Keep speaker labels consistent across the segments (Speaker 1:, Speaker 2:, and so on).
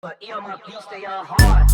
Speaker 1: But my beats, they are hard.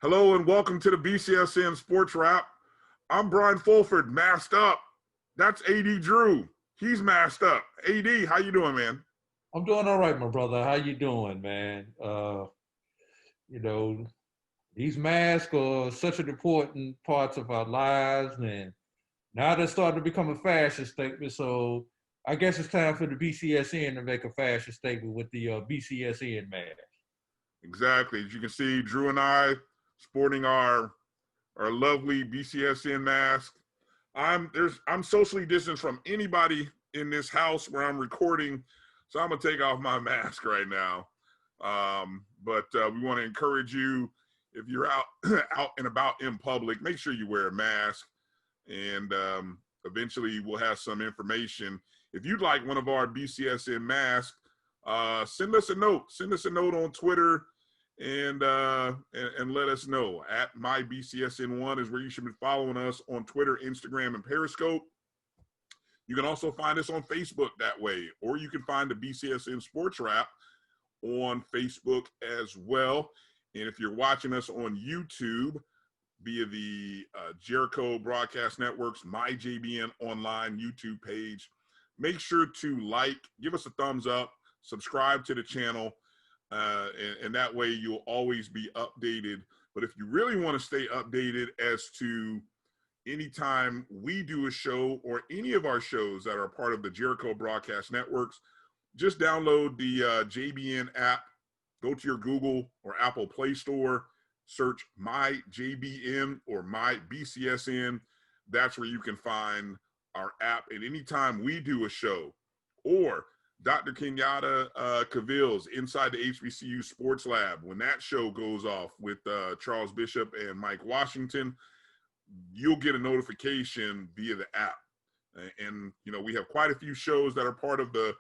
Speaker 2: Hello and welcome to the BCSN SportsWrap. I'm Brian Fulford, masked up. That's AD Drew. He's masked up. AD, how you doing, man?
Speaker 3: I'm doing all right, my brother. How you doing, man? These masks are such an important parts of our lives, and now they're starting to become a fashion statement. So I guess it's time for the BCSN to make a fashion statement with the BCSN mask.
Speaker 2: Exactly. As you can see, Drew and I sporting our lovely BCSN mask. I'm socially distanced from anybody in this house where I'm recording, so I'm gonna take off my mask right now. But we want to encourage you, if you're out and about in public, make sure you wear a mask. And eventually we'll have some information. If you'd like one of our BCSN masks, send us a note. Send us a note on Twitter and let us know. At MyBCSN1 is where you should be following us on Twitter, Instagram, and Periscope. You can also find us on Facebook that way, or you can find the BCSN SportsWrap on Facebook as well. And if you're watching us on YouTube via the Jericho Broadcast Network's MyJBN Online YouTube page, make sure to give us a thumbs up, subscribe to the channel, and that way you'll always be updated. But if you really want to stay updated as to anytime we do a show or any of our shows that are part of the Jericho Broadcast Networks, just download the JBN app, go to your Google or Apple Play Store, search MyJBN or MyBCSN. That's where you can find our app. And anytime we do a show, or Dr. Kenyatta Cavill's Inside the HBCU Sports Lab, when that show goes off with Charles Bishop and Mike Washington, you'll get a notification via the app. And, we have quite a few shows that are part of the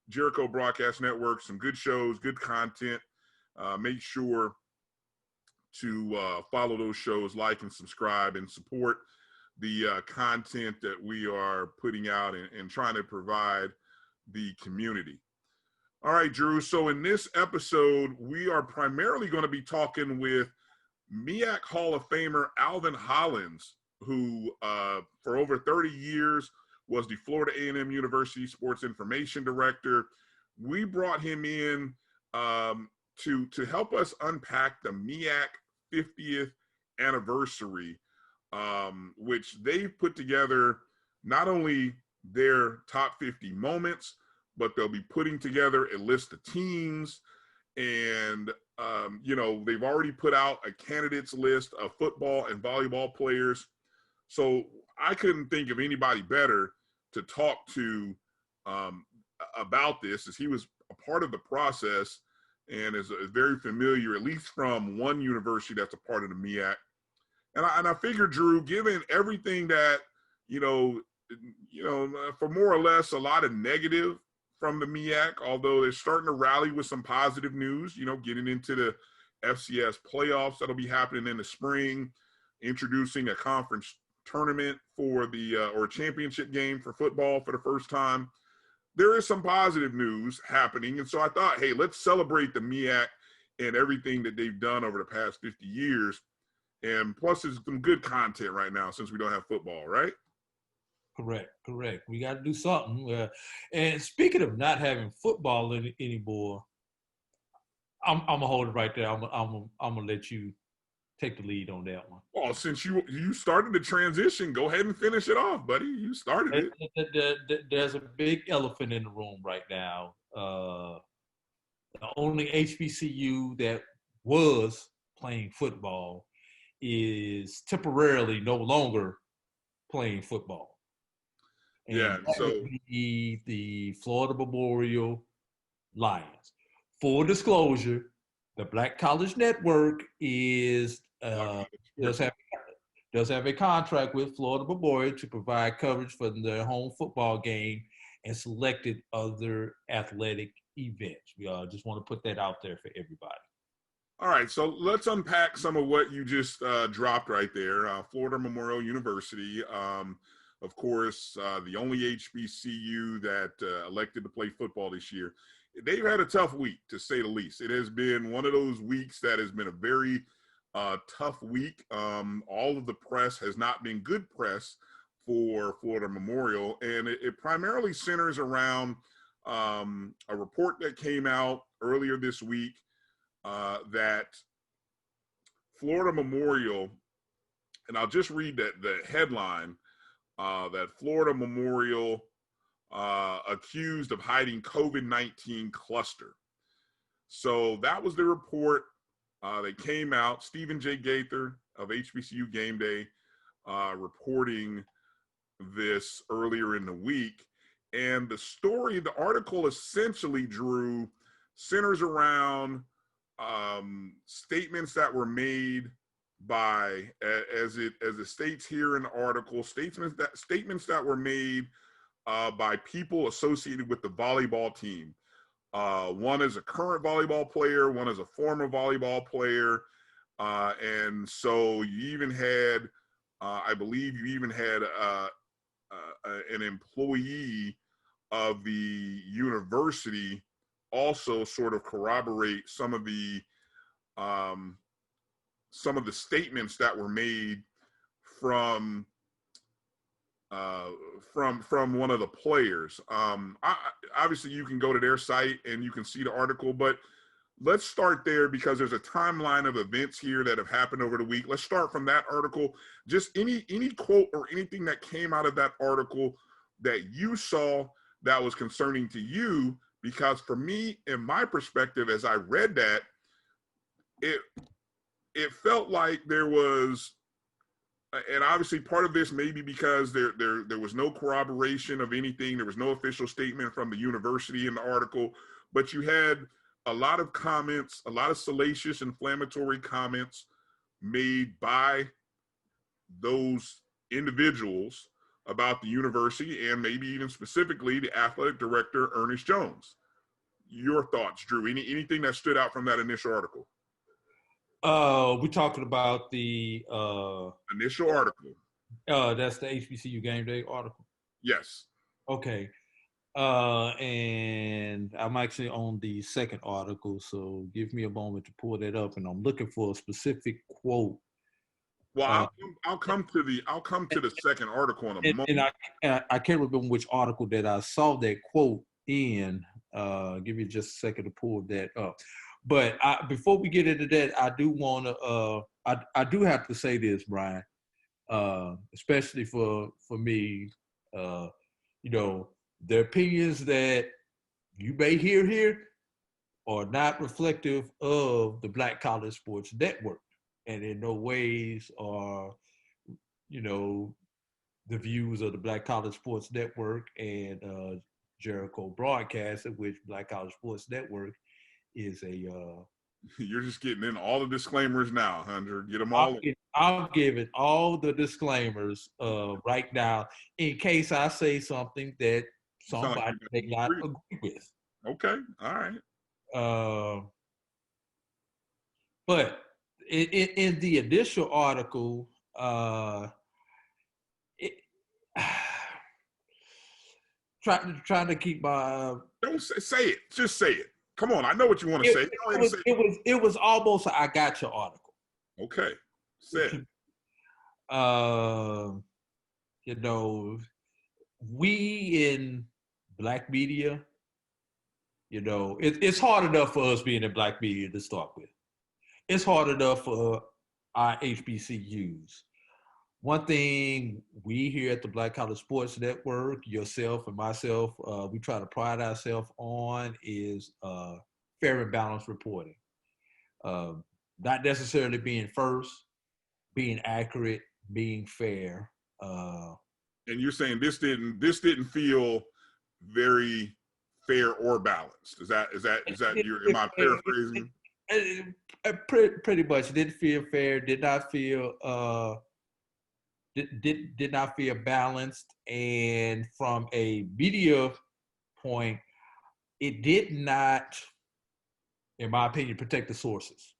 Speaker 2: Jericho Broadcast Network, some good shows, good content. Make sure to follow those shows, like and subscribe, and support the content that we are putting out and trying to provide the community. All right, Drew. So in this episode, we are primarily going to be talking with MEAC Hall of Famer Alvin Hollins, who for over 30 years was the Florida A&M University Sports Information Director. We brought him in to help us unpack the MEAC 50th anniversary, which they've put together not only their top 50 moments, but they'll be putting together a list of teams. And, they've already put out a candidates list of football and volleyball players. So I couldn't think of anybody better to talk to about this, as he was a part of the process and is very familiar, at least from one university that's a part of the MEAC. And I figured, Drew, given everything that, for more or less a lot of negative from the MEAC, although they're starting to rally with some positive news, getting into the FCS playoffs that'll be happening in the spring, introducing a conference tournament for the or a championship game for football for the first time. There is some positive news happening. And so I thought, hey, let's celebrate the MEAC and everything that they've done over the past 50 years. And plus, there's some good content right now since we don't have football, right?
Speaker 3: Correct. We got to do something. And speaking of not having football anymore, I'm gonna hold it right there. I'm gonna let you take the lead on that one.
Speaker 2: Well, since you started the transition, go ahead and finish it off, buddy. You started it.
Speaker 3: There's a big elephant in the room right now. The only HBCU that was playing football is temporarily no longer playing football. And
Speaker 2: Yeah,
Speaker 3: that
Speaker 2: so
Speaker 3: would be the Florida Memorial Lions. Full disclosure, the Black College Network is does have a contract with Florida Memorial to provide coverage for their home football game and selected other athletic events. We just want to put that out there for everybody.
Speaker 2: all right, so let's unpack some of what you just dropped right there. Florida Memorial University, of course, the only HBCU that elected to play football this year. They've had a tough week, to say the least. It has been one of those weeks that has been a very tough week. All of the press has not been good press for Florida Memorial, and it primarily centers around a report that came out earlier this week that Florida Memorial, and I'll just read the headline, that Florida Memorial accused of hiding COVID-19 cluster. So that was the report that came out. Stephen J. Gaither of HBCU Game Day reporting this earlier in the week. And the story, the article essentially, Drew, centers around statements that were made by, as it states here in the article, statements that were made by people associated with the volleyball team. One is a current volleyball player, one is a former volleyball player. And so you even had, I believe you even had an employee of the university also sort of corroborate some of the statements that were made from one of the players. Obviously, you can go to their site and you can see the article, but let's start there because there's a timeline of events here that have happened over the week. Let's start from that article. Just any quote or anything that came out of that article that you saw that was concerning to you, because for me, in my perspective, as I read that, it felt like there was, and obviously part of this may be because there was no corroboration of anything. There was no official statement from the university in the article, but you had a lot of comments, a lot of salacious, inflammatory comments made by those individuals about the university and maybe even specifically the athletic director, Ernest Jones. Your thoughts, Drew? Anything that stood out from that initial article?
Speaker 3: We're talking about the
Speaker 2: initial article.
Speaker 3: That's the HBCU Game Day article.
Speaker 2: Yes.
Speaker 3: Okay. And I'm actually on the second article, so give me a moment to pull that up. And I'm looking for a specific quote.
Speaker 2: Well, I'll come to the second article in a moment.
Speaker 3: And I can't remember which article that I saw that quote in. Give me just a second to pull that up. But before we get into that, I do want to. I do have to say this, Bryan, especially for me. You know, the opinions that you may hear here are not reflective of the Black College Sports Network, and in no ways are, you know, the views of the Black College Sports Network and Jericho Broadcasting, which Black College Sports Network is a.
Speaker 2: You're just getting in all the disclaimers now, Hunter. Get them all.
Speaker 3: I'm giving all the disclaimers right now in case I say something that somebody may not agree with.
Speaker 2: Okay, all right.
Speaker 3: But in the initial article, trying to keep my.
Speaker 2: Don't say it. Just say it. Come on, I know what you want to say.
Speaker 3: It was almost a I got your article.
Speaker 2: Okay, say it.
Speaker 3: You know, we in Black media You know, it's hard enough for us being in black media to start with. It's hard enough for our HBCUs. One thing we here at the Black College Sports Network, yourself and myself, we try to pride ourselves on is fair and balanced reporting. Not necessarily being first, being accurate, being fair.
Speaker 2: And you're saying this didn't feel very fair or balanced. Is that your? Am I paraphrasing?
Speaker 3: Pretty much didn't feel fair. Did not feel did not feel balanced, and from a media point, it did not, in my opinion, protect the sources.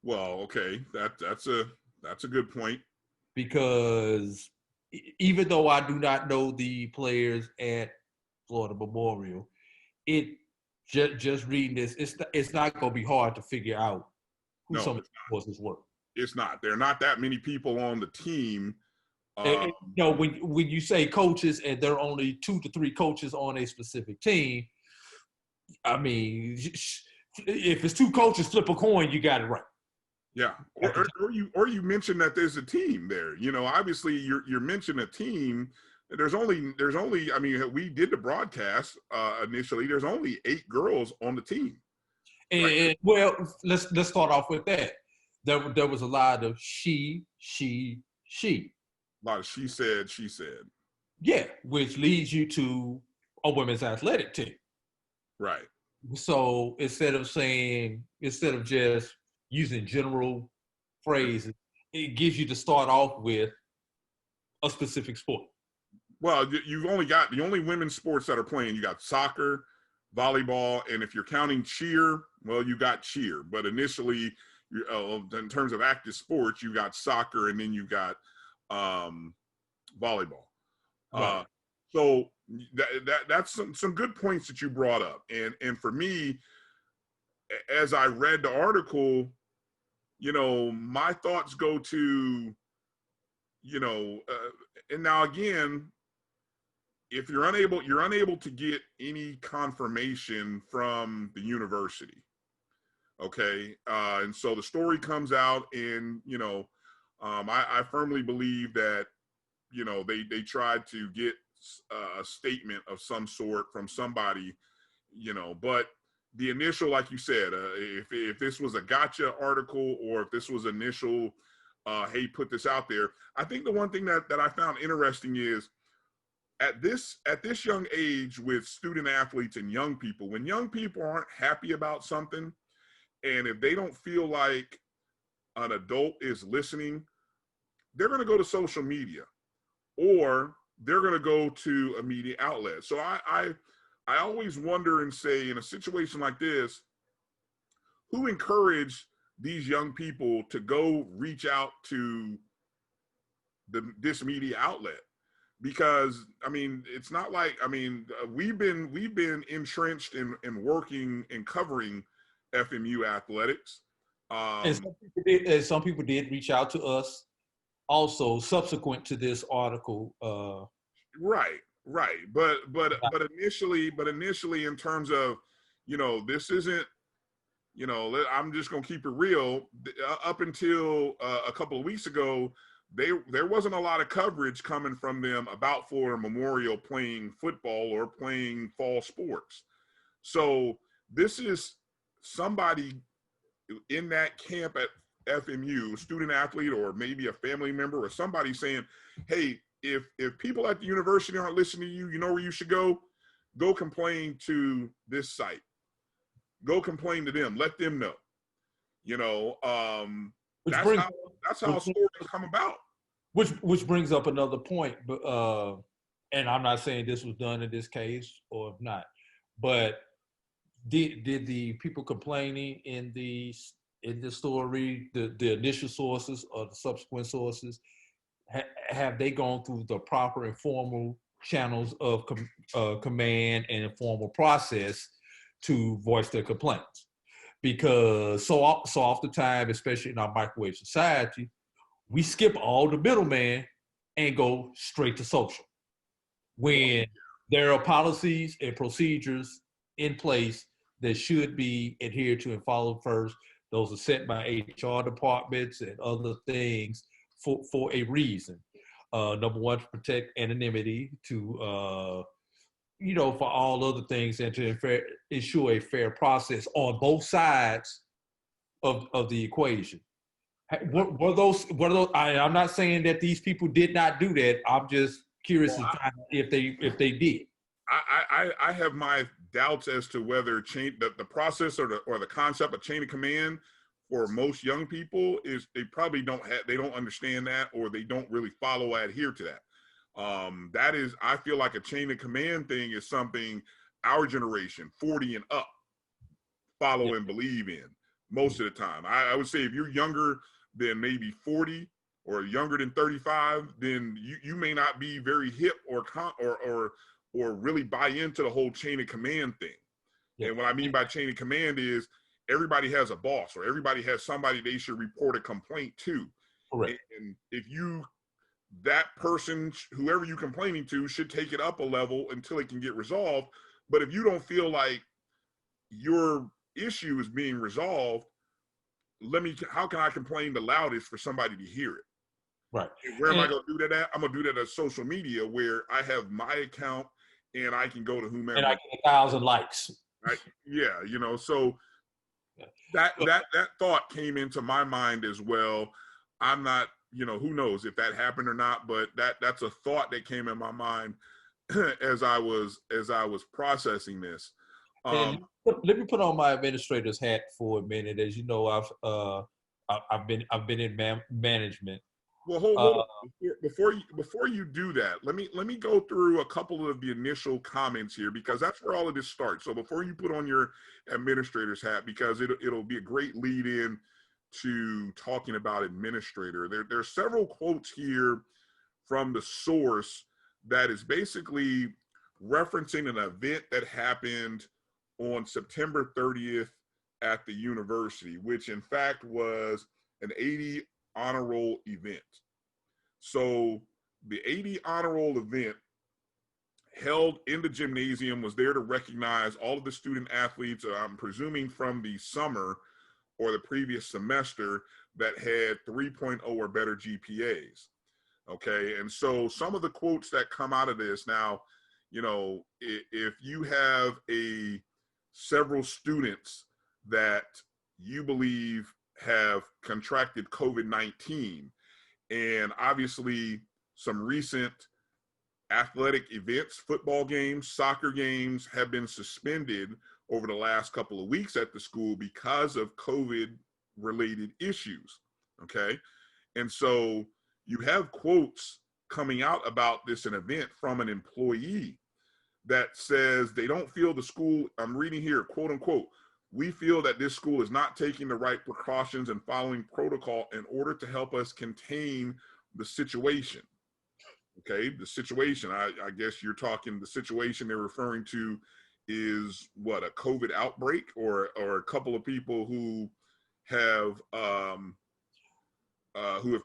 Speaker 2: Well, okay, that's a good point.
Speaker 3: Because even though I do not know the players at Florida Memorial, it just reading this, it's not going to be hard to figure out who some of the sources were.
Speaker 2: It's not. There are not that many people on the team.
Speaker 3: You know, when you say coaches and there are only 2 to 3 coaches on a specific team, I mean, if it's 2 coaches flip a coin, you got it right.
Speaker 2: Yeah, or you mentioned that there's a team there. You know, obviously you're mentioning a team. There's only. I mean, we did the broadcast initially. There's only 8 girls on the team.
Speaker 3: And well, let's start off with that. There was a lot of she.
Speaker 2: A lot of she said.
Speaker 3: Yeah, which leads you to a women's athletic team.
Speaker 2: Right.
Speaker 3: So instead of just using general phrases, it gives you to start off with a specific sport.
Speaker 2: Well, you've only got the only women's sports that are playing. You got soccer, volleyball, and if you're counting cheer, well, you got cheer. But initially, in terms of active sports, you got soccer, and then you got volleyball.
Speaker 3: Right.
Speaker 2: So that's some good points that you brought up. And for me, as I read the article, you know, my thoughts go to, you know, and now again, if you're unable to get any confirmation from the university, okay, and so the story comes out, and you know, I firmly believe that, you know, they tried to get a statement of some sort from somebody, you know, but the initial, like you said, if this was a gotcha article or if this was initial, hey, put this out there. I think the one thing that I found interesting is at this young age with student athletes and young people, when young people aren't happy about something, and if they don't feel like an adult is listening, they're going to go to social media or they're going to go to a media outlet. So I always wonder and say, in a situation like this, who encouraged these young people to go reach out to this media outlet? Because I mean, it's not like, I mean, we've been entrenched in working and covering FMU athletics.
Speaker 3: And some people did reach out to us also subsequent to this article.
Speaker 2: Right. But initially in terms of, you know, this isn't, you know, I'm just going to keep it real. Up until a couple of weeks ago, there wasn't a lot of coverage coming from them about Florida Memorial playing football or playing fall sports. So this is somebody in that camp at FMU, student athlete, or maybe a family member or somebody saying, hey, if people at the university aren't listening to you, you know where you should go? Go complain to this site. Go complain to them. Let them know. You know, that's how stories come about.
Speaker 3: Which brings up another point, but and I'm not saying this was done in this case or if not, but did the people complaining in the story, the initial sources or the subsequent sources, have they gone through the proper informal channels of command and informal process to voice their complaints? Because so oftentimes, especially in our microwave society, we skip all the middleman and go straight to social. When there are policies and procedures in place that should be adhered to and followed first. Those are set by HR departments and other things for a reason. Number one, to protect anonymity, to for all other things, and to ensure a fair process on both sides of the equation. What are those? I'm not saying that these people did not do that. I'm just curious to find out if they did.
Speaker 2: I have my doubts as to whether the process or the concept of chain of command for most young people is they probably they don't understand that, or they don't really follow or adhere to that. That is, I feel like a chain of command thing is something our generation, 40 and up, follow and believe in most of the time. I would say if you're younger than maybe 40 or younger than 35, then you may not be very hip or really buy into the whole chain of command thing. Yeah. And what I mean by chain of command is everybody has a boss, or everybody has somebody they should report a complaint to. Correct. And if that person, whoever you're complaining to, should take it up a level until it can get resolved. But if you don't feel like your issue is being resolved, how can I complain the loudest for somebody to hear it? Right. And where am I going to do that at? I'm going to do that at social media, where I have my account and I can go to whomever.
Speaker 3: And I get 1,000 likes.
Speaker 2: Right. Yeah. So that thought came into my mind as well. I'm not, who knows if that happened or not, but that's a thought that came in my mind as I was processing this.
Speaker 3: Let me put on my administrator's hat for a minute. As you know, I've been in management.
Speaker 2: Well, hold on. Before you do that, let me go through a couple of the initial comments here, because that's where all of this starts. So before you put on your administrator's hat, because it'll be a great lead in to talking about administrator. There are several quotes here from the source that is basically referencing an event that happened on September 30th at the university, which in fact was an AD honor roll event. So the AD honor roll event held in the gymnasium was there to recognize all of the student athletes, I'm presuming from the summer or the previous semester, that had 3.0 or better GPAs. Okay, and so some of the quotes that come out of this now, if you have several students that you believe have contracted COVID-19, and obviously some recent athletic events, football games, soccer games, have been suspended over the last couple of weeks at the school because of COVID-related issues, okay? And so you have quotes coming out about this event from an employee that says they don't feel the school, I'm reading here, quote unquote, "We feel that this school is not taking the right precautions and following protocol in order to help us contain the situation." Okay, the situation, I guess you're talking, the situation they're referring to is what, a COVID outbreak, or a couple of people who have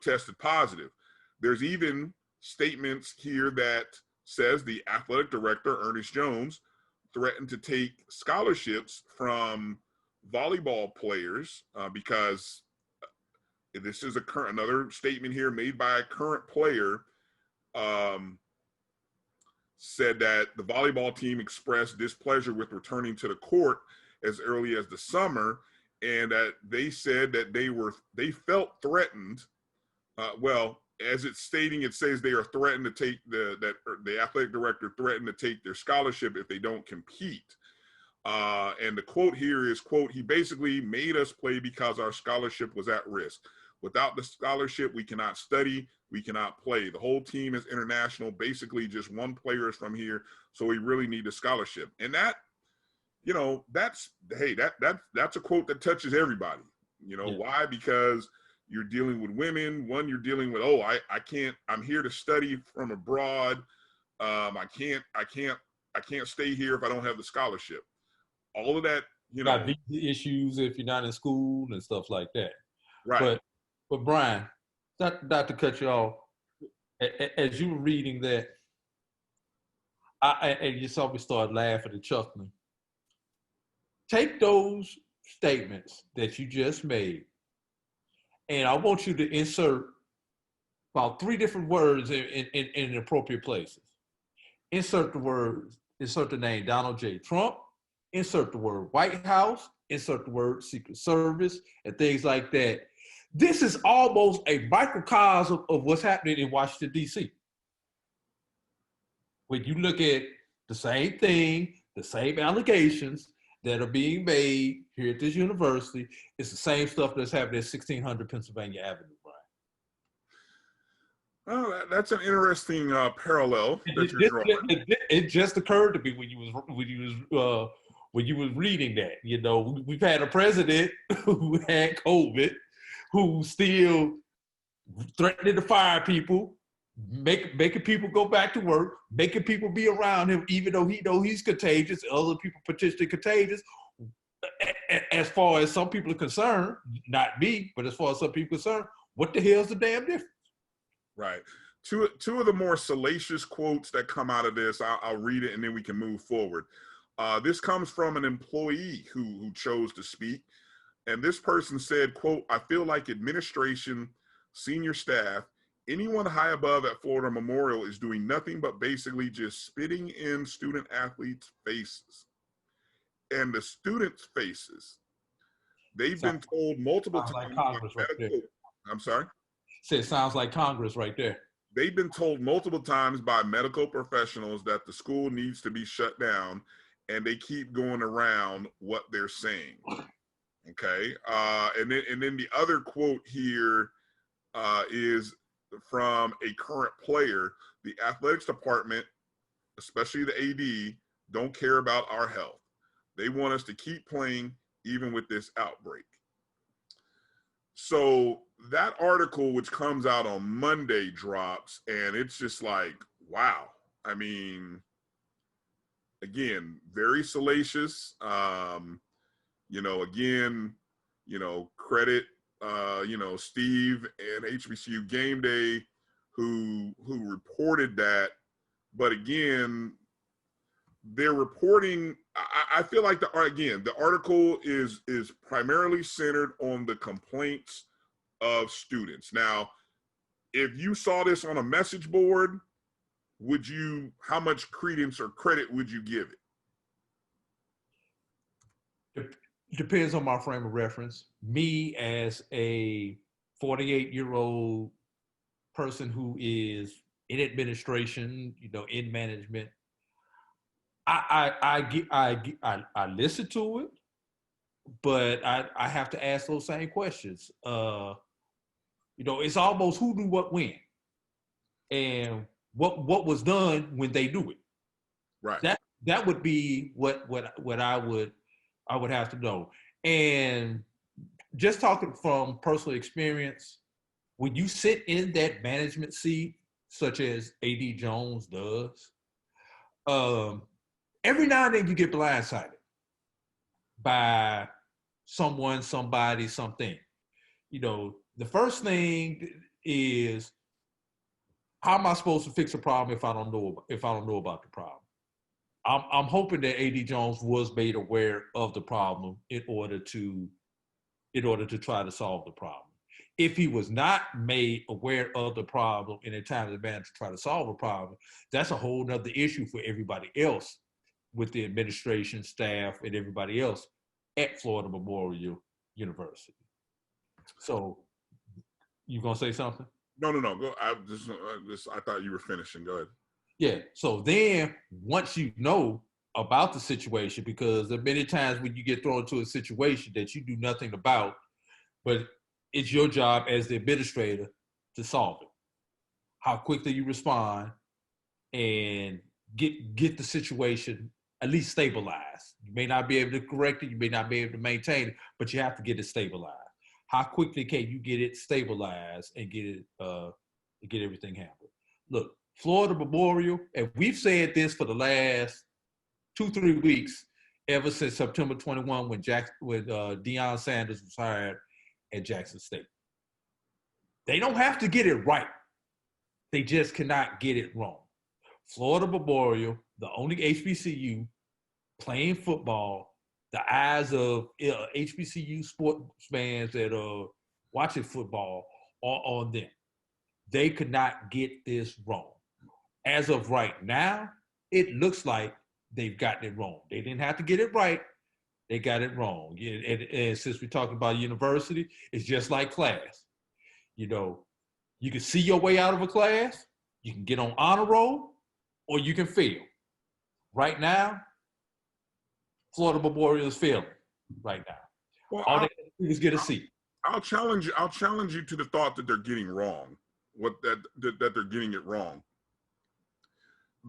Speaker 2: tested positive. There's even statements here that says the athletic director, Ernest Jones, threatened to take scholarships from volleyball players because this is another statement here made by a current player, said that the volleyball team expressed displeasure with returning to the court as early as the summer, and that they said that they felt threatened. Well, as it's stating, it says they are threatened to take the athletic director threatened to take their scholarship if they don't compete. And the quote here is, quote, "He basically made us play because our scholarship was at risk. Without the scholarship, we cannot study, we cannot play. The whole team is international. Basically, just one player is from here, so we really need a scholarship." And that, that's a quote that touches everybody. Why? Because you're dealing with women. One, you're dealing with, I can't, I'm here to study from abroad. I can't stay here if I don't have the scholarship. All of that,
Speaker 3: got visa issues if you're not in school and stuff like that.
Speaker 2: Right.
Speaker 3: But Bryan, not to cut you off, as you were reading that, and you saw me start laughing and chuckling. take those statements that you just made, and I want you to insert about 3 different words in appropriate places. Insert the name Donald J. Trump, insert the word White House, insert the word Secret Service, and things like that. This is almost a microcosm of what's happening in Washington, D.C. When you look at the same thing, the same allegations that are being made here at this university, it's the same stuff that's happening at 1600 Pennsylvania Avenue, Bryan.
Speaker 2: Oh, that's an interesting parallel that you're drawing.
Speaker 3: It just occurred to me when you was reading that. You know, we've had a president who had COVID, who still threatening to fire people, making people go back to work, making people be around him, even though he know he's contagious, other people potentially contagious. As far as some people are concerned, not me, but as far as some people are concerned, what the hell's the damn difference?
Speaker 2: Right. Two of the more salacious quotes that come out of this, I'll read it and then we can move forward. This comes from an employee who chose to speak. And this person said, quote, "I feel like administration, senior staff, anyone high above at Florida Memorial is doing nothing but basically just spitting in student athletes' faces." And the students' faces, they've been told multiple times.
Speaker 3: Like Congress right there.
Speaker 2: I'm sorry?
Speaker 3: It sounds like Congress right there.
Speaker 2: They've been told multiple times by medical professionals that the school needs to be shut down, and they keep going around what they're saying. Okay. And then the other quote here is from a current player. The athletics department, especially the AD, don't care about our health. They want us to keep playing even with this outbreak. So that article, which comes out on Monday, drops, and it's just like, wow. I mean, again, very salacious. Credit, Steve and HBCU Game Day who reported that. But again, they're reporting, I feel like the article is primarily centered on the complaints of students. Now, if you saw this on a message board, how much credence or credit would you give it?
Speaker 3: Depends on my frame of reference. Me as a 48-year-old person who is in administration, in management, I listen to it, but I have to ask those same questions. It's almost who knew what when, and what was done when they knew it.
Speaker 2: Right.
Speaker 3: That would be what I would have to know. And just talking from personal experience, when you sit in that management seat, such as AD Jones does, every now and then you get blindsided by someone, somebody, something. The first thing is, how am I supposed to fix a problem if I don't know about the problem? I'm hoping that AD Jones was made aware of the problem in order to try to solve the problem. If he was not made aware of the problem in a timely manner to try to solve a problem, that's a whole nother issue for everybody else with the administration, staff, and everybody else at Florida Memorial University. So, you gonna say something?
Speaker 2: No. Go. I thought you were finishing. Go ahead.
Speaker 3: Yeah. So then, once you know about the situation, because there are many times when you get thrown into a situation that you do nothing about, but it's your job as the administrator to solve it. How quickly you respond and get the situation at least stabilized. You may not be able to correct it, you may not be able to maintain it, but you have to get it stabilized. How quickly can you get it stabilized and get everything handled? Look, Florida Memorial, and we've said this for the last 2-3 weeks, ever since September 21, when Deion Sanders was hired at Jackson State. They don't have to get it right. They just cannot get it wrong. Florida Memorial, the only HBCU playing football the eyes of HBCU sports fans that are watching football are on them. They could not get this wrong. As of right now, it looks like they've gotten it wrong. They didn't have to get it right. They got it wrong. And since we're talking about university, it's just like class. You know, you can see your way out of a class, you can get on honor roll, or you can fail. Right now, Florida Memorial is failing right now.
Speaker 2: Well,
Speaker 3: All they can do is get a seat.
Speaker 2: I'll challenge you to the thought that they're getting wrong. That they're getting it wrong.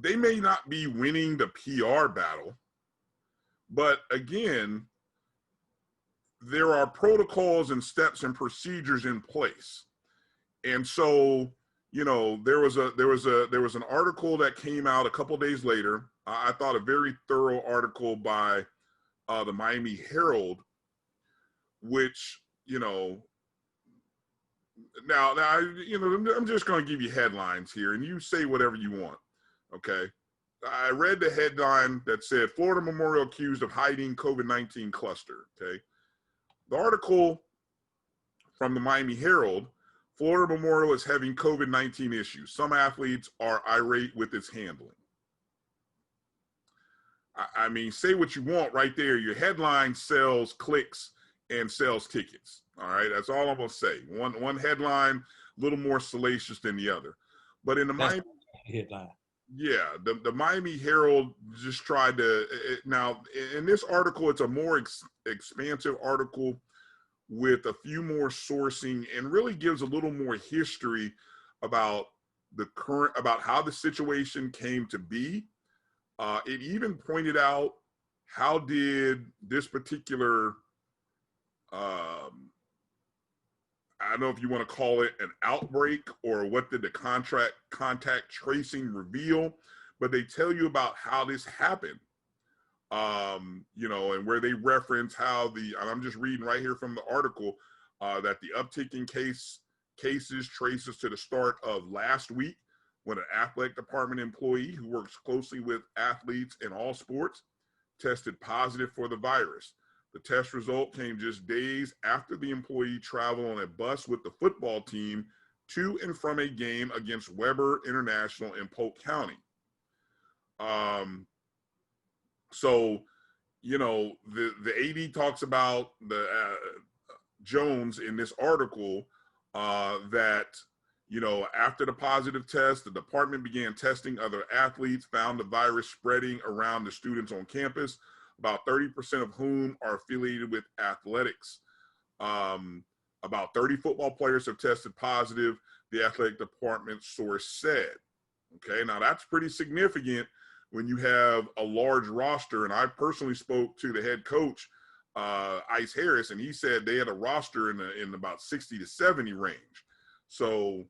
Speaker 2: They may not be winning the PR battle, but again, there are protocols and steps and procedures in place. And so, you know, there was an article that came out a couple days later. I thought a very thorough article by the Miami Herald, which, you know, now, you know, I'm just going to give you headlines here, and you say whatever you want, okay? I read the headline that said, Florida Memorial accused of hiding COVID-19 cluster, okay? The article from the Miami Herald, Florida Memorial is having COVID-19 issues. Some athletes are irate with its handling. I mean, say what you want right there. Your headline sells clicks and sells tickets. All right, that's all I'm gonna say. One headline, a little more salacious than the other. But in the Miami
Speaker 3: headline,
Speaker 2: yeah, the Miami Herald just tried to. Now, in this article, it's a more expansive article with a few more sourcing and really gives a little more history about about how the situation came to be. It even pointed out how did this particular I don't know if you want to call it an outbreak or what did the contact tracing reveal, but they tell you about how this happened. You know, and where they reference how and I'm just reading right here from the article, that the uptick in cases traces to the start of last week when an athletic department employee who works closely with athletes in all sports tested positive for the virus. The test result came just days after the employee traveled on a bus with the football team to and from a game against Weber International in Polk County. So, you know, the AD talks about the Jones in this article that, you know, after the positive test, the department began testing other athletes, found the virus spreading around the students on campus, about 30% of whom are affiliated with athletics. About 30 football players have tested positive, the athletic department source said. Okay, now that's pretty significant when you have a large roster. And I personally spoke to the head coach, Ice Harris, and he said they had a roster in about 60 to 70 range. So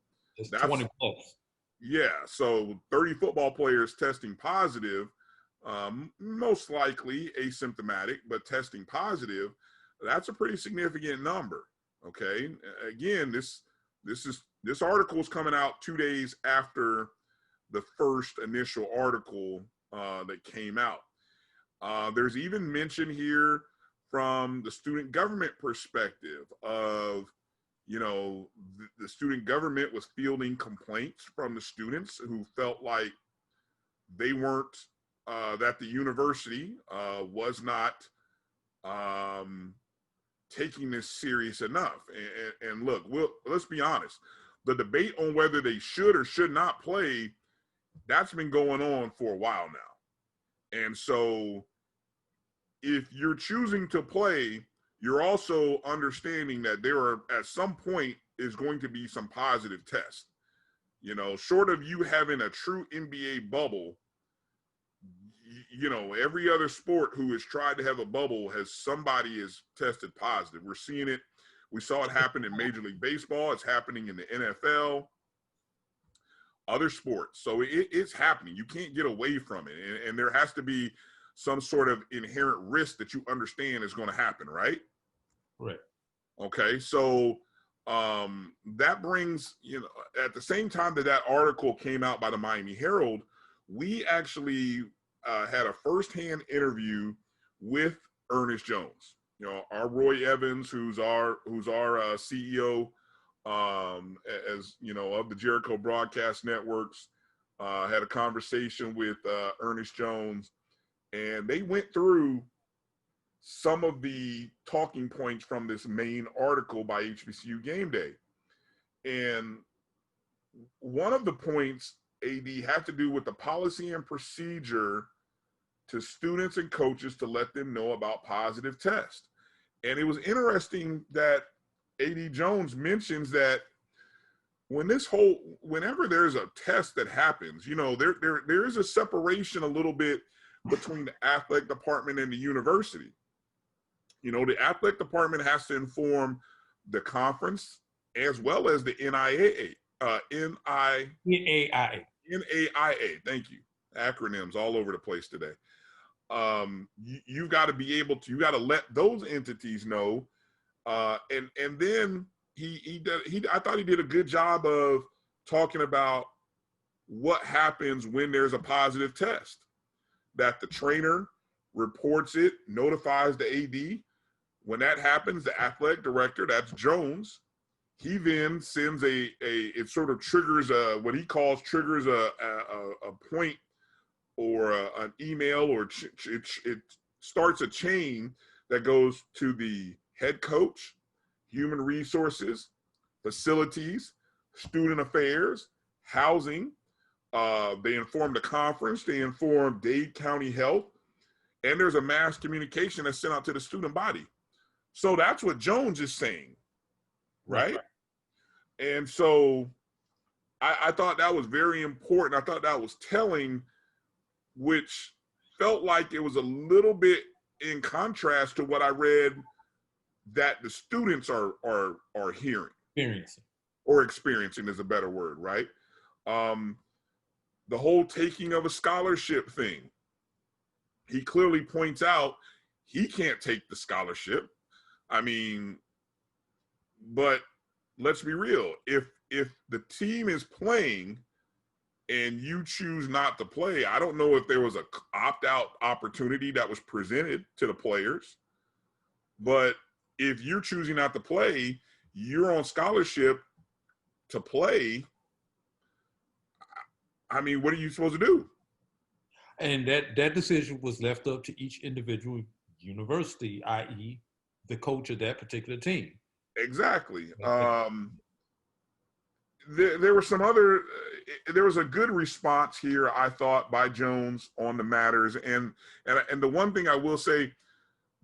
Speaker 3: that's 20 plus.
Speaker 2: Yeah, so 30 football players testing positive, most likely asymptomatic, but testing positive, that's a pretty significant number. Okay, again, this article is coming out 2 days after the first initial article that came out. There's even mention here from the student government perspective of, you know, the student government was fielding complaints from the students who felt like they weren't, that the university was not taking this serious enough. And look, let's be honest, the debate on whether they should or should not play, that's been going on for a while now. And so if you're choosing to play, you're also understanding that there are, at some point, is going to be some positive tests. You know, short of you having a true NBA bubble, you know, every other sport who has tried to have a bubble somebody has tested positive. We're seeing it. We saw it happen in Major League Baseball. It's happening in the NFL, other sports. So it's happening. You can't get away from it. And there has to be some sort of inherent risk that you understand is going to happen, right?
Speaker 3: Right.
Speaker 2: Okay. So that brings, you know, at the same time that article came out by the Miami Herald, we actually had a firsthand interview with Ernest Jones. You know, our Roy Evans, who's our CEO, as you know, of the Jericho Broadcast Networks, had a conversation with Ernest Jones, and they went through some of the talking points from this main article by HBCU Game Day. And one of the points, AD, had to do with the policy and procedure to students and coaches to let them know about positive tests. And it was interesting that AD Jones mentions that whenever there's a test that happens, you know, there is a separation a little bit between the athletic department and the university. You know, the athletic department has to inform the conference as well as the NAIA. NAIA, thank you. Acronyms all over the place today. You got to be able to, you got to let those entities know. And then I thought he did a good job of talking about what happens when there's a positive test, that the trainer reports it, notifies the AD. When that happens, the athletic director, that's Jones, he then sends it sort of triggers what he calls a point or an email, or it starts a chain that goes to the head coach, human resources, facilities, student affairs, housing. They inform the conference, they inform Dade County Health, and there's a mass communication that's sent out to the student body. So that's what Jones is saying, right? And so I thought that was very important. I thought that was telling, which felt like it was a little bit in contrast to what I read that the students are hearing. Experiencing is a better word, right? The whole taking of a scholarship thing. He clearly points out he can't take the scholarship. I mean, but let's be real. If the team is playing and you choose not to play, I don't know if there was a opt-out opportunity that was presented to the players. But if you're choosing not to play, you're on scholarship to play. I mean, what are you supposed to do?
Speaker 3: And that decision was left up to each individual university, i.e., the coach of that particular team.
Speaker 2: Exactly. There were some other. There was a good response here, I thought, by Jones on the matters, and the one thing I will say,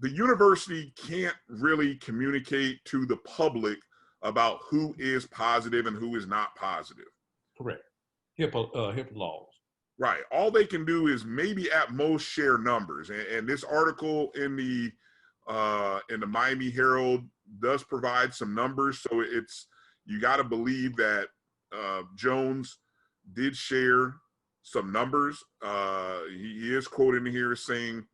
Speaker 2: the university can't really communicate to the public about who is positive and who is not positive.
Speaker 3: Correct. HIPAA laws.
Speaker 2: Right. All they can do is maybe at most share numbers. And this article in the Miami Herald does provide some numbers. So you got to believe that Jones did share some numbers. He is quoted in here saying,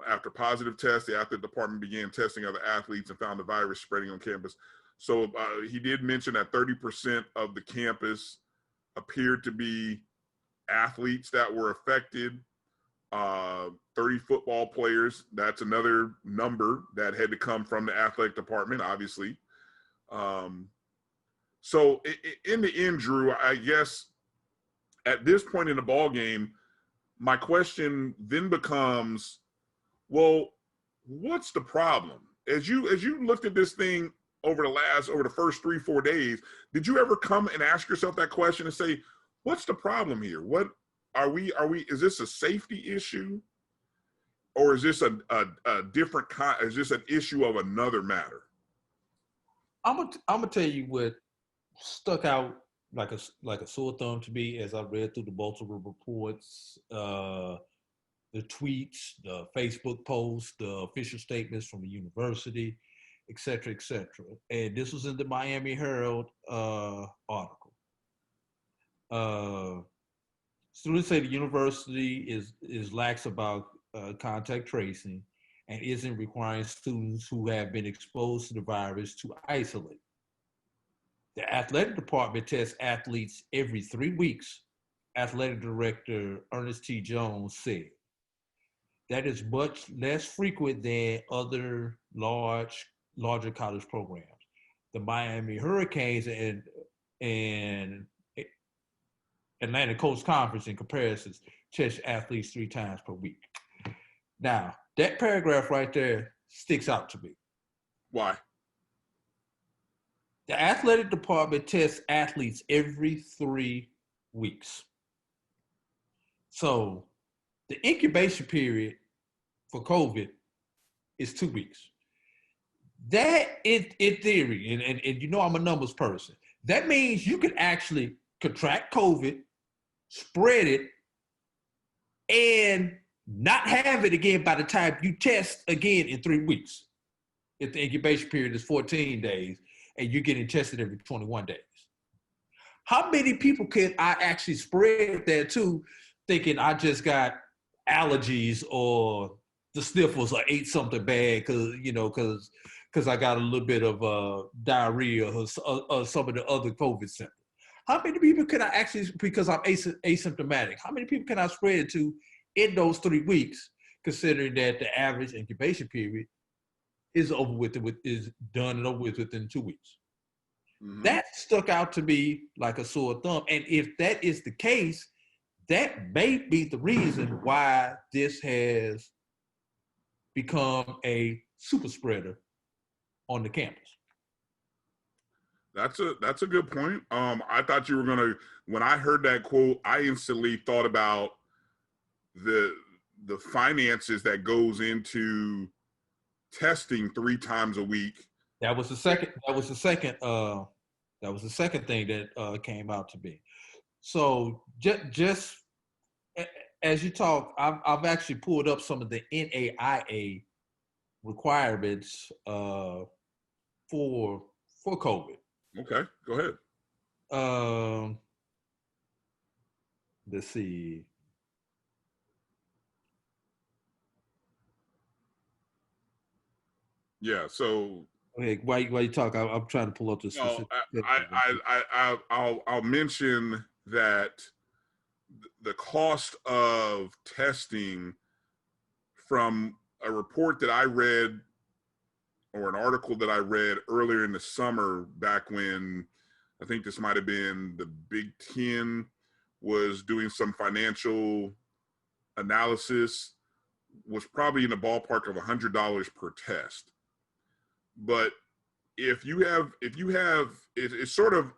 Speaker 2: after positive tests, the athletic department began testing other athletes and found the virus spreading on campus. So he did mention that 30% of the campus appeared to be athletes that were affected. 30 football players, that's another number that had to come from the athletic department, obviously. So in the end, Drew, I guess at this point in the ball game, my question then becomes, well, what's the problem? As you looked at this thing over the first 3-4 days, did you ever come and ask yourself that question and say, what's the problem here? What are we, is this a safety issue? Or is this a different kind, is this an issue of another matter?
Speaker 3: I'm gonna tell you what stuck out like a sore thumb to me as I read through the multiple reports, the tweets, the Facebook posts, the official statements from the university, et cetera, et cetera. And this was in the Miami Herald article. Students say the university is lax about contact tracing and isn't requiring students who have been exposed to the virus to isolate. The athletic department tests athletes every 3 weeks, athletic director Ernest T. Jones said. that is much less frequent than other larger college programs. The Miami Hurricanes and Atlantic Coast Conference in comparison test athletes 3 times per week. Now, that paragraph right there sticks out to me.
Speaker 2: Why?
Speaker 3: The athletic department tests athletes every 3 weeks. So the incubation period for COVID is 2 weeks. That, in theory, and you know I'm a numbers person, that means you can actually contract COVID, spread it, and not have it again by the time you test again in 3 weeks. If the incubation period is 14 days and you're getting tested every 21 days. How many people can I actually spread that to, thinking I just got allergies or the sniffles or ate something bad because I got a little bit of diarrhea or some of the other COVID symptoms? How many people can I actually, because I'm asymptomatic, how many people can I spread it to in those 3 weeks, considering that the average incubation period is over with, is done and over with within 2 weeks? Mm-hmm. That stuck out to me like a sore thumb. And if that is the case, that may be the reason why this has become a super spreader on the campus.
Speaker 2: That's a good point. I thought you were gonna, when I heard that quote, I instantly thought about the finances that goes into testing 3 times a week. That was the second
Speaker 3: thing that came out to be. So just as you talk, I've actually pulled up some of the NAIA requirements for COVID.
Speaker 2: Okay, go ahead.
Speaker 3: Let's see.
Speaker 2: Yeah, so.
Speaker 3: Okay, while you talk, I'm trying to pull up the specific.
Speaker 2: I'll mention that the cost of testing, from a report that I read or an article that I read earlier in the summer, back when I think this might have been the Big Ten was doing some financial analysis, was probably in the ballpark of $100 per test. But if you have, it's sort of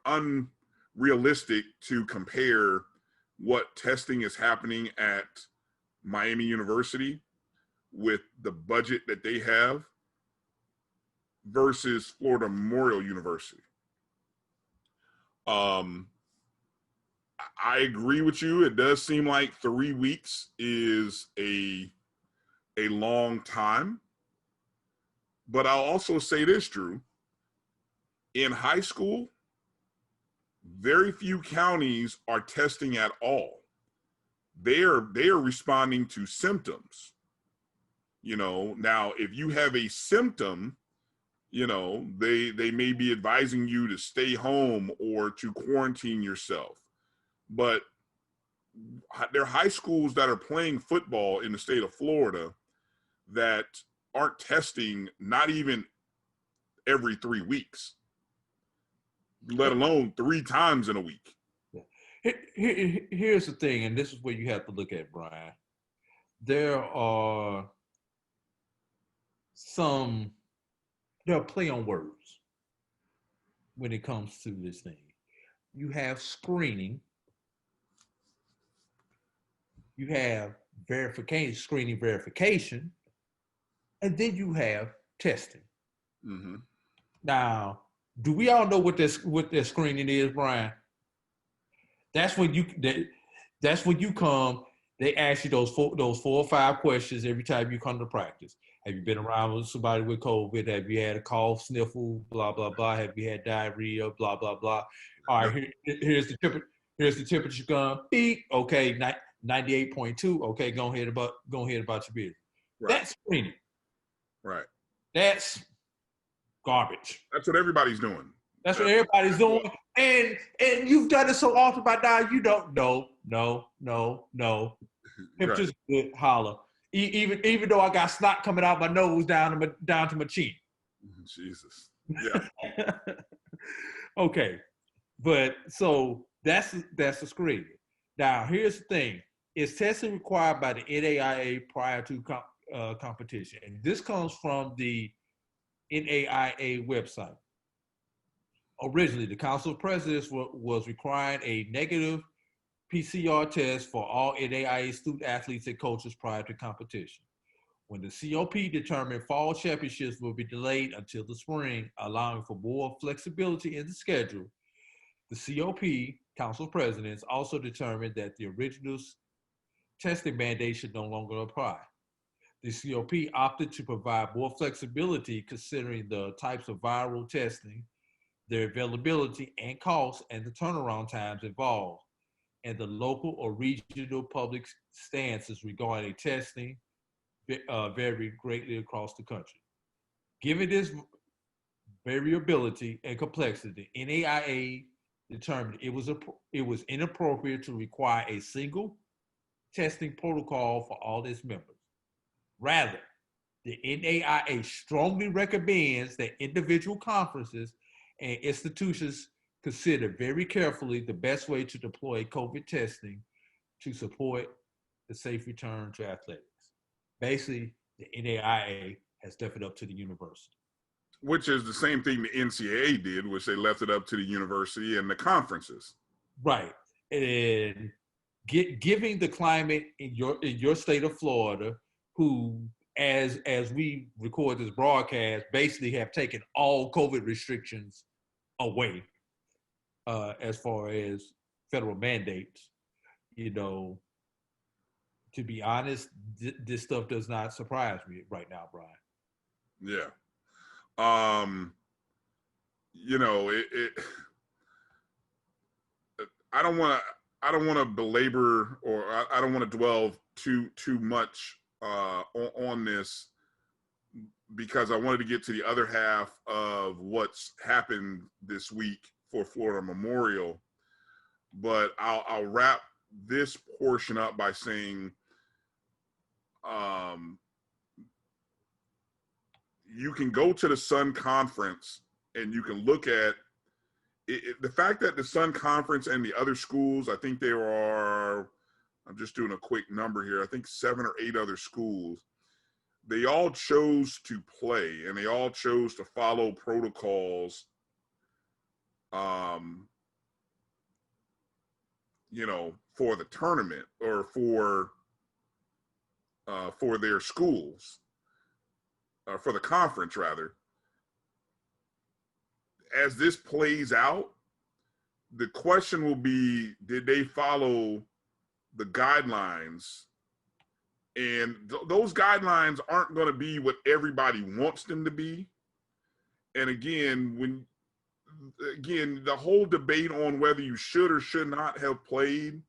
Speaker 2: unrealistic to compare what testing is happening at Miami University with the budget that they have versus Florida Memorial University. I agree with you. It does seem like 3 weeks is a long time. But I'll also say this, Drew. In high school, very few counties are testing at all. They are responding to symptoms. Now if you have a symptom, they may be advising you to stay home or to quarantine yourself. But there are high schools that are playing football in the state of Florida that aren't testing, not even every 3 weeks, let alone 3 times in a week.
Speaker 3: Here's the thing, and this is where you have to look at, Brian. There are play on words when it comes to this thing. You have screening, you have screening verification, and then you have testing. Mm-hmm. Now, do we all know what their screening is, Brian? That's when you come. They ask you those 4 or 5 questions every time you come to practice. Have you been around with somebody with COVID? Have you had a cough, sniffle, blah blah blah? Have you had diarrhea, blah blah blah? All right, here's the temperature gun. Beep. Okay, 98.2. Okay, go ahead about your business. Right. That's screening.
Speaker 2: Right.
Speaker 3: That's garbage.
Speaker 2: That's what everybody's doing.
Speaker 3: That's what everybody's doing. And you've done it so often by now, you don't know. No. Temperature's good, holla. even though I got snot coming out my nose down to my chin.
Speaker 2: Jesus. Yeah.
Speaker 3: Okay, but so that's the screening. Now here's the thing: is testing required by the NAIA prior to competition? And this comes from the NAIA website. Originally, the Council of Presidents was requiring a negative PCR test for all NAIA student athletes and coaches prior to competition. When the COP determined fall championships will be delayed until the spring, allowing for more flexibility in the schedule, the COP, Council of Presidents, also determined that the original testing mandate should no longer apply. The COP opted to provide more flexibility considering the types of viral testing, their availability and costs, and the turnaround times involved, and the local or regional public stances regarding testing vary greatly across the country. Given this variability and complexity, NAIA determined it was inappropriate to require a single testing protocol for all its members. Rather, the NAIA strongly recommends that individual conferences and institutions consider very carefully the best way to deploy COVID testing to support the safe return to athletics. Basically, the NAIA has left it up to the university.
Speaker 2: Which is the same thing the NCAA did, which they left it up to the university and the conferences.
Speaker 3: Right. And giving the climate in your state of Florida, who, as we record this broadcast, basically have taken all COVID restrictions away as far as federal mandates, to be honest, this stuff does not surprise me right now, Brian.
Speaker 2: Yeah. I don't want to belabor, or I don't want to dwell too much on this, because I wanted to get to the other half of what's happened this week for Florida Memorial. But I'll wrap this portion up by saying, you can go to the Sun Conference and you can look at the fact that the Sun Conference and the other schools, I think there are, I'm just doing a quick number here, I think 7 or 8 other schools, they all chose to play and they all chose to follow protocols, for the tournament or for their schools, for the conference rather. As this plays out, the question will be, did they follow the guidelines? And those guidelines aren't going to be what everybody wants them to be. And again, the whole debate on whether you should or should not have played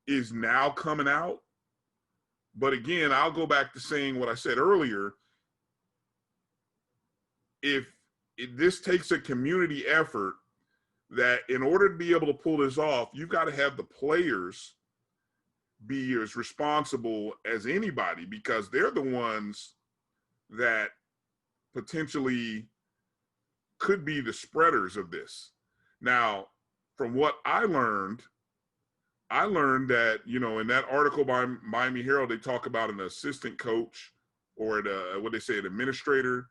Speaker 2: is now coming out. But again, I'll go back to saying what I said earlier. If this takes a community effort, that in order to be able to pull this off, you've got to have the players be as responsible as anybody, because they're the ones that potentially could be the spreaders of this. Now, from what I learned that, in that article by Miami Herald, they talk about an assistant coach or an administrator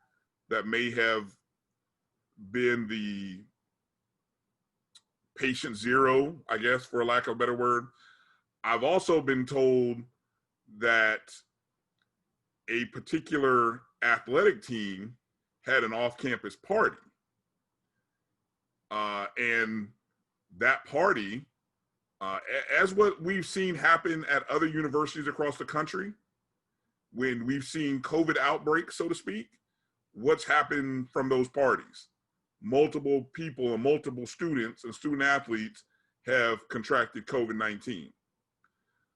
Speaker 2: that may have been the patient zero, I guess, for lack of a better word. I've also been told that a particular athletic team had an off-campus party. And that party, as what we've seen happen at other universities across the country, when we've seen COVID outbreaks, so to speak, what's happened from those parties? Multiple people and multiple students and student athletes have contracted COVID-19.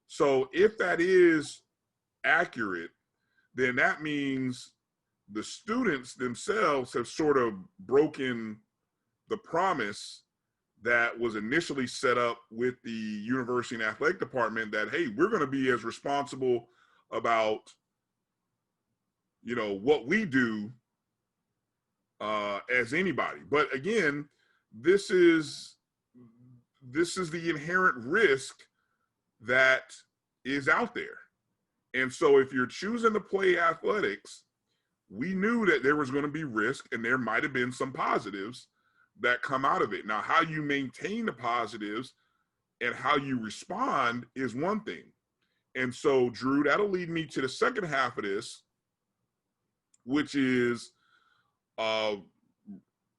Speaker 2: So if that is accurate, then that means the students themselves have sort of broken the promise that was initially set up with the university and athletic department that, hey, we're going to be as responsible about, what we do as anybody. But again, this is the inherent risk that is out there. And so if you're choosing to play athletics, we knew that there was going to be risk, and there might have been some positives that come out of it. Now, how you maintain the positives and how you respond is one thing. And so, Drew, that'll lead me to the second half of this, which is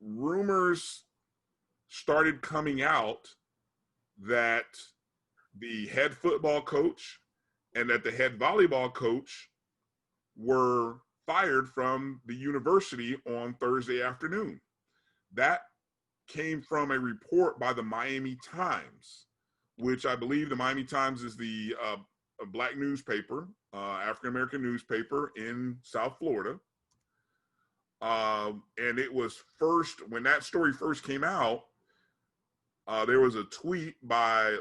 Speaker 2: rumors started coming out that the head football coach and that the head volleyball coach were fired from the university on Thursday afternoon. That came from a report by the Miami Times, which I believe the Miami Times is a black newspaper, African-American newspaper in South Florida. And it was when that story first came out, there was a tweet by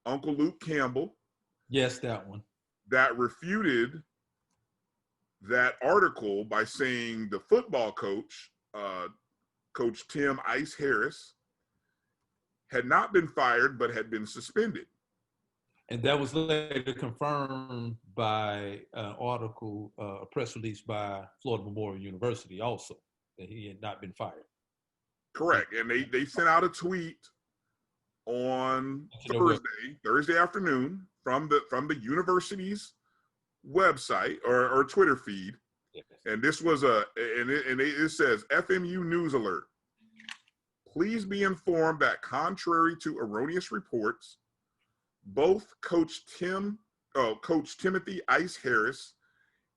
Speaker 2: Uncle Luke Campbell.
Speaker 3: Yes, that one.
Speaker 2: That refuted that article by saying the football coach, Coach Tim Ice Harris, had not been fired but had been suspended.
Speaker 3: And that was later confirmed by an article, a press release by Florida Memorial University also, that he had not been fired.
Speaker 2: Correct. And they sent out a tweet on Thursday afternoon from the university's website or Twitter feed.
Speaker 3: Yes.
Speaker 2: And this was it says, FMU news alert. Please be informed that contrary to erroneous reports, both Coach Timothy Ice Harris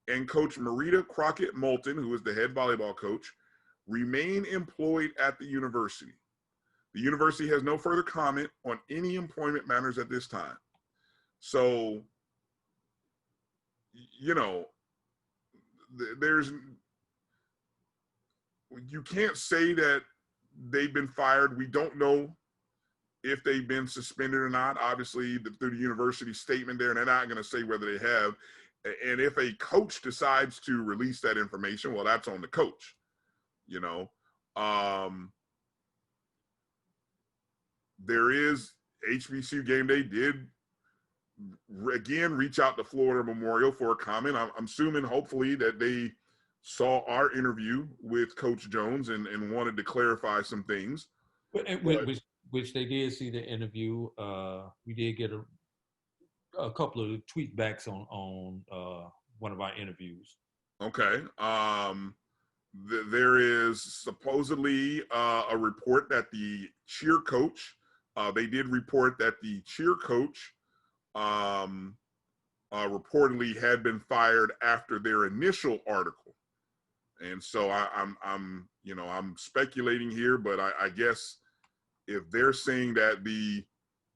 Speaker 2: and Coach Marita Crockett Moulton, who is the head volleyball coach, remain employed at the university. The university has no further comment on any employment matters at this time. So, you can't say that they've been fired. We don't know if they've been suspended or not. Obviously, through the university statement there, and they're not going to say whether they have. And if a coach decides to release that information, well, that's on the coach. There is HBCU Game Day did again reach out to Florida Memorial for a comment. I'm assuming hopefully that they saw our interview with Coach Jones and wanted to clarify some things.
Speaker 3: Which they did see the interview. We did get a couple of tweet backs on one of our interviews.
Speaker 2: Okay. There is supposedly a report that the cheer coach, they did report that the cheer coach reportedly had been fired after their initial article. And so I'm speculating here, but I guess if they're saying that the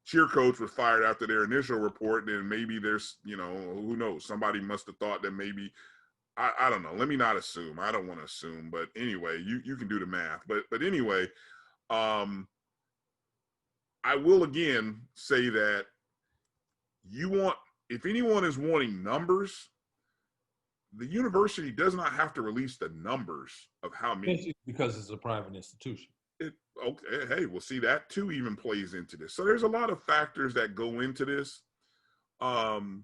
Speaker 2: cheer coach was fired after their initial report, then maybe there's, who knows? Somebody must have thought that maybe, I don't know. Let me not assume. I don't want to assume, but anyway, you can do the math. But anyway, I will again say that if anyone is wanting numbers, the university does not have to release the numbers of how many.
Speaker 3: Because it's a private institution.
Speaker 2: Okay, hey, we'll see that too even plays into this. So there's a lot of factors that go into this. I'm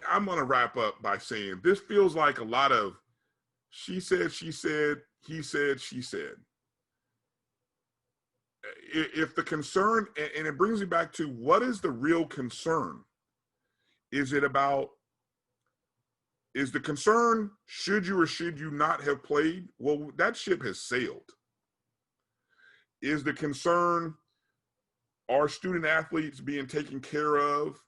Speaker 2: going to wrap up by saying this feels like a lot of she said, he said, she said. If the concern, and it brings me back to what is the real concern? Is the concern, should you or should you not have played? Well, that ship has sailed. Is the concern, are student athletes being taken care of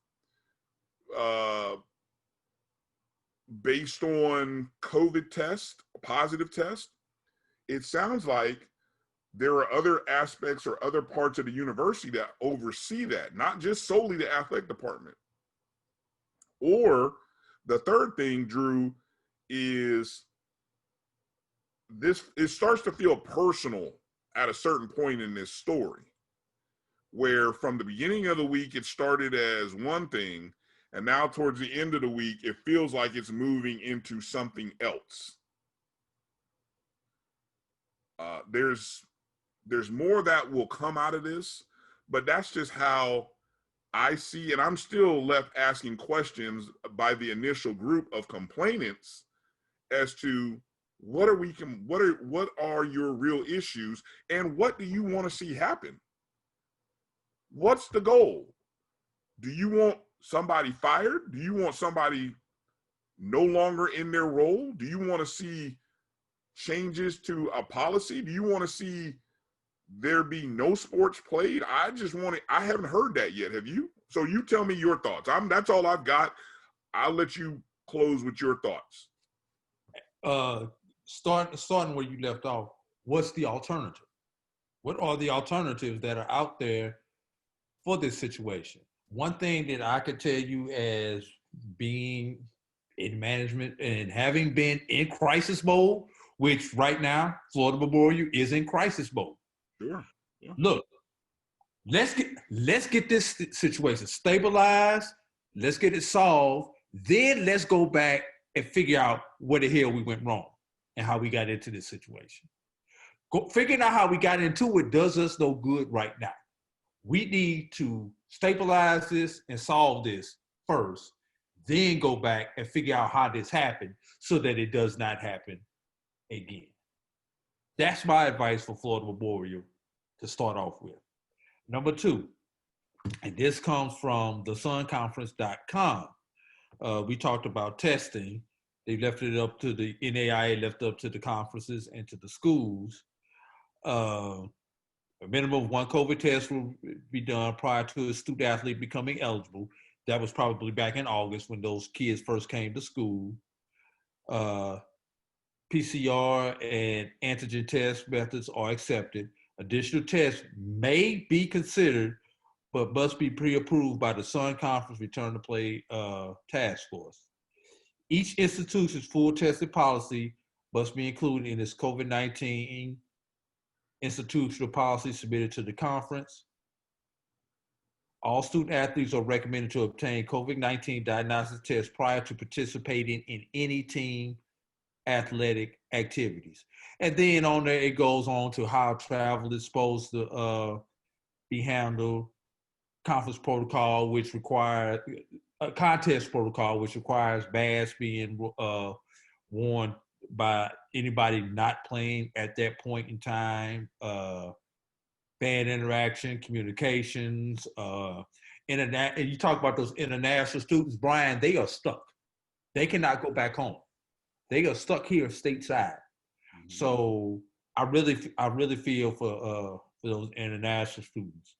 Speaker 2: based on COVID test, positive test? It sounds like there are other aspects or other parts of the university that oversee that, not just solely the athletic department. Or the third thing, Drew, is it starts to feel personal at a certain point in this story, where from the beginning of the week, it started as one thing, and now towards the end of the week, it feels like it's moving into something else. There's more that will come out of this, but that's just how I see it. I'm still left asking questions by the initial group of complainants as to what are your real issues and what do you want to see happen? What's the goal? Do you want somebody fired? Do you want somebody no longer in their role? Do you want to see changes to a policy? Do you want to see there be no sports played? I haven't heard that yet. Have you? So you tell me your thoughts. That's all I've got. I'll let you close with your thoughts.
Speaker 3: Starting where you left off, what's the alternative? What are the alternatives that are out there for this situation? One thing that I could tell you as being in management and having been in crisis mode, which right now, Florida Memorial is in crisis mode.
Speaker 2: Sure. Yeah.
Speaker 3: Look, let's get this situation stabilized. Let's get it solved. Then let's go back and figure out where the hell we went wrong and how we got into this situation. Figuring out how we got into it does us no good right now. We need to stabilize this and solve this first, then go back and figure out how this happened so that it does not happen again. That's my advice for Florida Memorial to start off with. Number two, and this comes from thesunconference.com. We talked about testing. They left it up to the NAIA, left up to the conferences and to the schools. A minimum of one COVID test will be done prior to a student athlete becoming eligible. That was probably back in August when those kids first came to school. PCR and antigen test methods are accepted. Additional tests may be considered, but must be pre-approved by the Sun Conference Return to Play Task Force. Each institution's full testing policy must be included in its COVID-19 institutional policy submitted to the conference. All student athletes are recommended to obtain COVID-19 diagnostic tests prior to participating in any team athletic activities. And then on there, it goes on to how travel is supposed to be handled, conference protocol, which requires a contest protocol, which requires masks being worn by anybody not playing at that point in time, bad interaction, communications, and you talk about those international students, Bryan, they are stuck. They cannot go back home. They are stuck here stateside. Mm-hmm. So I really feel for those international students.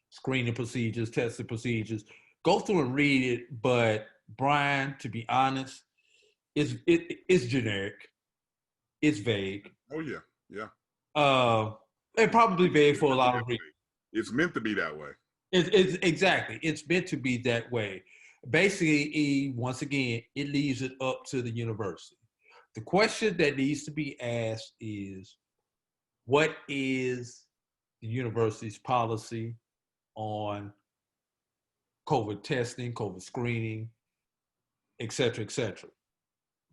Speaker 3: Screening procedures, testing procedures, go through and read it. But Bryan, to be honest, it's generic. It's vague.
Speaker 2: Oh yeah.
Speaker 3: And probably vague for a lot of reasons.
Speaker 2: It's meant to be that way.
Speaker 3: It's exactly. It's meant to be that way. Basically, once again, it leaves it up to the university. The question that needs to be asked is, what is the university's policy on COVID testing, COVID screening, et cetera, et cetera?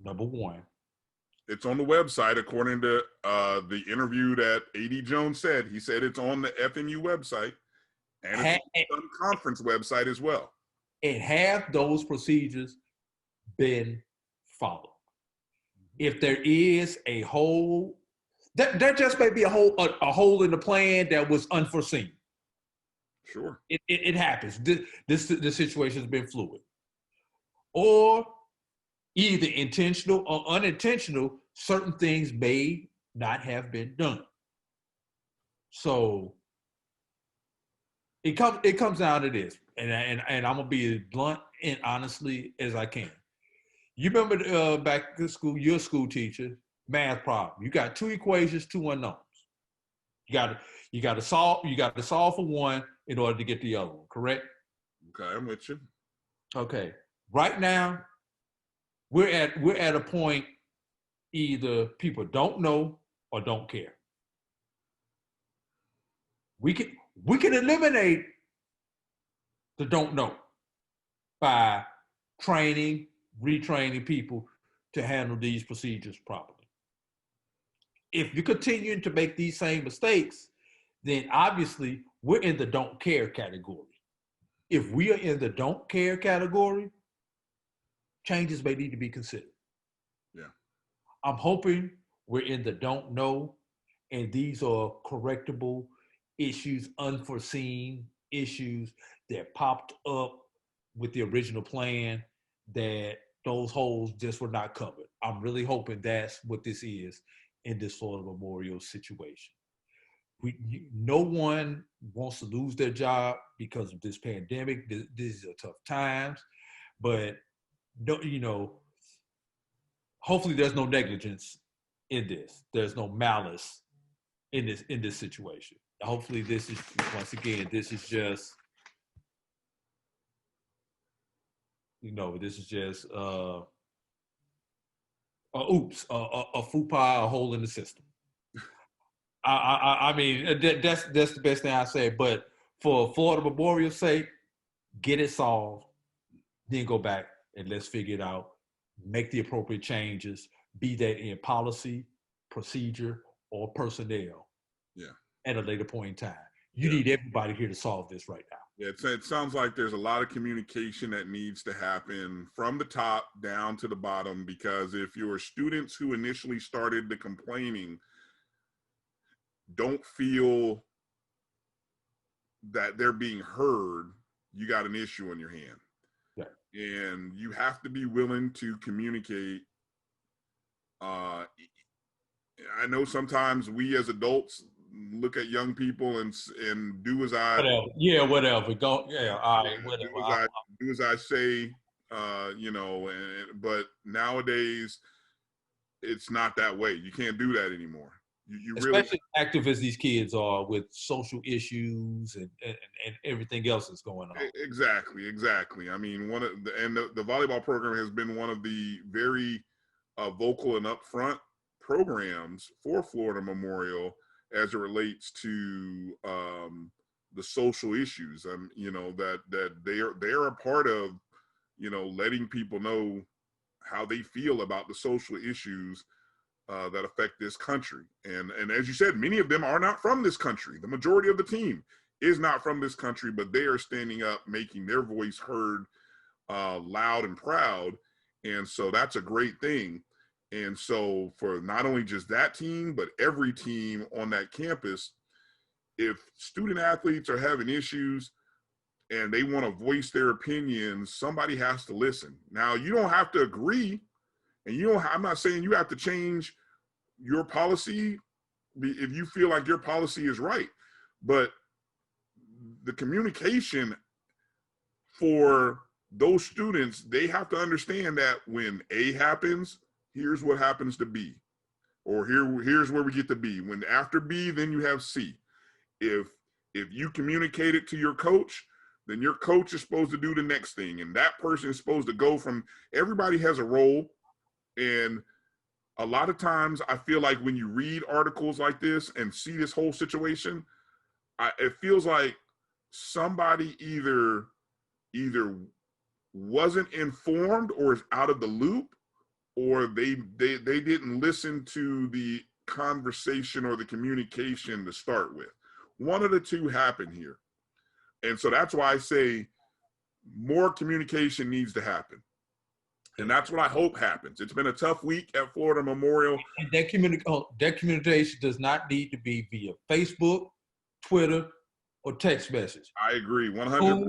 Speaker 3: Number one.
Speaker 2: It's on the website, according to the interview that AD Jones said. He said it's on the FMU website and it's on the conference website as well.
Speaker 3: And have those procedures been followed? If there is a hole, there just may be a hole in the plan that was unforeseen.
Speaker 2: Sure.
Speaker 3: It happens. This situation has been fluid. Or either intentional or unintentional, certain things may not have been done. So it comes down to this, and I'm gonna be as blunt and honestly as I can. You remember back to school, your school teacher, math problem. You got two equations, two unknowns. You got to solve for one in order to get the other one, correct?
Speaker 2: Okay, I'm with you.
Speaker 3: Okay. Right now, we're at a point either people don't know or don't care. We can eliminate the don't know by training, retraining people to handle these procedures properly. If you're continuing to make these same mistakes, then obviously we're in the don't care category. If we are in the don't care category, changes may need to be considered.
Speaker 2: Yeah.
Speaker 3: I'm hoping we're in the don't know, and these are correctable issues, unforeseen issues that popped up with the original plan, that those holes just were not covered. I'm really hoping that's what this is in this Florida Memorial situation. No one wants to lose their job because of this pandemic. These are tough times, but hopefully there's no negligence in this. There's no malice in this situation. Hopefully this is, once again, this is just, this is just a faux pas, a hole in the system. I mean, that's the best thing I say. But for Florida Memorial's sake, get it solved, then go back and let's figure it out. Make the appropriate changes, be that in policy, procedure, or personnel.
Speaker 2: Yeah.
Speaker 3: At a later point in time. You need everybody here to solve this right now.
Speaker 2: Yeah, it sounds like there's a lot of communication that needs to happen from the top down to the bottom, because if your students who initially started the complaining don't feel that they're being heard, you got an issue on your hand.
Speaker 3: Yeah.
Speaker 2: And you have to be willing to communicate. I know sometimes we as adults look at young people and do as I
Speaker 3: whatever. Go, all right, whatever.
Speaker 2: Do as I say, but nowadays it's not that way. You can't do that anymore. You
Speaker 3: especially
Speaker 2: really,
Speaker 3: active as these kids are with social issues and everything else that's going on.
Speaker 2: Exactly. I mean, the volleyball program has been one of the very vocal and upfront programs for Florida Memorial as it relates to the social issues, that they're a part of, letting people know how they feel about the social issues that affect this country. And as you said, many of them are not from this country. The majority of the team is not from this country, but they are standing up, making their voice heard loud and proud. And so that's a great thing. And so for not only just that team, but every team on that campus, if student athletes are having issues and they want to voice their opinions, somebody has to listen. Now, you don't have to agree, and I'm not saying you have to change your policy if you feel like your policy is right, but the communication for those students, they have to understand that when A happens, here's what happens to B, or here's where we get to B. When after B, then you have C. If you communicate it to your coach, then your coach is supposed to do the next thing, and that person is supposed to go from. Everybody has a role, and a lot of times I feel like when you read articles like this and see this whole situation, it feels like somebody either wasn't informed or is out of the loop, or they didn't listen to the conversation or the communication to start with. One of the two happened here. And so that's why I say more communication needs to happen. And that's what I hope happens. It's been a tough week at Florida Memorial.
Speaker 3: And that communication does not need to be via Facebook, Twitter, or text message.
Speaker 2: I agree, 100%.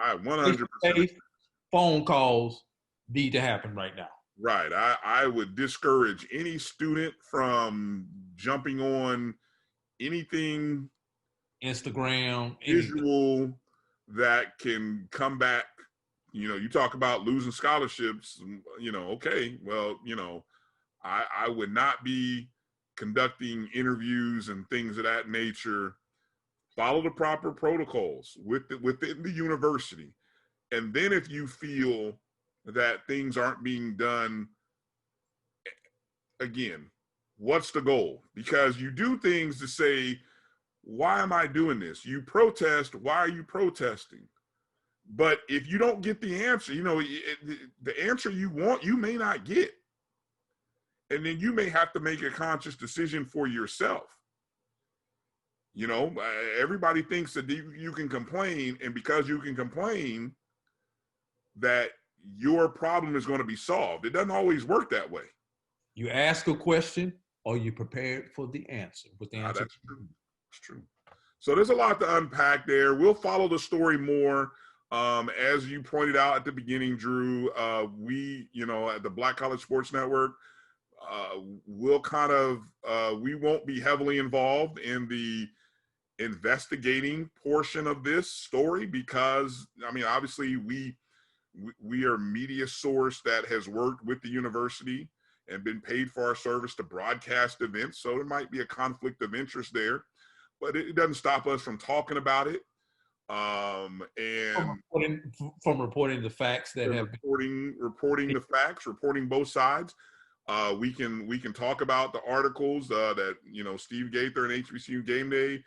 Speaker 2: 100%.
Speaker 3: Phone calls need to happen right now.
Speaker 2: Right. I would discourage any student from jumping on anything
Speaker 3: Instagram,
Speaker 2: visual that can come back. You talk about losing scholarships, okay, well, I would not be conducting interviews and things of that nature. Follow the proper protocols within the university. And then if you feel that things aren't being done, again, what's the goal? Because you do things to say, why am I doing this? You protest. Why are you protesting? But if you don't get the answer, the answer you want, you may not get. And then you may have to make a conscious decision for yourself. Everybody thinks that you can complain, and because you can complain, that your problem is going to be solved. It doesn't always work that way.
Speaker 3: You ask a question, or you prepared for the answer. With the answer,
Speaker 2: that's true. That's true. So there's a lot to unpack there. We'll follow the story more. As you pointed out at the beginning, Drew, we, at the Black College Sports Network, we'll we won't be heavily involved in the investigating portion of this story because, obviously we are a media source that has worked with the university and been paid for our service to broadcast events. So there might be a conflict of interest there, but it doesn't stop us from talking about it. And
Speaker 3: from reporting the facts that have
Speaker 2: reporting the facts, reporting both sides. We can talk about the articles that Steve Gaither and HBCU Game Day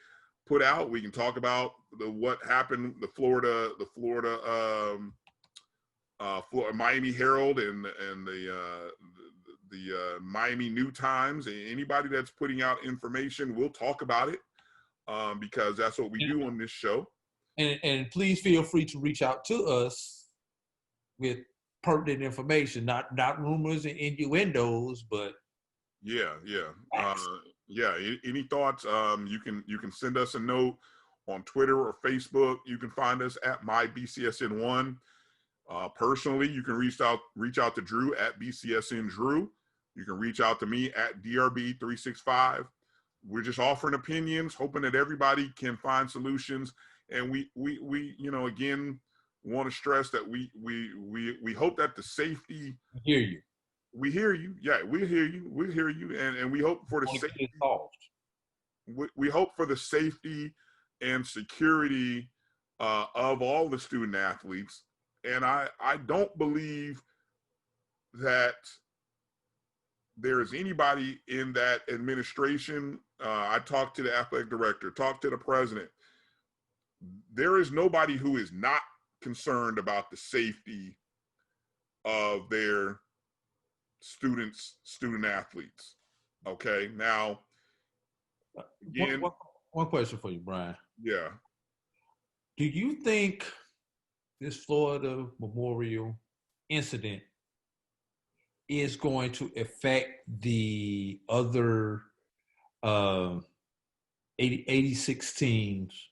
Speaker 2: put out. We can talk about what happened, the Florida Miami Herald and the Miami New Times. Anybody that's putting out information, we'll talk about it because that's what we do on this show.
Speaker 3: And please feel free to reach out to us with pertinent information, not rumors and innuendos, but
Speaker 2: any thoughts? You can send us a note on Twitter or Facebook. You can find us at MyBCSN1. Personally, you can reach out to Drew at BCSN Drew. You can reach out to me at DRB365. We're just offering opinions, hoping that everybody can find solutions. And we again want to stress that we hope that the safety.
Speaker 3: Hear you.
Speaker 2: We hear you. Yeah, we hear you. We hear you, and we hope for the safety. We hope for the safety and security of all the student athletes. And I don't believe that there is anybody in that administration. I talked to the athletic director, talked to the president. There is nobody who is not concerned about the safety of their student athletes. Okay, now again,
Speaker 3: one question for you, Bryan.
Speaker 2: Yeah.
Speaker 3: Do you think this Florida Memorial incident is going to affect the other 86 teams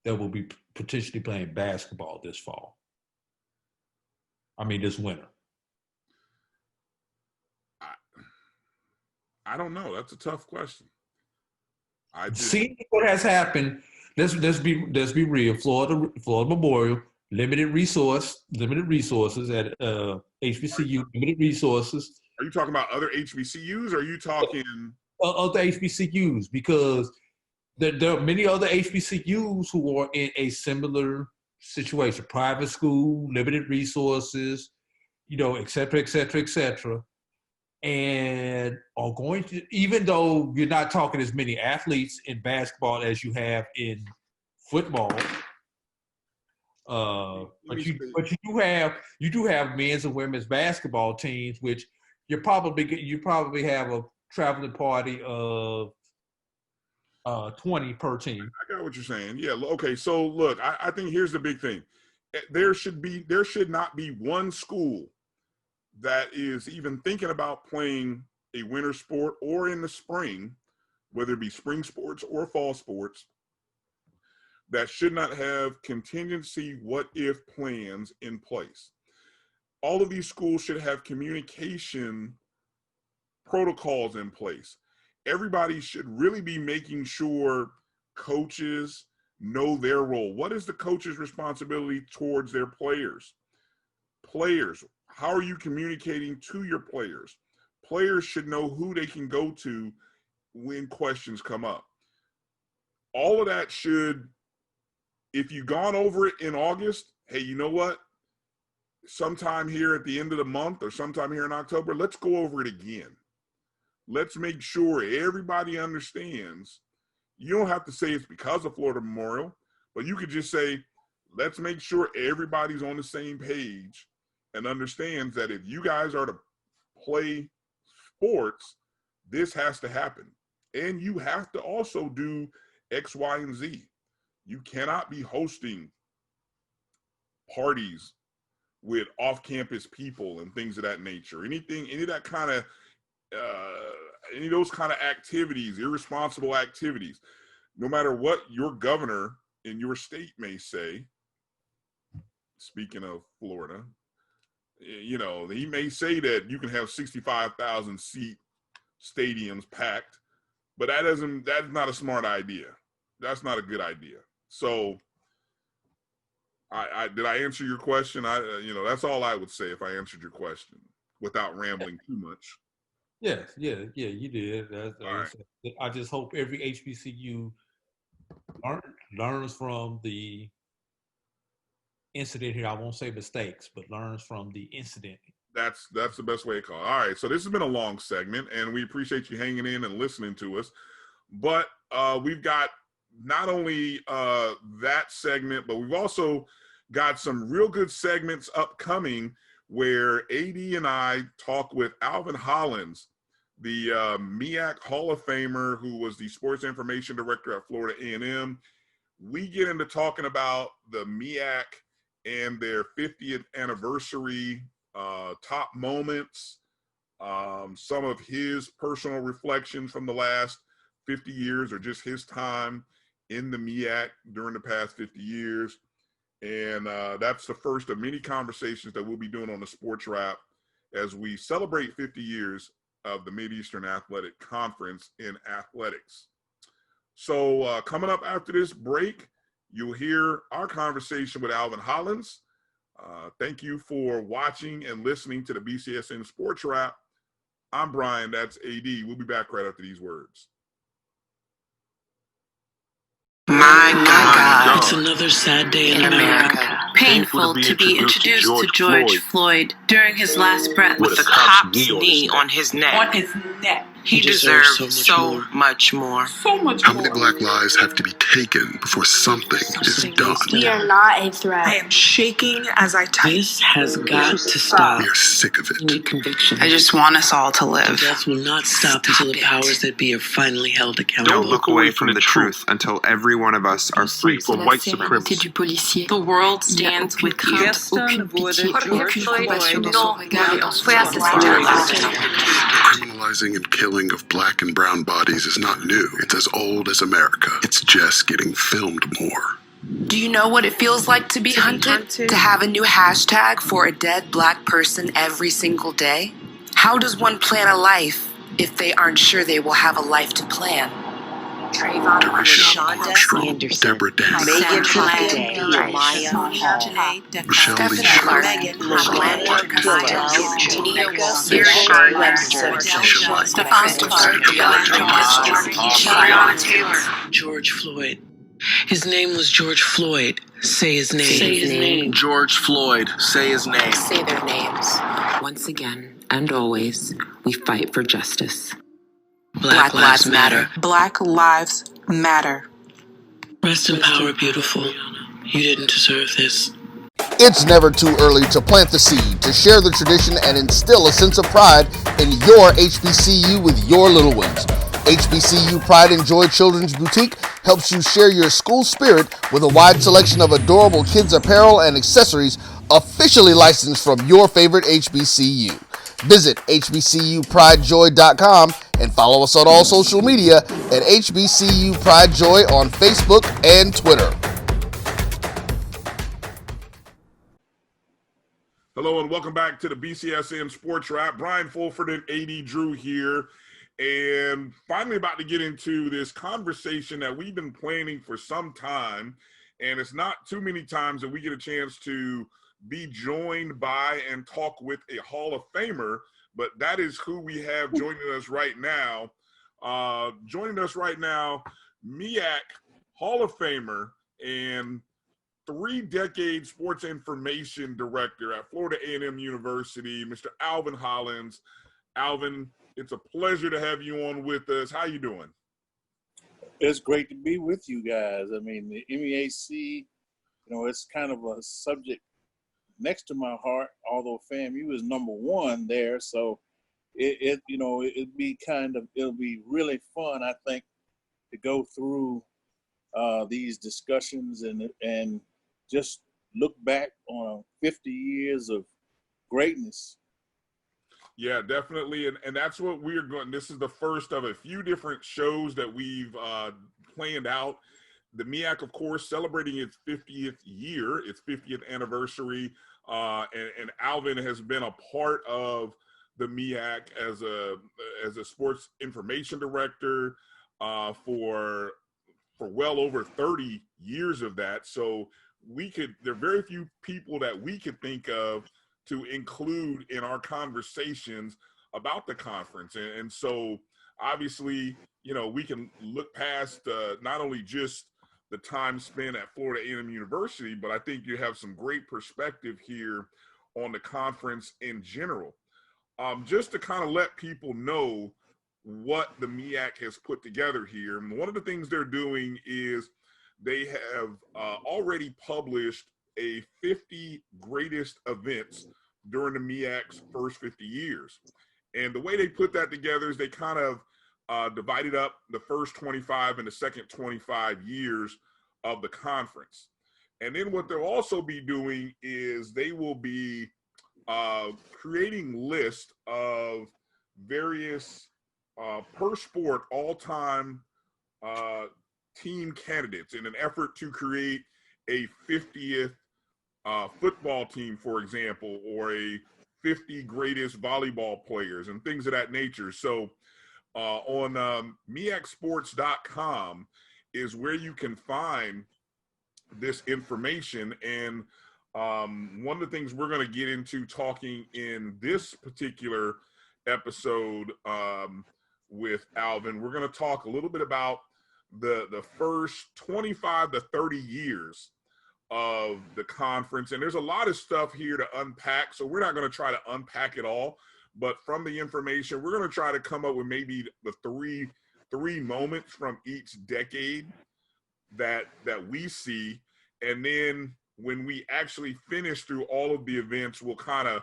Speaker 3: that will be potentially playing basketball this fall? This winter.
Speaker 2: I don't know. That's a tough question.
Speaker 3: See what has happened. Let's be real. Florida Memorial, limited resources at HBCU, limited resources.
Speaker 2: Are you talking about other HBCUs or are you talking
Speaker 3: other HBCUs? Because there are many other HBCUs who are in a similar situation, private school, limited resources, et cetera, et cetera, et cetera. And are going to, even though you're not talking as many athletes in basketball as you have in football, but you do have men's and women's basketball teams, which you probably have a traveling party of 20 per team.
Speaker 2: I got what you're saying. Yeah. Okay. So look, I think here's the big thing. There should not be one school that is even thinking about playing a winter sport or in the spring, whether it be spring sports or fall sports, that should not have contingency what-if plans in place. All of these schools should have communication protocols in place. Everybody should really be making sure coaches know their role. What is the coach's responsibility towards their players? Players, how are you communicating to your players? Players should know who they can go to when questions come up. All of that should, if you've gone over it in August, hey, you know what? Sometime here at the end of the month or sometime here in October, let's go over it again. Let's make sure everybody understands, You don't have to say it's because of Florida Memorial, but you could just say, let's make sure everybody's on the same page and understands that if you guys are to play sports, this has to happen. And you have to also do X, Y, and Z. You cannot be hosting parties with off-campus people and things of that nature. Any of that kind of, any of those kind of activities, irresponsible activities, no matter what your governor in your state may say, speaking of Florida, you know, he may say that you can have 65,000 seat stadiums packed, but that's not a smart idea. That's not a good idea. So did I answer your question? That's all I would say if I answered your question without rambling too much.
Speaker 3: Yes, yeah, you did.
Speaker 2: All right.
Speaker 3: I just hope every HBCU learns from the incident here. I won't say mistakes, but learns from the incident.
Speaker 2: That's the best way to call it. All right, so this has been a long segment, and we appreciate you hanging in and listening to us. But we've got not only that segment, but we've also got some real good segments upcoming where AD and I talk with Alvin Hollins, the MEAC Hall of Famer who was the sports information director at Florida A&M. We get into talking about the MEAC and their 50th anniversary, top moments, some of his personal reflections from the last 50 years or just his time in the MEAC during the past 50 years. And that's the first of many conversations that we'll be doing on the SportsWrap as we celebrate 50 years of the Mid-Eastern Athletic Conference in athletics. So coming up after this break, you'll hear our conversation with Alvin Hollins. Thank you for watching and listening to the BCSN SportsWrap. I'm Bryan, that's AD. We'll be back right after these words.
Speaker 4: My God.
Speaker 5: It's another sad day in America.
Speaker 4: Painful to be introduced to George Floyd during his last breath with the cop's knee on his neck. He deserves so much more.
Speaker 6: How many black lives have to be taken before something is done?
Speaker 7: We are not a threat.
Speaker 4: I am shaking as I type.
Speaker 5: This has got to stop.
Speaker 6: We are sick of
Speaker 5: We need
Speaker 6: it.
Speaker 5: conviction.
Speaker 4: I just want us all to live.
Speaker 5: Death will not stop until the powers that be are finally held accountable.
Speaker 8: Don't look away from the truth until every one of us are free from white supremacy.
Speaker 4: The world stands with you.
Speaker 6: Criminalizing and killing of black and brown bodies is not new. It's as old as America. It's just getting filmed more.
Speaker 4: Do you know what it feels like to be hunted? To have a new hashtag for a dead black person every single day? How does one plan a life if they aren't sure they will have a life to plan?
Speaker 6: Tarisha Armstrong, Deborah Dance,
Speaker 4: Megan
Speaker 6: Michelle Lee
Speaker 5: George Floyd. His name was George Floyd. Say his name. Say his name.
Speaker 9: George Floyd. Say his name.
Speaker 4: Say their names. Once again, and always, we fight for justice.
Speaker 5: Black Lives Matter.
Speaker 4: Black Lives Matter.
Speaker 5: Rest in power, beautiful. You didn't deserve this.
Speaker 10: It's never too early to plant the seed, to share the tradition, and instill a sense of pride in your HBCU with your little ones. HBCU Pride and Joy Children's Boutique helps you share your school spirit with a wide selection of adorable kids apparel and accessories officially licensed from your favorite HBCU. Visit hbcupridejoy.com and follow us on all social media at HBCU Pride Joy on Facebook and Twitter.
Speaker 2: Hello and welcome back to the BCSN SportsWrap. Brian Fulford and AD Drew here. And finally about to get into this conversation that we've been planning for some time. And it's not too many times that we get a chance to be joined by and talk with a Hall of Famer, but that is who we have joining us right now. MEAC Hall of Famer and 3-decade sports information director at Florida A&M University, Mr. Alvin Hollins. Alvin, it's a pleasure to have you on with us. How you doing?
Speaker 7: It's great to be with you guys. I mean, the MEAC, it's kind of a subject next to my heart, although FAMU is number one there. So it'll be really fun, I think, to go through these discussions and just look back on 50 years of greatness.
Speaker 2: Yeah, definitely. And that's what we're going. This is the first of a few different shows that we've planned out. The MEAC, of course, celebrating its 50th year, its 50th anniversary. And Alvin has been a part of the MEAC as a sports information director for well over 30 years of that. So there are very few people that we could think of to include in our conversations about the conference. And so obviously, we can look past not only just the time spent at Florida A&M University, but I think you have some great perspective here on the conference in general. Just to kind of let people know what the MEAC has put together here. And one of the things they're doing is they have already published a 50 greatest events during the MEAC's first 50 years. And the way they put that together is they kind of divided up the first 25 and the second 25 years of the conference. And then what they'll also be doing is they will be creating lists of various per sport all-time team candidates in an effort to create a 50th football team, for example, or a 50 greatest volleyball players and things of that nature. So on MEACsports.com is where you can find this information. And one of the things we're going to get into talking in this particular episode with Alvin, we're going to talk a little bit about the first 25 to 30 years of the conference. And there's a lot of stuff here to unpack, so we're not going to try to unpack it all, but from the information, we're going to try to come up with maybe the three moments from each decade that we see. And then when we actually finish through all of the events, we'll kind of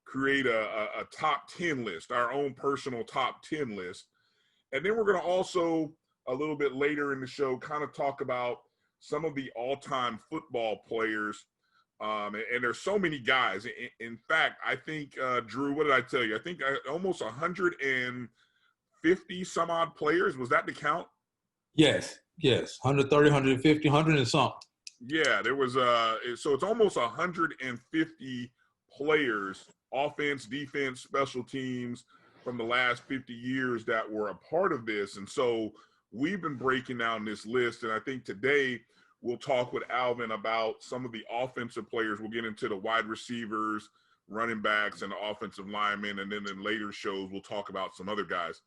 Speaker 2: create a top 10 list, our own personal top 10 list. And then we're going to also, a little bit later in the show, kind of talk about some of the all-time football players. And there's so many guys. In fact, I think, Drew, what did I tell you? I think almost 150 some odd players. Was that the count?
Speaker 3: Yes. 130, 150, 100 and something.
Speaker 2: Yeah, there was so it's almost 150 players, offense, defense, special teams from the last 50 years that were a part of this. And so we've been breaking down this list. And I think today we'll talk with Alvin about some of the offensive players. We'll get into the wide receivers, running backs, and the offensive linemen. And then in later shows, we'll talk about some other guys.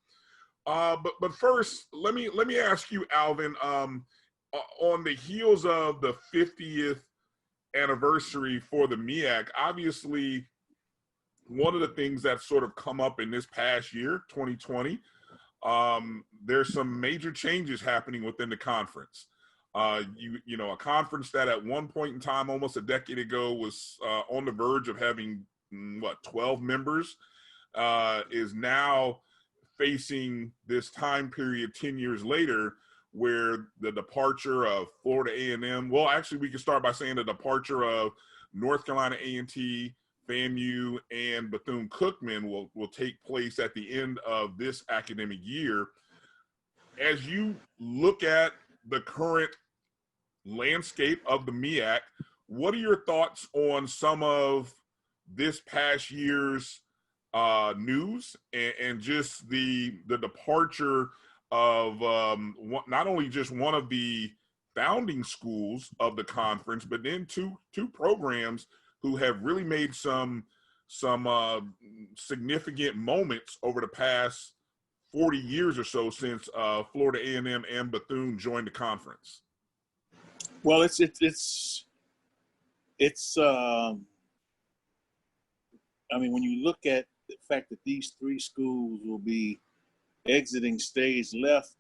Speaker 2: But first, let me ask you, Alvin, on the heels of the 50th anniversary for the MEAC, obviously one of the things that's sort of come up in this past year, 2020, there's some major changes happening within the conference. A conference that at one point in time, almost a decade ago, was on the verge of having 12 members, is now facing this time period 10 years later, where the departure of Florida A&M, well, actually we can start by saying the departure of North Carolina A&T, FAMU, and Bethune-Cookman will take place at the end of this academic year. As you look at the current landscape of the MEAC, what are your thoughts on some of this past year's news and just the departure of not only just one of the founding schools of the conference, but then two programs who have really made some significant moments over the past 40 years or so since Florida A&M and Bethune joined the conference?
Speaker 7: Well, it's I mean, when you look at the fact that these three schools will be exiting stage left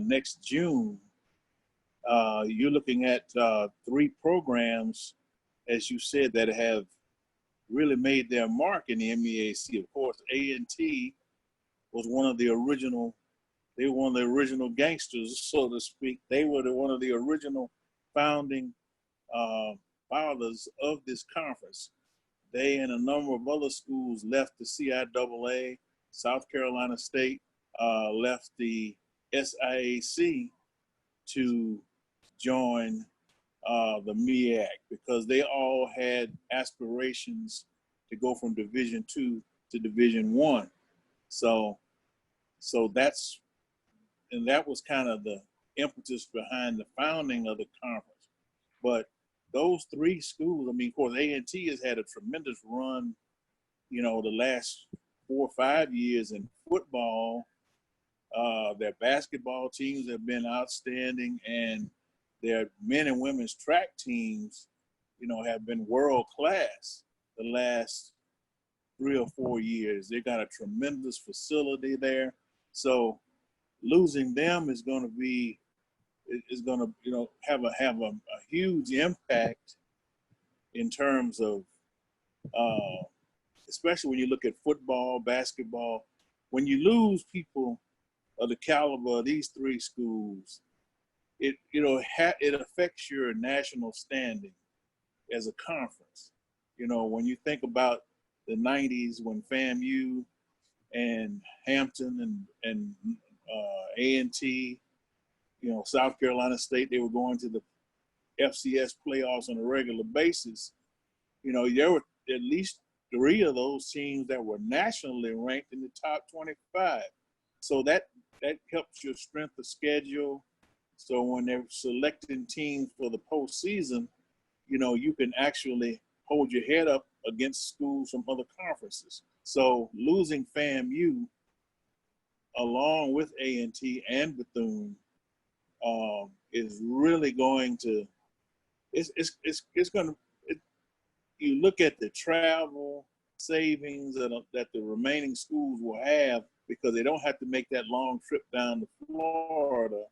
Speaker 7: next June, you're looking at 3 programs, as you said, that have really made their mark in the MEAC. Of course, A&T was one of the original. They were one of the original gangsters, so to speak. They were one of the original founding fathers of this conference. They and a number of other schools left the CIAA. South Carolina State left the SIAC to join the MEAC because they all had aspirations to go from Division II to Division I. So that was kind of the impetus behind the founding of the conference. But those 3 schools, I mean, of course, A&T has had a tremendous run, the last 4 or 5 years in football. Their basketball teams have been outstanding, and their men and women's track teams, have been world class the last 3 or 4 years. They got a tremendous facility there. So losing them is going to have a huge impact in terms of, especially when you look at football, basketball. When you lose people of the caliber of these 3 schools, it affects your national standing as a conference. When you think about the 90s when FAMU and Hampton and A&T, South Carolina State, they were going to the FCS playoffs on a regular basis. There were at least 3 of those teams that were nationally ranked in the top 25. So that helps your strength of schedule. So when they're selecting teams for the postseason, you can actually hold your head up against schools from other conferences. So losing FAMU along with A&T and Bethune is really going to, it's going to, you look at the travel savings that the remaining schools will have because they don't have to make that long trip down to Florida.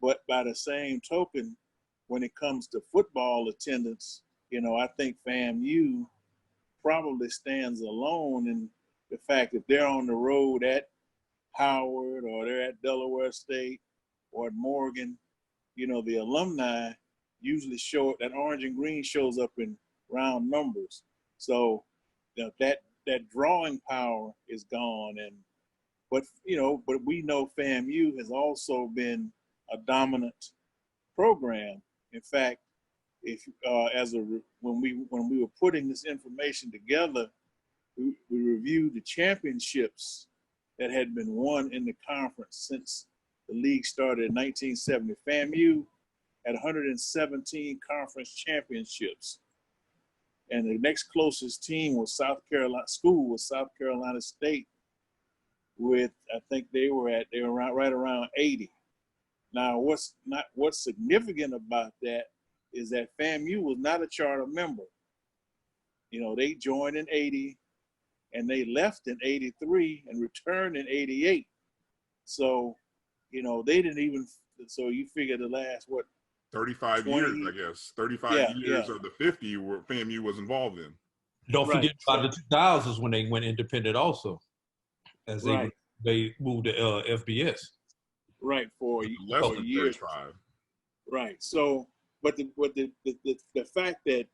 Speaker 7: But by the same token, when it comes to football attendance, I think FAMU probably stands alone in the fact that they're on the road at Howard or they're at Delaware State or at Morgan, the alumni usually show that orange and green shows up in round numbers. So that drawing power is gone. But we know FAMU has also been a dominant program. In fact, when we were putting this information together, we reviewed the championships that had been won in the conference since the league started in 1970. FAMU had 117 conference champiomships, and the next closest team was South Carolina State, with I think they were right around 80. Now, what's significant about that is that FAMU was not a charter member. They joined in 80 and they left in 83 and returned in 88. So, they didn't even, so you figure the last,
Speaker 2: 35 years, I guess. 35 years of the 50 where FAMU was involved in.
Speaker 3: Don't forget about the 2000s when they went independent also, as they moved to FBS.
Speaker 7: Right, for
Speaker 2: less than
Speaker 7: years.
Speaker 2: 35.
Speaker 7: Right. So, but the fact that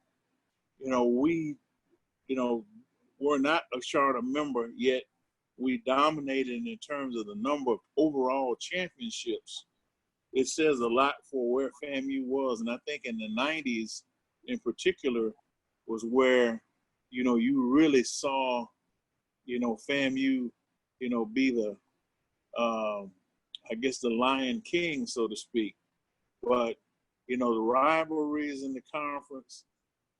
Speaker 7: we're not a charter member yet, we dominated in terms of the number of overall championships. It says a lot for where FAMU was, and I think in the 90s, in particular, was where you really saw FAMU be the I guess the Lion King, so to speak. But, the rivalries in the conference,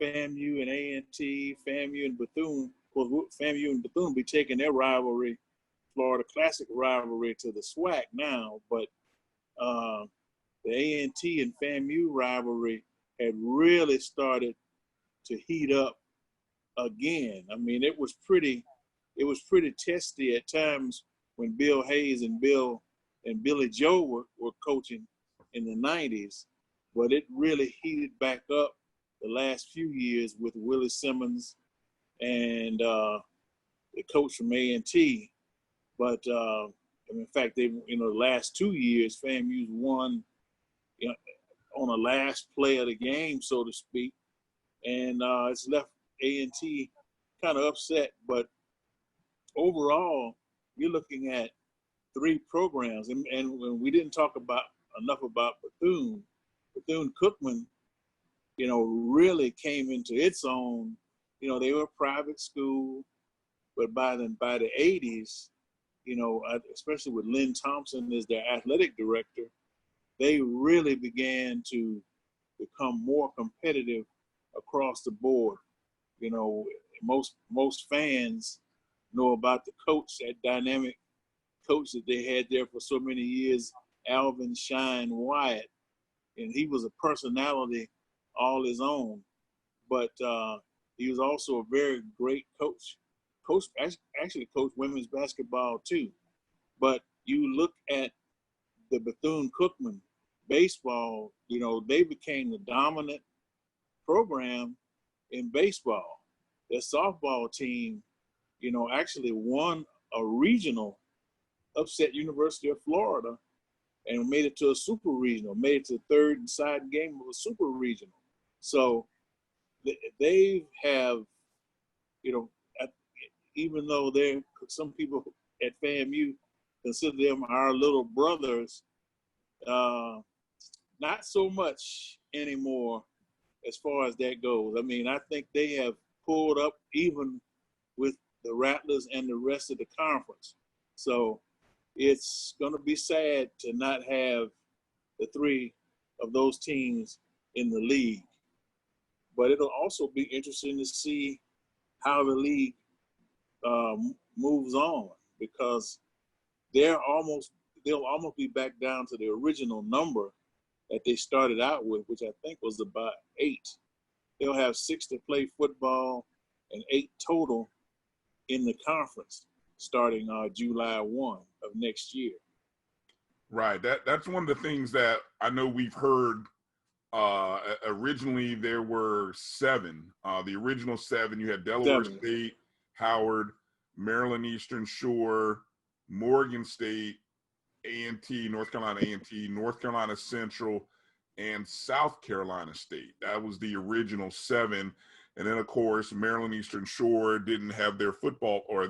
Speaker 7: FAMU and A&T, FAMU and Bethune, FAMU and Bethune be taking their rivalry, Florida Classic rivalry, to the SWAC now. But the A&T and FAMU rivalry had really started to heat up again. I mean, it was pretty testy at times when Bill Hayes and Bill and Billy Joe were coaching in the 90s, but it really heated back up the last few years with Willie Simmons and the coach from A&T. But in fact, they, the last 2 years, FAMU's won, on the last play of the game, so to speak, and it's left A&T kind of upset. But overall, you're looking at 3 programs, and we didn't talk enough about Bethune. Bethune-Cookman, really came into its own. They were a private school, but by the 80s, especially with Lynn Thompson as their athletic director, they really began to become more competitive across the board. Most fans know about the coach, that dynamic coach that they had there for so many years, Alvin Shine Wyatt, and he was a personality all his own. But he was also a very great coach. Actually coached women's basketball too. But you look at the Bethune-Cookman baseball, they became the dominant program in baseball. Their softball team, actually won a regional, upset University of Florida, and made it to a super regional, made it to the third and side game of a super regional. So they have, even though some people at FAMU consider them our little brothers, not so much anymore as far as that goes. I mean, I think they have pulled up even with the Rattlers and the rest of the conference. So it's going to be sad to not have the 3 of those teams in the league. But it'll also be interesting to see how the league moves on, because they'll almost be back down to the original number that they started out with, which I think was about 8. They'll have 6 to play football and 8 total in the conference starting July 1 of next year.
Speaker 2: Right. That's one of the things that I know we've heard. Originally, there were 7. The original 7, you had Delaware State, Howard, Maryland Eastern Shore, Morgan State, A&T, North Carolina A&T, North Carolina Central, and South Carolina State. That was the original 7. And then, of course, Maryland Eastern Shore didn't have their football, or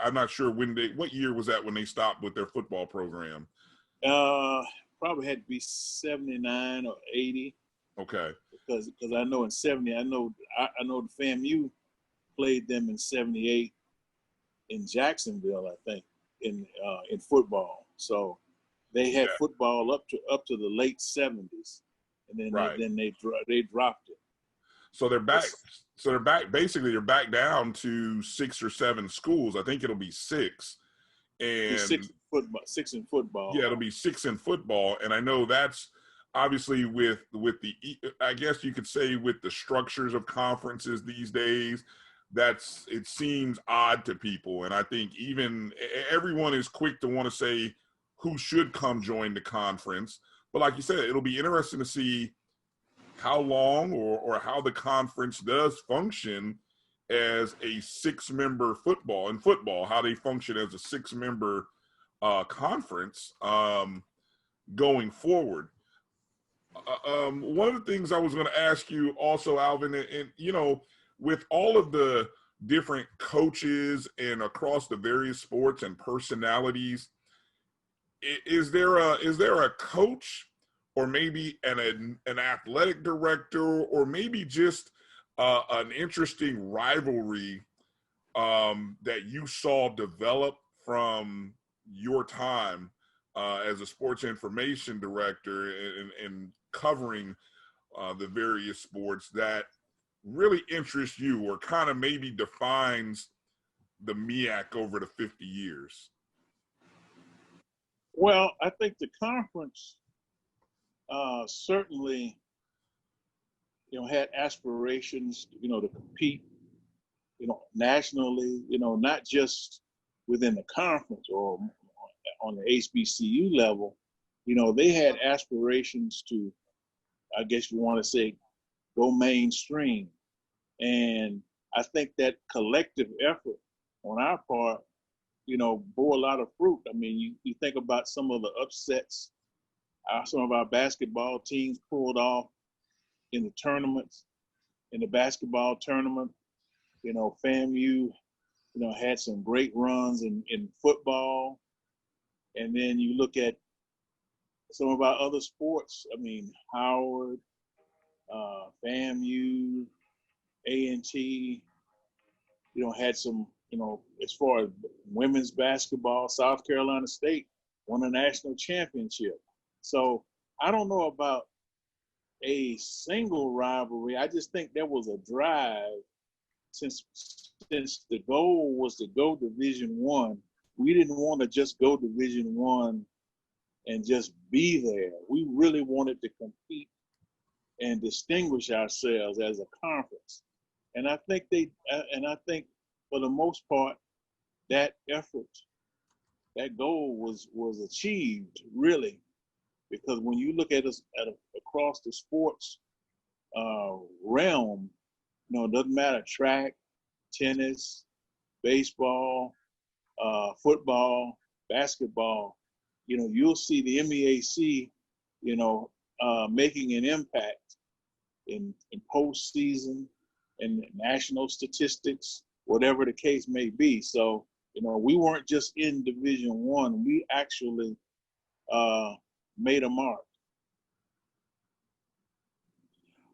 Speaker 2: I'm not sure what year was that when they stopped with their football program?
Speaker 7: Probably had to be 79 or 80.
Speaker 2: Okay.
Speaker 7: Because I know in 70, I know the FAMU played them in 78 in Jacksonville, I think, in football. So they had football up to the late 70s, and then they dropped it.
Speaker 2: So they're back. So they're back. Basically, they're back down to 6 or 7 schools. I think it'll be 6. And
Speaker 7: 6 in football.
Speaker 2: Yeah, it'll be 6 in football. And I know that's obviously with I guess you could say with the structures of conferences these days, it seems odd to people. And I think even everyone is quick to want to say who should come join the conference. But like you said, it'll be interesting to see how long or how the conference does function as a 6-member football, how they function as a 6-member conference going forward. One of the things I was going to ask you also, Alvin, and with all of the different coaches and across the various sports and personalities, is there a coach or maybe an athletic director or maybe just an interesting rivalry that you saw develop from your time as a sports information director and covering the various sports that really interests you or kind of maybe defines the MEAC over the 50 years?
Speaker 7: Well, I think the conference certainly, had aspirations, to compete, nationally, not just within the conference or on the HBCU level, they had aspirations to, I guess you want to say, go mainstream. And I think that collective effort on our part, bore a lot of fruit. I mean, you think about some of the upsets some of our basketball teams pulled off in the tournaments, in the basketball tournament. FAMU, had some great runs in football. And then you look at some of our other sports. I mean, Howard, FAMU, A&T, had some, as far as women's basketball, South Carolina State won a national championship. So I don't know about a single rivalry. I just think there was a drive since the goal was to go Division I. We didn't want to just go Division I and just be there. We really wanted to compete and distinguish ourselves as a conference. And I think for the most part, that effort, that goal was achieved, really, because when you look at us across the sports realm, it doesn't matter, track, tennis, baseball, football, basketball, you'll see the MEAC, making an impact in postseason and national statistics, whatever the case may be. So, we weren't just in Division I, we actually made a mark.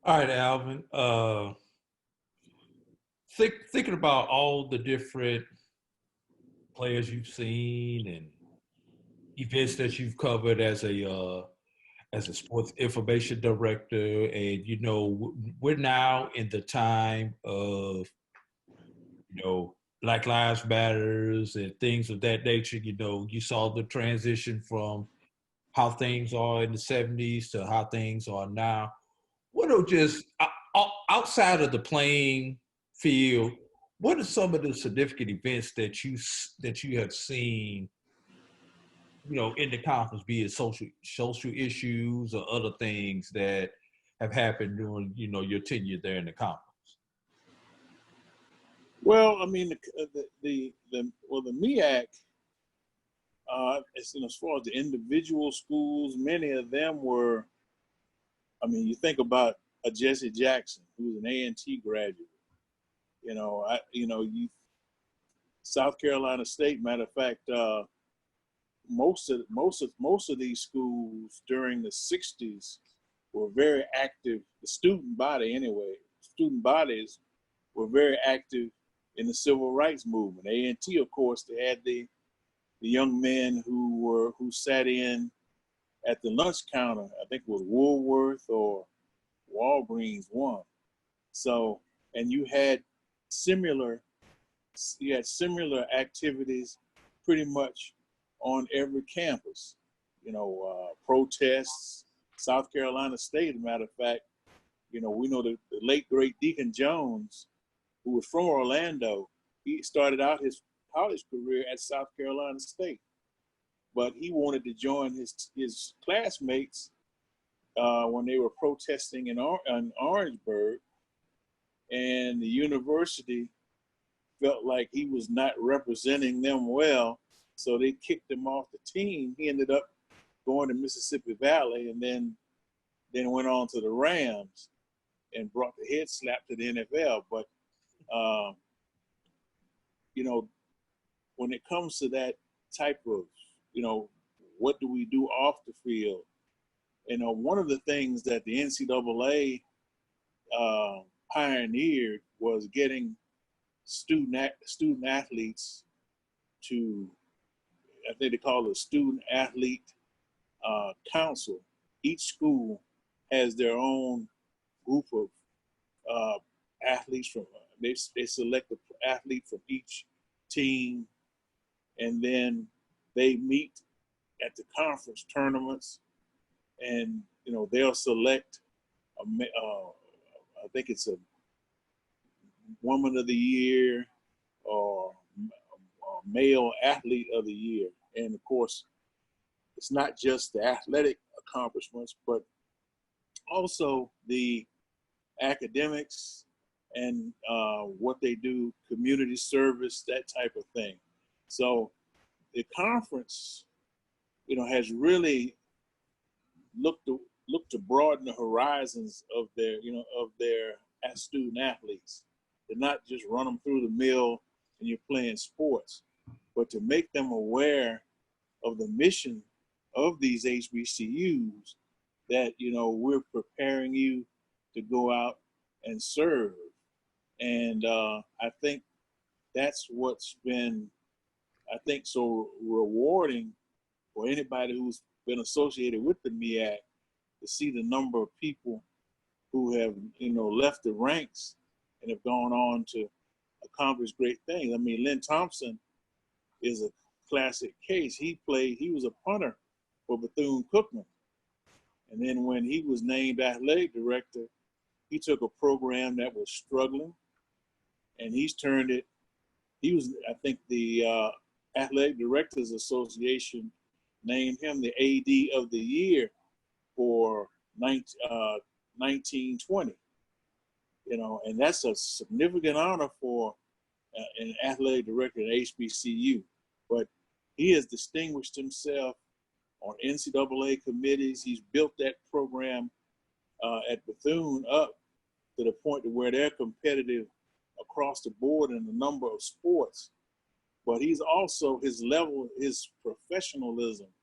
Speaker 3: All right, Alvin. Thinking about all the different players you've seen and events that you've covered as a sports information director, and we're now in the time of Black Lives Matters and things of that nature. You saw the transition from how things are in the 70s to how things are now. What are just outside of the playing field, what are some of the significant events that you have seen, in the conference, be it social issues or other things that have happened during, your tenure there in the conference?
Speaker 7: Well, I mean, the MEAC, as far as the individual schools, many of them were. I mean, you think about a Jesse Jackson, who's an A&T graduate. South Carolina State. Matter of fact, most of these schools during the '60s were very active. The student body, anyway, student bodies were very active in the civil rights movement. A&T, of course, they had the young men who sat in at the lunch counter. I think it was Woolworth or Walgreens one. So, and you had similar activities pretty much on every campus. Protests. South Carolina State, as a matter of fact, we know the late great Deacon Jones, who was from Orlando. He started out his college career at South Carolina State, but he wanted to join his classmates when they were protesting in Orangeburg, and the university felt like he was not representing them well, so they kicked him off the team. He ended up going to Mississippi Valley, and then went on to the Rams and brought the head slap to the NFL. But when it comes to that type of, what do we do off the field? One of the things that the NCAA pioneered was getting student athletes to, I think they call it a student athlete council. Each school has their own group of athletes from. They select an athlete from each team, and then they meet at the conference tournaments, and they'll select I think it's a Woman of the Year or Male Athlete of the Year, and of course it's not just the athletic accomplishments, but also the academics and what they do, community service, that type of thing. So the conference, has really looked to broaden the horizons of their student athletes, to not just run them through the mill and you're playing sports, but to make them aware of the mission of these HBCUs, that, we're preparing you to go out and serve. And I think that's what's been, so rewarding for anybody who's been associated with the MEAC, to see the number of people who have, left the ranks and have gone on to accomplish great things. I mean, Lynn Thompson is a classic case. He was a punter for Bethune-Cookman. And then when he was named athletic director, he took a program that was struggling and he's turned it. He was, I think, the Athletic Directors Association named him the AD of the year for 1920. And that's a significant honor for an athletic director at HBCU. But he has distinguished himself on NCAA committees. He's built that program at Bethune up to the point to where they're competitive across the board in a number of sports. But he's also, his professionalism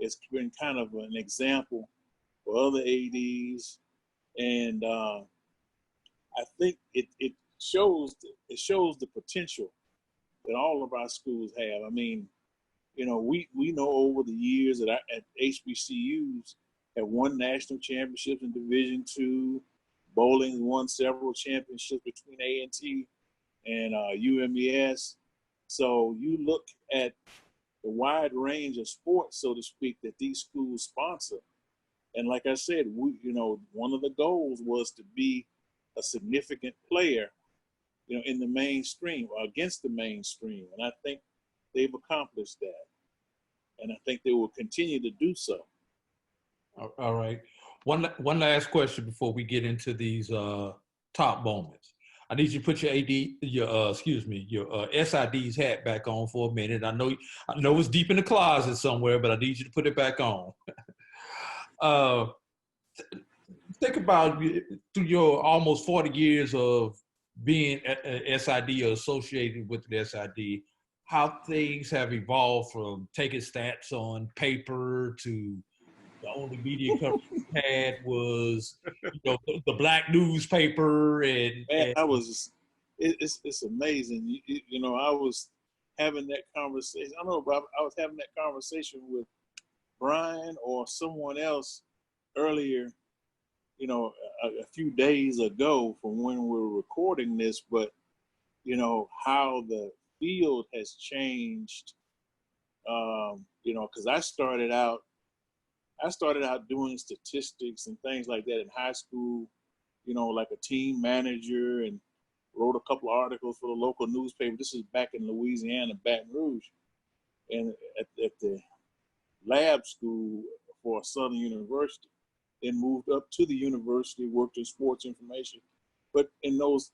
Speaker 7: has been kind of an example for other ADs. And I think it shows the potential that all of our schools have. I mean, we know over the years that at HBCUs have won national championships in Division II. Bowling won several championships between A&T and UMES. So you look at the wide range of sports, so to speak, that these schools sponsor. And like I said, one of the goals was to be a significant player, in the mainstream or against the mainstream. And I think they've accomplished that. And I think they will continue to do so.
Speaker 3: All right. One last question before we get into these top moments. I need you to put your SID's hat back on for a minute. I know it's deep in the closet somewhere, but I need you to put it back on. Think about, through your almost 40 years of being a SID or associated with the SID, how things have evolved from taking stats on paper to the only media coverage we had was, the black newspaper. And
Speaker 7: it's amazing. I was having that conversation. I don't know, but I was having that conversation with Bryan or someone else earlier, a few days ago from when we were recording this, but how the field has changed, because I started out doing statistics and things like that in high school, like a team manager, and wrote a couple of articles for the local newspaper. This is back in Louisiana, Baton Rouge, and at the lab school for Southern University. Then moved up to the university, worked in sports information. But in those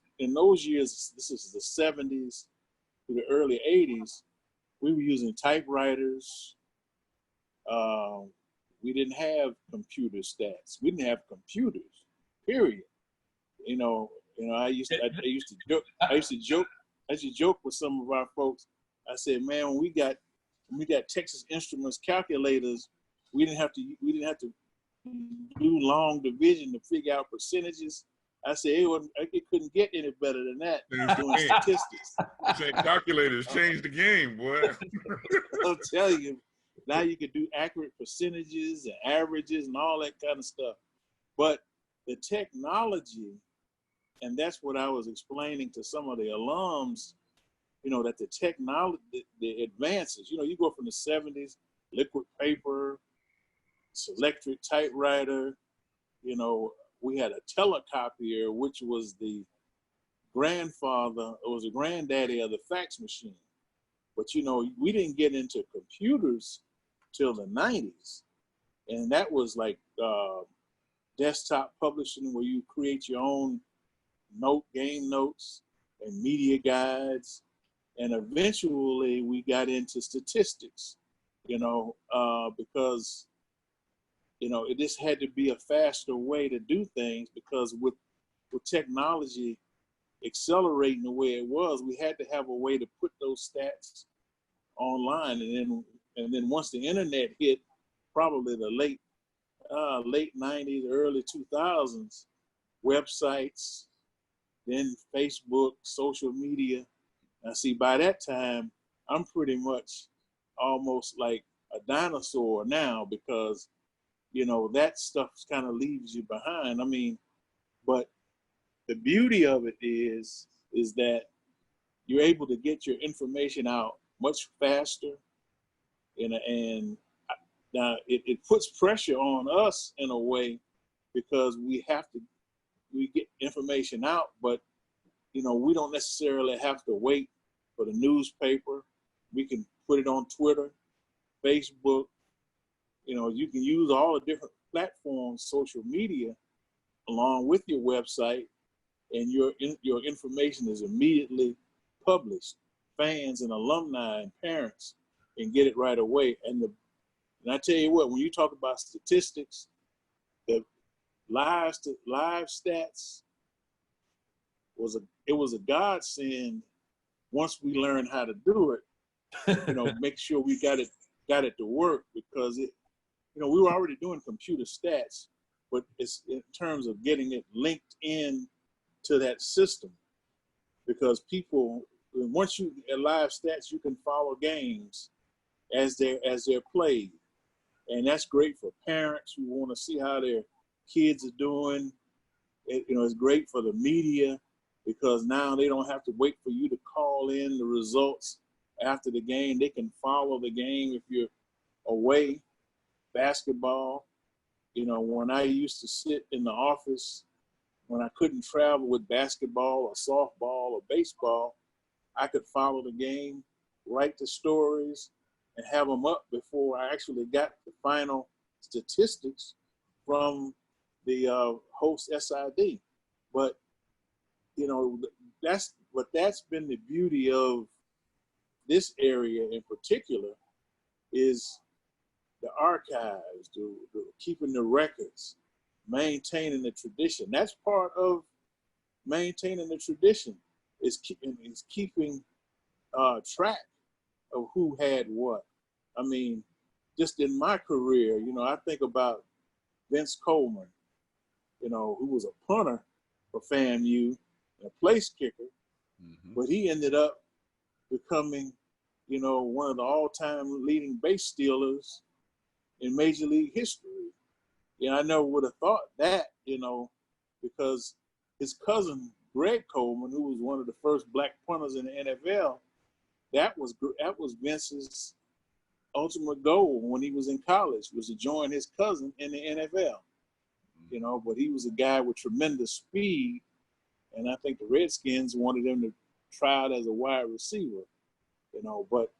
Speaker 7: years, this is the 70s to the early 80s, we were using typewriters. We didn't have computer stats. We didn't have computers, period. I used to joke with some of our folks. I said, man, when we got Texas Instruments calculators, we didn't have to do long division to figure out percentages. I said it couldn't get any better than that. Doing statistics.
Speaker 2: Calculators changed the game, boy.
Speaker 7: I'll tell you, now you can do accurate percentages and averages and all that kind of stuff. But the technology, and that's what I was explaining to some of the alums, that the technology, the advances, you go from the 70s, liquid paper, electric typewriter, we had a telecopier, which was the granddaddy of the fax machine. But, we didn't get into computers till the 90s. And that was like desktop publishing, where you create your own game notes and media guides. And eventually we got into statistics, because, it just had to be a faster way to do things, because with technology accelerating the way it was, we had to have a way to put those stats online. And then once the internet hit, probably the late 90s, early 2000s, websites, then Facebook, social media. Now, see, by that time, I'm pretty much almost like a dinosaur now, because, that stuff kind of leaves you behind. I mean, but the beauty of it is that you're able to get your information out much faster. And now it puts pressure on us in a way, because we get information out, but we don't necessarily have to wait for the newspaper. We can put it on Twitter, Facebook. You can use all the different platforms, social media, along with your website, and your information is immediately published. Fans and alumni and parents can get it right away. And I tell you what, when you talk about statistics, the live stats was a godsend once we learned how to do it. Make sure we got it to work, because we were already doing computer stats, but it's in terms of getting it linked in to that system, because once you get live stats, you can follow games as they're played. And that's great for parents who want to see how their kids are doing. It's great for the media, because now they don't have to wait for you to call in the results after the game. They can follow the game if you're away. Basketball, when I used to sit in the office, when I couldn't travel with basketball or softball or baseball, I could follow the game, write the stories, and have them up before I actually got the final statistics from the host SID. But that's been the beauty of this area in particular, is the archives, keeping the records, maintaining the tradition. That's part of maintaining the tradition, is keeping track of who had what. I mean, just in my career, I think about Vince Coleman, who was a punter for FAMU and a place kicker, but he ended up becoming, one of the all-time leading base stealers in Major League history. I never would have thought that, because his cousin, Greg Coleman, who was one of the first black punters in the NFL, that was Vince's ultimate goal when he was in college, was to join his cousin in the NFL. But he was a guy with tremendous speed, and I think the Redskins wanted him to try out as a wide receiver. But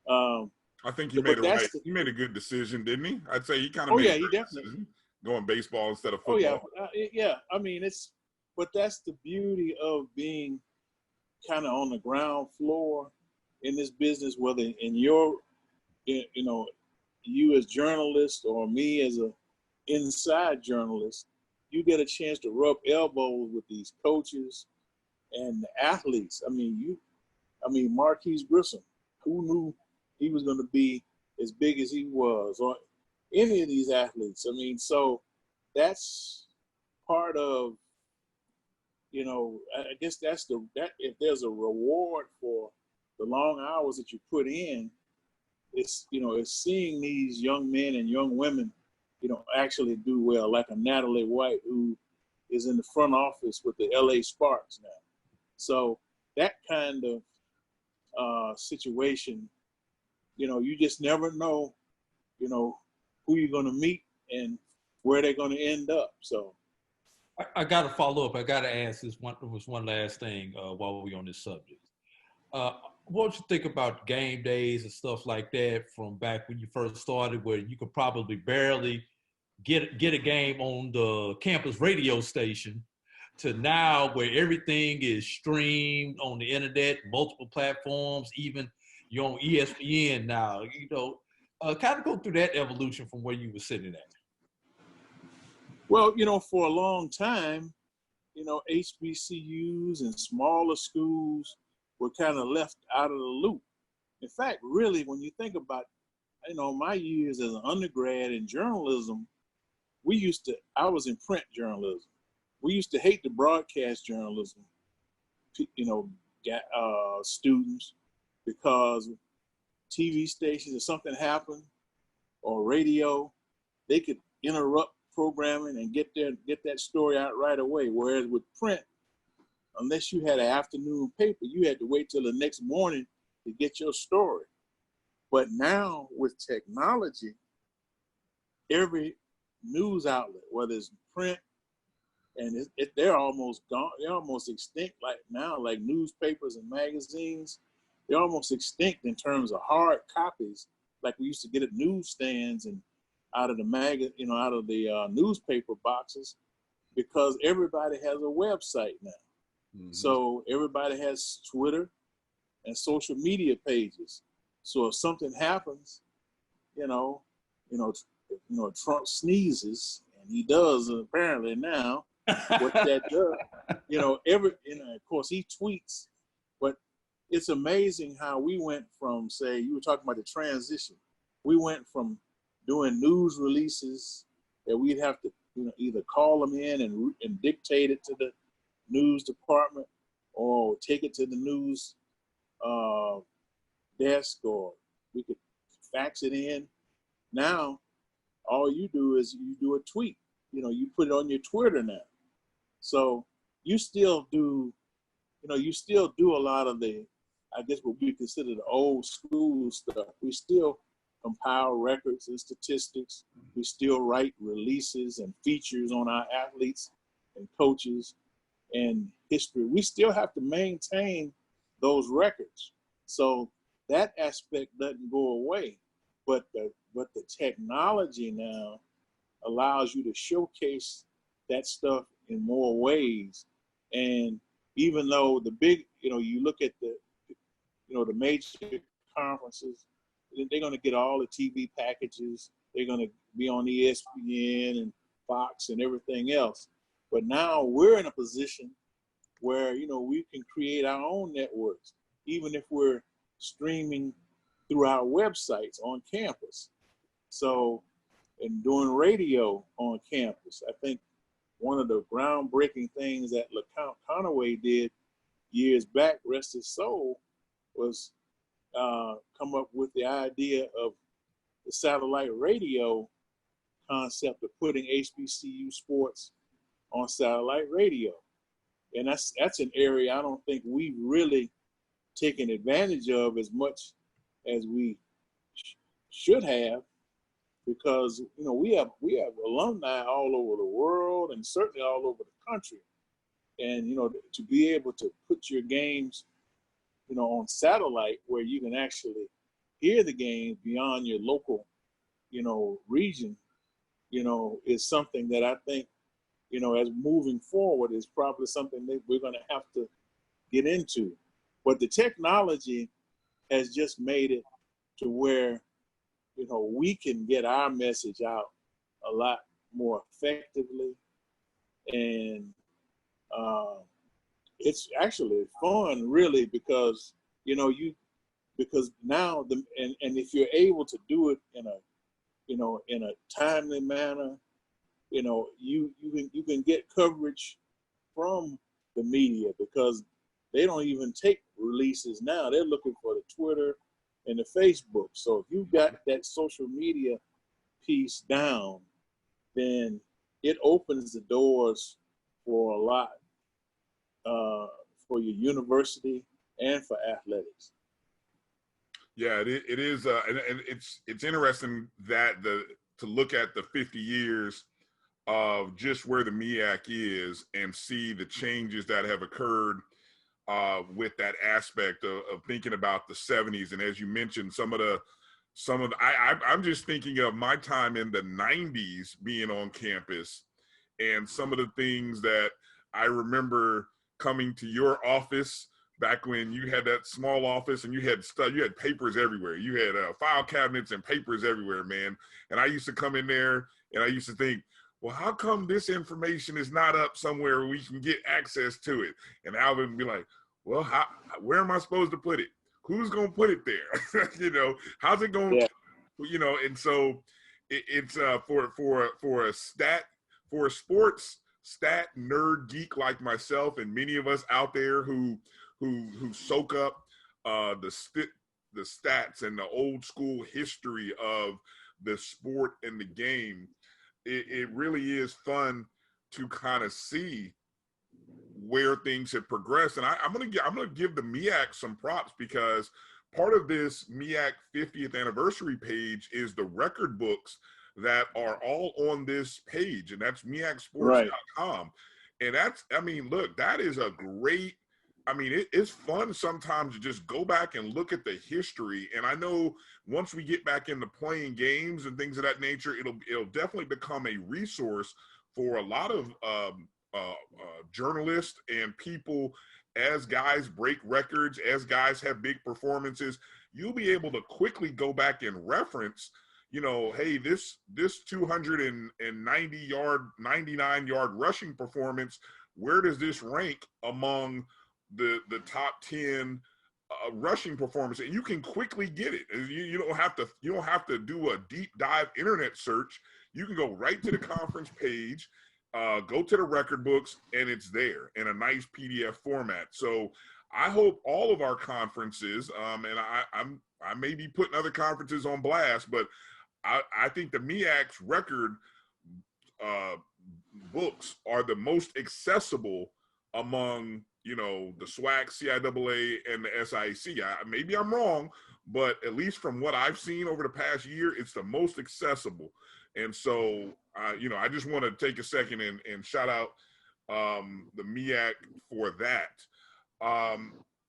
Speaker 2: I think he made a good decision, didn't he? I'd say he kind of made a good decision, going baseball instead of football.
Speaker 7: Yeah. I mean, but that's the beauty of being kind of on the ground floor in this business, whether in you as journalist or me as a inside journalist, you get a chance to rub elbows with these coaches and the athletes. I mean, Marquise Grissom, who knew he was going to be as big as he was, or any of these athletes. I mean, so that's part of, I guess that if there's a reward for the long hours that you put in, it's seeing these young men and young women, actually do well, like a Natalie White, who is in the front office with the LA Sparks now. So that kind of situation, you just never know, who you're going to meet and where they're going to end up. So
Speaker 3: I got to follow up. I got to ask this one last thing while we're on this subject. what you think about game days and stuff like that from back when you first started, where you could probably barely get a game on the campus radio station, to now where everything is streamed on the internet, multiple platforms, even you're on ESPN now. Kind of go through that evolution from where you were sitting at.
Speaker 7: Well, for a long time, HBCUs and smaller schools were kind of left out of the loop. In fact, really, when you think about, my years as an undergrad in journalism, I was in print journalism. We used to hate the broadcast journalism, students, because TV stations, if something happened, or radio, they could interrupt programming and get that story out right away. Whereas with print, unless you had an afternoon paper, you had to wait till the next morning to get your story. But now with technology, every news outlet, whether it's print, and they're almost gone, they're almost extinct like newspapers and magazines, they're almost extinct in terms of hard copies, like we used to get at newsstands and out of the newspaper boxes, because everybody has a website now. Mm-hmm. So everybody has Twitter and social media pages. So if something happens, Trump sneezes, and he does apparently now. What that does, of course he tweets, but it's amazing how we went from, say, you were talking about the transition. We went from doing news releases that we'd have to, either call them in and dictate it to the news department, or take it to the news desk, or we could fax it in. Now, all you do is you do a tweet. You put it on your Twitter now. So you still do a lot of the, I guess what we consider the old school stuff. We still compile records and statistics. We still write releases and features on our athletes and coaches and history. We still have to maintain those records. So that aspect doesn't go away. But the technology now allows you to showcase that stuff in more ways. And even though the big, you look at the major conferences, they're going to get all the TV packages. They're going to be on ESPN and Fox and everything else. But now we're in a position where, we can create our own networks, even if we're streaming through our websites on campus. So, and doing radio on campus. I think one of the groundbreaking things that LeCount Conaway did years back, rest his soul, was come up with the idea of the satellite radio concept of putting HBCU sports on satellite radio. And that's an area I don't think we've really taken advantage of as much as we should have, because we have alumni all over the world and certainly all over the country, and to be able to put your games on satellite where you can actually hear the games beyond your local region is something that I think as moving forward is probably something that we're going to have to get into. But the technology has just made it to where we can get our message out a lot more effectively, and it's actually fun, really, because because now and if you're able to do it in a timely manner, you can get coverage from the media, because they don't even take releases now. They're looking for the Twitter and the Facebook. So if you got that social media piece down, then it opens the doors for a lot for your university and for athletics.
Speaker 2: Yeah, it is, and it's interesting that to look at the 50 years of just where the MEAC is and see the changes that have occurred. with that aspect of thinking about the 70s. And as you mentioned, I'm just thinking of my time in the 90s being on campus and some of the things that I remember coming to your office back when you had that small office and you had papers everywhere. You had file cabinets and papers everywhere, man. And I used to come in there and I used to think, well, how come this information is not up somewhere where we can get access to it? And Alvin would be like, well, where am I supposed to put it? Who's going to put it there? How's it going? Yeah. And so it's for a sports stat nerd geek like myself and many of us out there who soak up the stats and the old school history of the sport and the game. It really is fun to kind of see where things have progressed. And I'm gonna give the MEAC some props, because part of this MEAC 50th anniversary page is the record books that are all on this page, and that's MEACsports.com. And that is a great, it's fun sometimes to just go back and look at the history. And I know once we get back into playing games and things of that nature, it'll definitely become a resource for a lot of journalists and people. As guys break records, as guys have big performances, you'll be able to quickly go back and reference, hey, this 99-yard rushing performance, where does this rank among the top 10 rushing performance? And you can quickly get it. You don't have to do a deep dive internet search. You can go right to the conference page, go to the record books, and it's there in a nice PDF format. So I hope all of our conferences, and I may be putting other conferences on blast, but I think the MEAC's record books are the most accessible among, the SWAC, CIAA, and the SIAC. Maybe I'm wrong, but at least from what I've seen over the past year, it's the most accessible. And so, I just want to take a second and shout out the MEAC for that.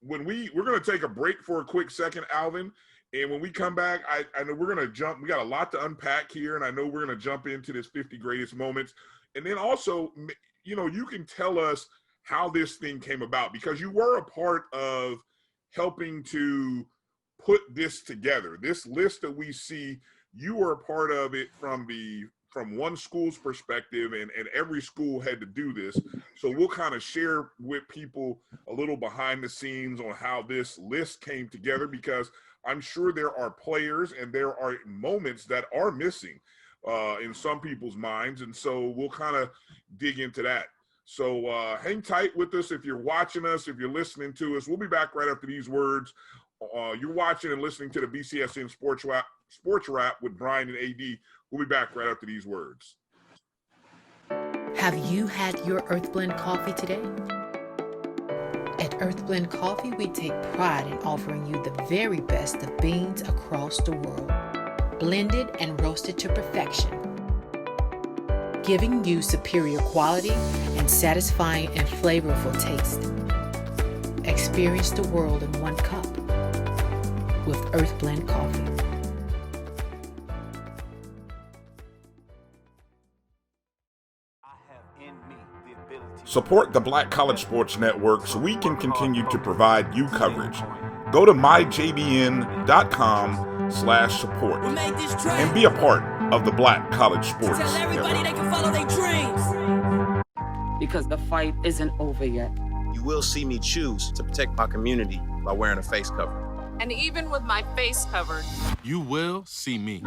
Speaker 2: We're going to take a break for a quick second, Alvin. And when we come back, I know we're going to jump. We got a lot to unpack here, and I know we're going to jump into this 50 greatest moments. And then also, you can tell us how this thing came about, because you were a part of helping to put this together. This list that we see, you were a part of it from one school's perspective, and every school had to do this. So we'll kind of share with people a little behind the scenes on how this list came together, because I'm sure there are players and there are moments that are missing in some people's minds. And so we'll kind of dig into that. So hang tight with us if you're watching us, if you're listening to us. We'll be back right after these words. You're watching and listening to the BCSN SportsWrap with Bryan and AD. We'll be back right after these words.
Speaker 11: Have you had your Earth Blend coffee today? At Earth Blend Coffee, we take pride in offering you the very best of beans across the world, blended and roasted to perfection, giving you superior quality and satisfying and flavorful taste. Experience the world in one cup with Earth Blend Coffee.
Speaker 2: Support the Black College Sports Network so we can continue to provide you coverage. Go to myjbn.com/support and be a part of the Black College Sports
Speaker 12: Tell everybody
Speaker 2: Network.
Speaker 12: they can follow their dreams.
Speaker 13: Because the fight isn't over yet.
Speaker 9: You will see me choose to protect my community by wearing a face cover.
Speaker 14: And even with my face covered,
Speaker 15: you will see me.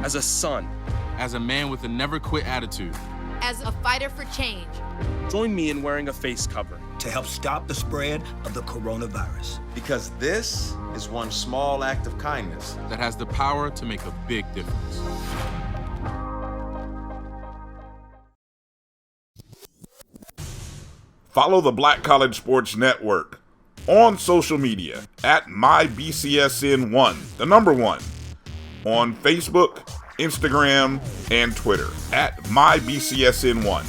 Speaker 16: As a son.
Speaker 15: As a man with a never quit attitude.
Speaker 17: As a fighter for change.
Speaker 16: Join me in wearing a face cover.
Speaker 18: To help stop the spread of the coronavirus.
Speaker 19: Because this is one small act of kindness
Speaker 15: that has the power to make a big difference.
Speaker 2: Follow the Black College Sports Network on social media at MyBCSN1, the number 1, on Facebook, Instagram, and Twitter at MyBCSN1.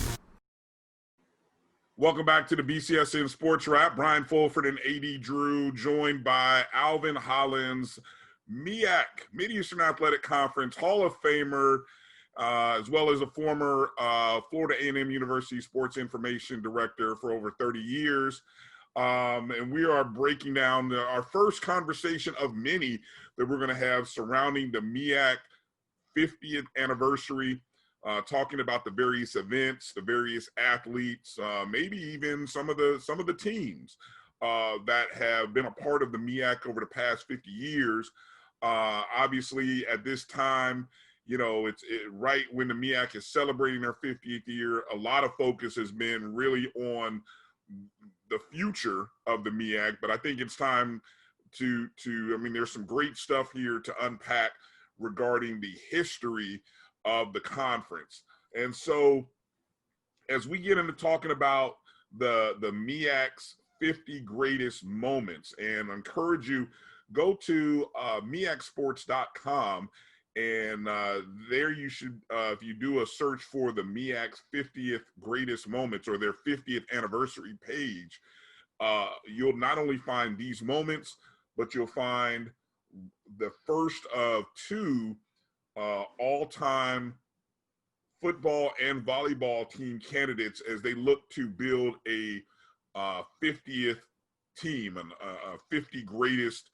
Speaker 2: Welcome back to the BCSN SportsWrap. Brian Fulford and AD Drew, joined by Alvin Hollins, MEAC, Mid-Eastern Athletic Conference Hall of Famer, as well as a former Florida A&M University Sports Information Director for over 30 years. And we are breaking down our first conversation of many that we're going to have surrounding the MEAC 50th anniversary. Talking about the various events, the various athletes, maybe even some of the teams that have been a part of the MEAC over the past 50 years. Obviously, at this time, you know, it's right when the MEAC is celebrating their 50th year. A lot of focus has been really on the future of the MEAC, but I think it's time to I mean, there's some great stuff here to unpack regarding the history of the conference. And so as we get into talking about the MEAC's 50 greatest moments, and I encourage you, go to MEACsports.com, and there you should, if you do a search for the MEAC's 50th greatest moments or their 50th anniversary page, you'll not only find these moments, but you'll find the first of two all-time football and volleyball team candidates as they look to build a 50th team, and 50 greatest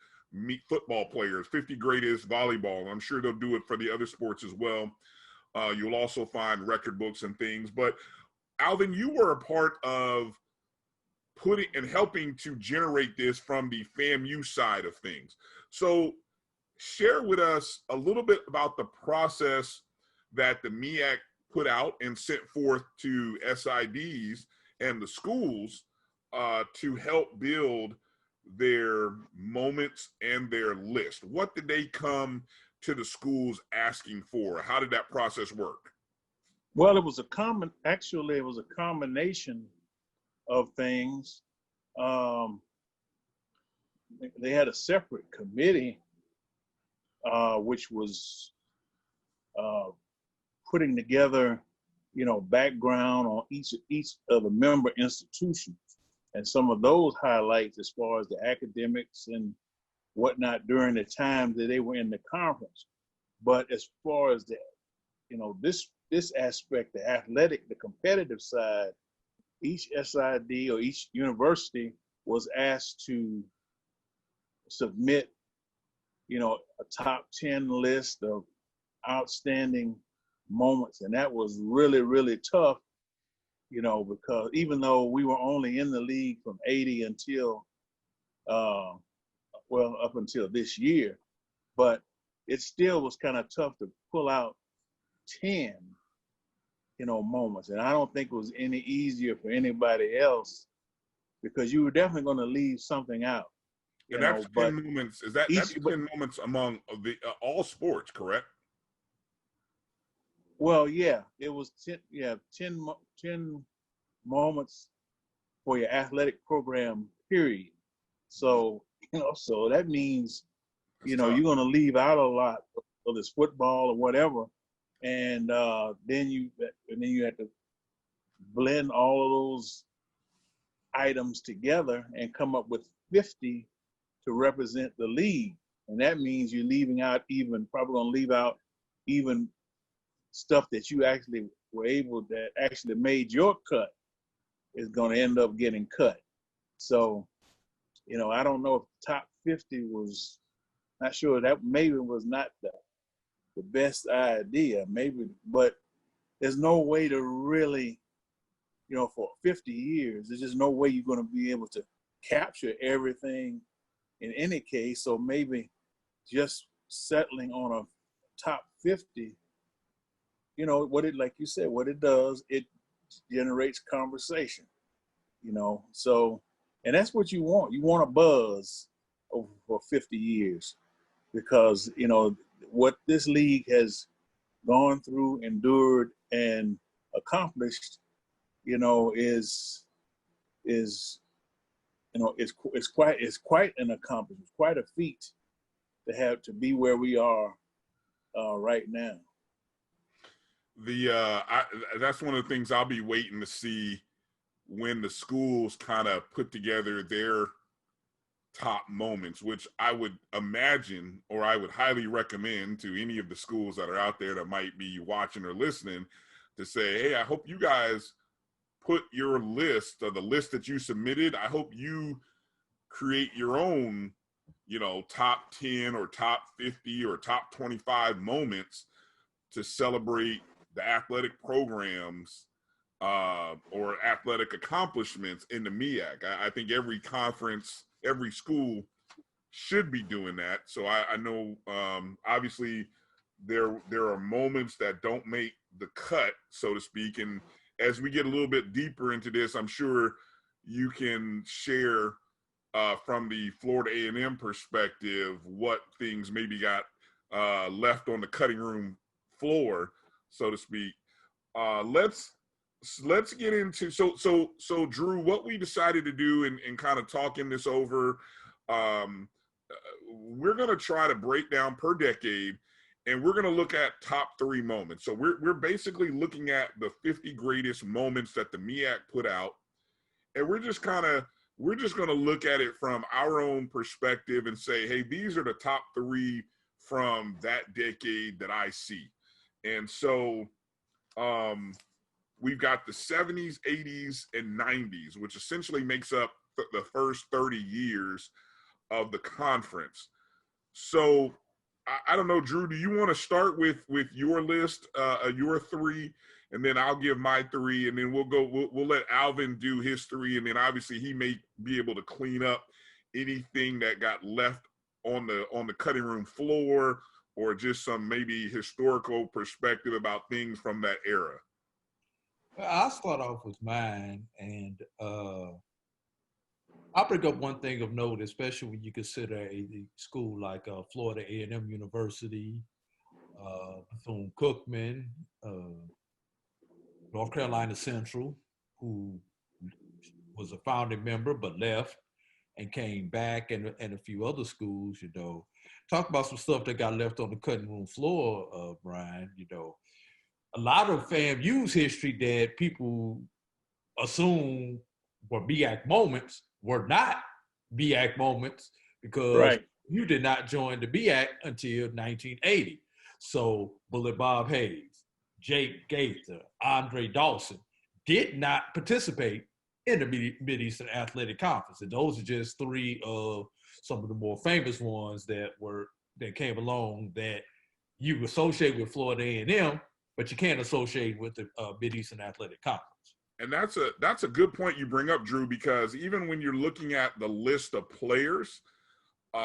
Speaker 2: football players, 50 greatest volleyball. I'm sure they'll do it for the other sports as well. You'll also find record books and things. But Alvin, you were a part of putting and helping to generate this from the FAMU side of things. So share with us a little bit about the process that the MEAC put out and sent forth to SIDs and the schools to help build their moments and their list. What did they come to the schools asking for? How did that process work?
Speaker 7: Well, it was a combination of things. They had a separate committee which was putting together, you know, background on each of the member institutions, and some of those highlights as far as the academics and whatnot during the time that they were in the conference. But as far as the, you know, this aspect, the athletic, the competitive side, each SID or each university was asked to submit, you know, a top 10 list of outstanding moments. And that was really, really tough, you know, because even though we were only in the league from 80 until, well, up until this year, but it still was kind of tough to pull out 10, you know, moments. And I don't think it was any easier for anybody else, because you were definitely going to leave something out.
Speaker 2: And that's 10 moments. Is that that's 10 moments among the all sports, correct?
Speaker 7: Well, yeah, it was 10. Yeah, 10 moments for your athletic program, period. So, you know, so that means, you know, you're going to leave out a lot of this football or whatever, and then you have to blend all of those items together and come up with 50 to represent the league. And that means you're leaving out probably going to leave out even stuff that you actually were able, that actually made your cut, is going to end up getting cut. So, you know, I don't know if top 50 was, not sure, that maybe was not the best idea, maybe, but there's no way to really, you know, for 50 years, there's just no way you're going to be able to capture everything in any case. So maybe just settling on a top 50, you know, like you said, what it does, it generates conversation, you know. So, and that's what you want. You want a buzz over for 50 years, because, you know, what this league has gone through, endured, and accomplished, you know, is you know, it's quite an accomplishment, quite a feat to be where we are right now.
Speaker 2: That's one of the things I'll be waiting to see when the schools kind of put together their top moments, which I would imagine, or I would highly recommend to any of the schools that are out there that might be watching or listening, to say, hey, I hope you guys put your list, or the list that you submitted, I hope you create your own, top 10 or top 50 or top 25 moments to celebrate the athletic programs or athletic accomplishments in the MEAC. I think every conference, every school should be doing that. So I know obviously there are moments that don't make the cut, so to speak. And as we get a little bit deeper into this, I'm sure you can share from the Florida A&M perspective what things maybe got left on the cutting room floor, so to speak. Let's get into so Drew, what we decided to do in kind of talking this over, we're going to try to break down per decade, and we're going to look at top 3 moments. So we're basically looking at the 50 greatest moments that the MEAC put out, and we're just going to look at it from our own perspective and say, hey, these are the top 3 from that decade that I see. And so we've got the 70s, 80s, and 90s, which essentially makes up the first 30 years of the conference. So I don't know, Drew, do you want to start with your list, your 3, and then I'll give my 3, and then we'll let Alvin do his 3, and then obviously he may be able to clean up anything that got left on the cutting room floor, or just some maybe historical perspective about things from that era.
Speaker 3: Well, I'll start off with mine, and I'll bring up one thing of note, especially when you consider a school like Florida A&M University, Bethune-Cookman, North Carolina Central, who was a founding member but left and came back, and a few other schools, Talk about some stuff that got left on the cutting room floor, Bryan, A lot of FAMU's history that people assume were MEAC moments were not MEAC moments, because you did not join the MEAC until 1980. So Bullet Bob Hayes, Jake Gaither, Andre Dawson did not participate in the Mid-Eastern Athletic Conference. And those are just 3 of some of the more famous ones that came along that you associate with Florida A&M, but you can't associate with the Mid-Eastern Athletic Conference.
Speaker 2: And that's a good point you bring up, Drew, because even when you're looking at the list of players,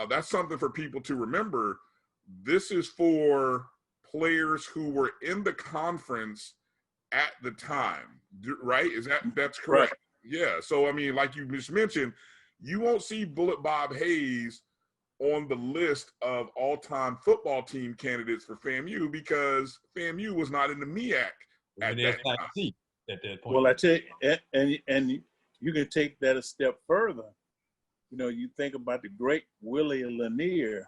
Speaker 2: that's something for people to remember. This is for players who were in the conference at the time, right? That's correct? Right. Yeah. So, I mean, like you just mentioned, you won't see Bullet Bob Hayes on the list of all-time football team candidates for FAMU, because FAMU was not in the MEAC at that time.
Speaker 3: At that point.
Speaker 7: Well, I tell you, and you can take that a step further. You think about the great Willie Lanier,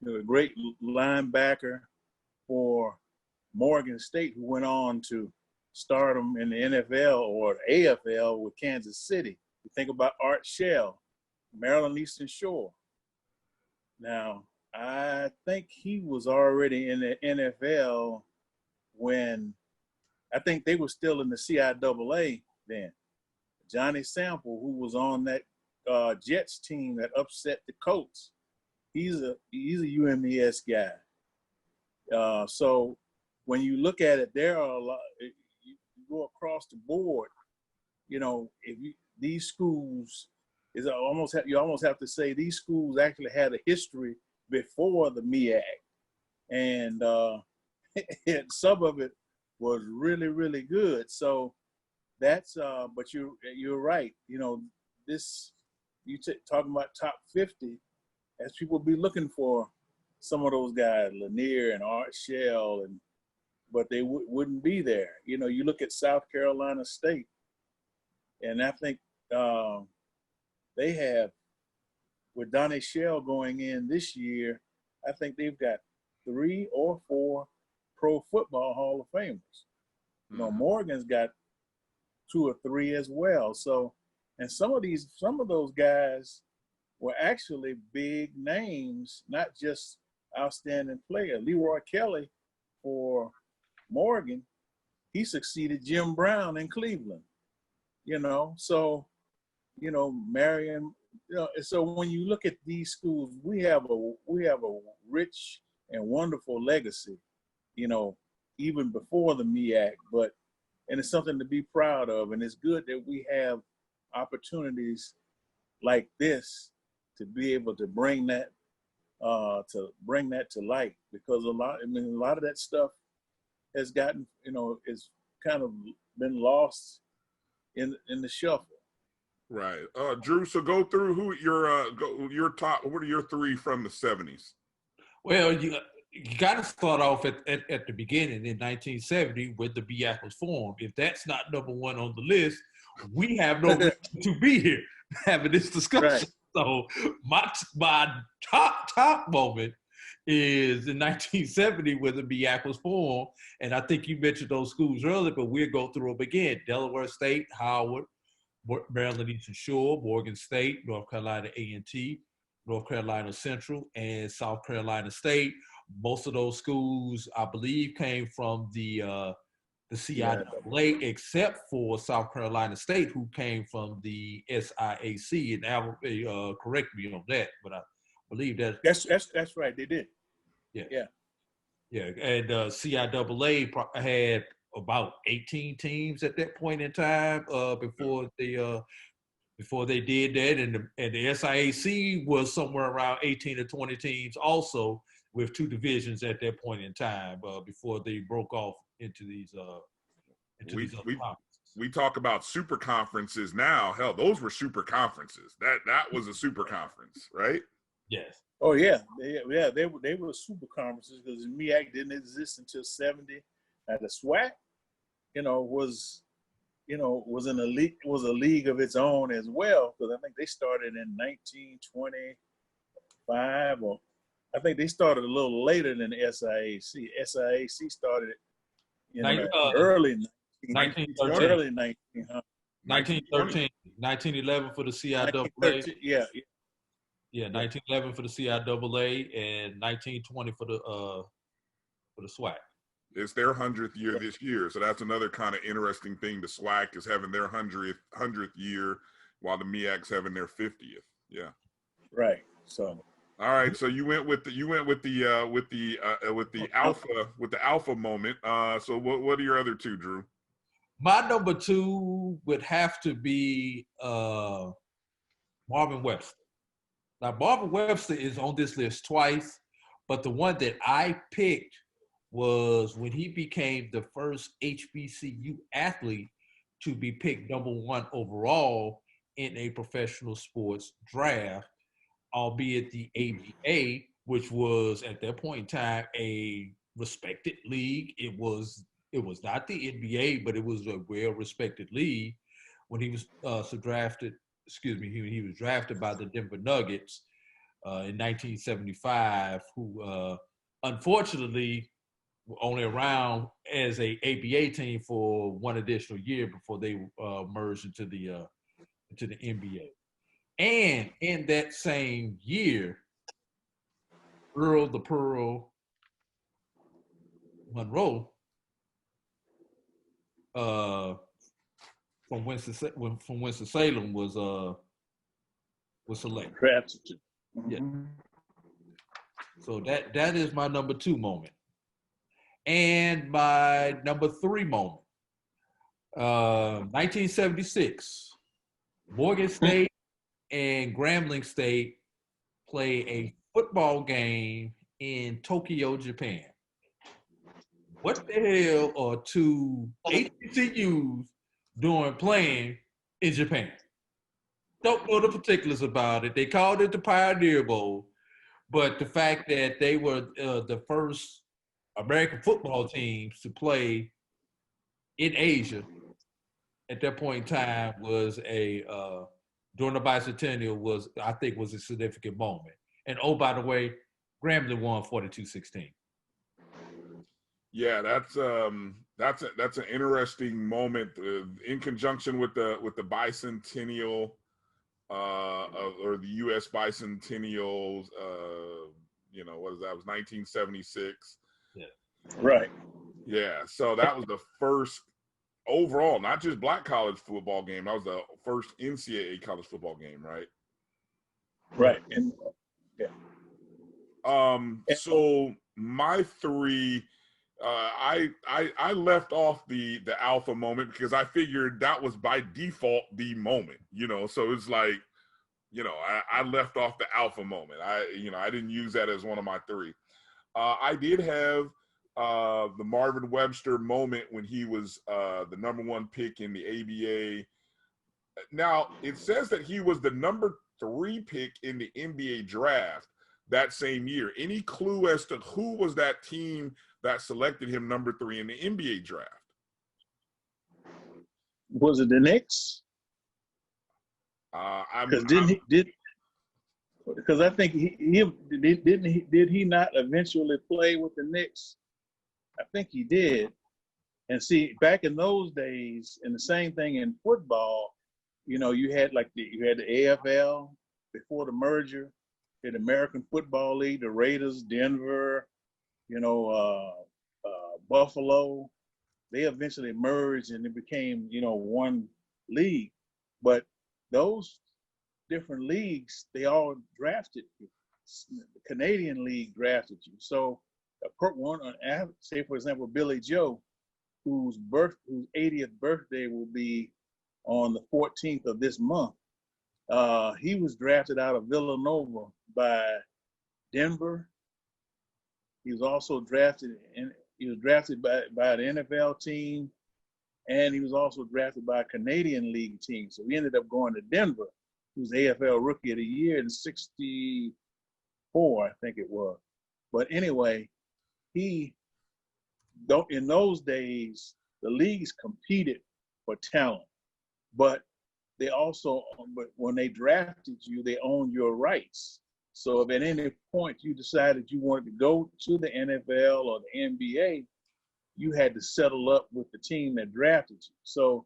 Speaker 7: a great linebacker for Morgan State, who went on to stardom in the NFL or the AFL with Kansas City. You think about Art Shell, Maryland Eastern Shore. Now, I think he was already in the NFL when I think they were still in the CIAA then. Johnny Sample, who was on that Jets team that upset the Colts, he's a UMES guy. So when you look at it, there are a lot. You go across the board. These schools you almost have to say these schools actually had a history before the MEAC, and some of it was really, really good. So that's but you're right. This talking about top 50, as people be looking for some of those guys, Lanier and Art Shell, but they wouldn't be there. You look at South Carolina State, and I think they have, with Donnie Shell going in this year, I think they've got 3 or 4 Pro Football Hall of Famers. Morgan's got 2 or 3 as well. So, and some of those guys were actually big names, not just outstanding player. Leroy Kelly for Morgan, he succeeded Jim Brown in Cleveland. So, Marion, so when you look at these schools, we have a rich and wonderful legacy, even before the MEAC, and it's something to be proud of. And it's good that we have opportunities like this to be able to bring that to light, because a lot of that stuff has gotten, is kind of been lost in the shuffle.
Speaker 2: Right. Drew, so go through who your top, what are your 3 from the 70s?
Speaker 3: Well, you got to start off at the beginning in 1970 when the MEAC was formed. If that's not number 1 on the list, we have no reason to be here having this discussion. Right. So my top moment is in 1970 when the MEAC was formed, and I think you mentioned those schools earlier, but we'll go through them again. Delaware State, Howard, Maryland Eastern Shore, Morgan State, North Carolina A&T, North Carolina Central, and South Carolina State. Most of those schools, I believe, came from the CIAA, except for South Carolina State, who came from the SIAC. And Al, correct me on that, but I believe
Speaker 7: that's right. They did.
Speaker 3: Yeah. And CIAA had about 18 teams at that point in time before they did that, and the SIAC was somewhere around 18 to 20 teams also, with 2 divisions at that point in time before they broke off into these these other conferences.
Speaker 2: We talk about super conferences now. Hell, those were super conferences. That was a super conference, right?
Speaker 3: Yes.
Speaker 7: Oh yeah, they were super conferences, because the MEAC didn't exist until 70. The SWAC, was a league of its own as well, because I think they started in 1925, or I think they started a little later than the SIAC. SIAC started in early 1900.
Speaker 3: 1911 for the CIAA.
Speaker 7: Yeah.
Speaker 3: Yeah, 1911 for the CIAA and 1920 for the SWAC.
Speaker 2: It's their 100th year this year, so that's another kind of interesting thing. The SWAC is having their 100th year, while the MEAC's having their 50th. Yeah.
Speaker 7: Right. So.
Speaker 2: All right. So you went with the alpha moment. So what are your other 2, Drew?
Speaker 3: My number 2 would have to be Marvin Webster. Now, Marvin Webster is on this list twice, but the one that I picked was when he became the first HBCU athlete to be picked number 1 overall in a professional sports draft, albeit the ABA, which was at that point in time a respected league. It was not the NBA, but it was a well-respected league. When he was drafted by the Denver Nuggets in 1975, who unfortunately were only around as a ABA team for 1 additional year before they merged into the NBA. And in that same year, Earl the Pearl Monroe from Winston-Salem was selected. Yeah. So that is my number 2 moment. And my number 3 moment, 1976, Morgan State and Grambling State play a football game in Tokyo, Japan. What the hell are 2 HBCUs doing playing in Japan? Don't know the particulars about it. They called it the Pioneer Bowl, but the fact that they were the first American football teams to play in Asia at that point in time was during the bicentennial was a significant moment. And oh, by the way, Grambling won 42-16.
Speaker 2: Yeah, that's That's an interesting moment in conjunction with the bicentennial or the U.S. bicentennial. What is that? It was 1976.
Speaker 3: Yeah.
Speaker 7: Right.
Speaker 2: Yeah. So that was the first overall, not just black college football game. That was the first NCAA college football game, right?
Speaker 7: Right. And
Speaker 2: So my three, I left off the alpha moment because I figured that was by default the moment, So it's like, I left off the alpha moment. I didn't use that as one of my three. I did have the Marvin Webster moment when he was the number 1 pick in the ABA. Now, it says that he was the number 3 pick in the NBA draft that same year. Any clue as to who was that team that selected him number 3 in the NBA draft?
Speaker 7: was it the Knicks? Because I think did he not eventually play with the Knicks? I think he did. And see, back in those days, and the same thing in football, you had the AFL before the merger, the American Football League, the Raiders, Denver, Buffalo. They eventually merged and it became, one league. But those different leagues, they all drafted you. The Canadian League drafted you. So, say for example, Billy Joe, whose 80th birthday will be on the 14th of this month. He was drafted out of Villanova by Denver. He was also drafted by the NFL team, and he was also drafted by a Canadian League team. So he ended up going to Denver. He was AFL Rookie of the Year in '64, I think it was. But anyway, in those days, the leagues competed for talent, but when they drafted you, they owned your rights. So if at any point you decided you wanted to go to the NFL or the NBA, you had to settle up with the team that drafted you. So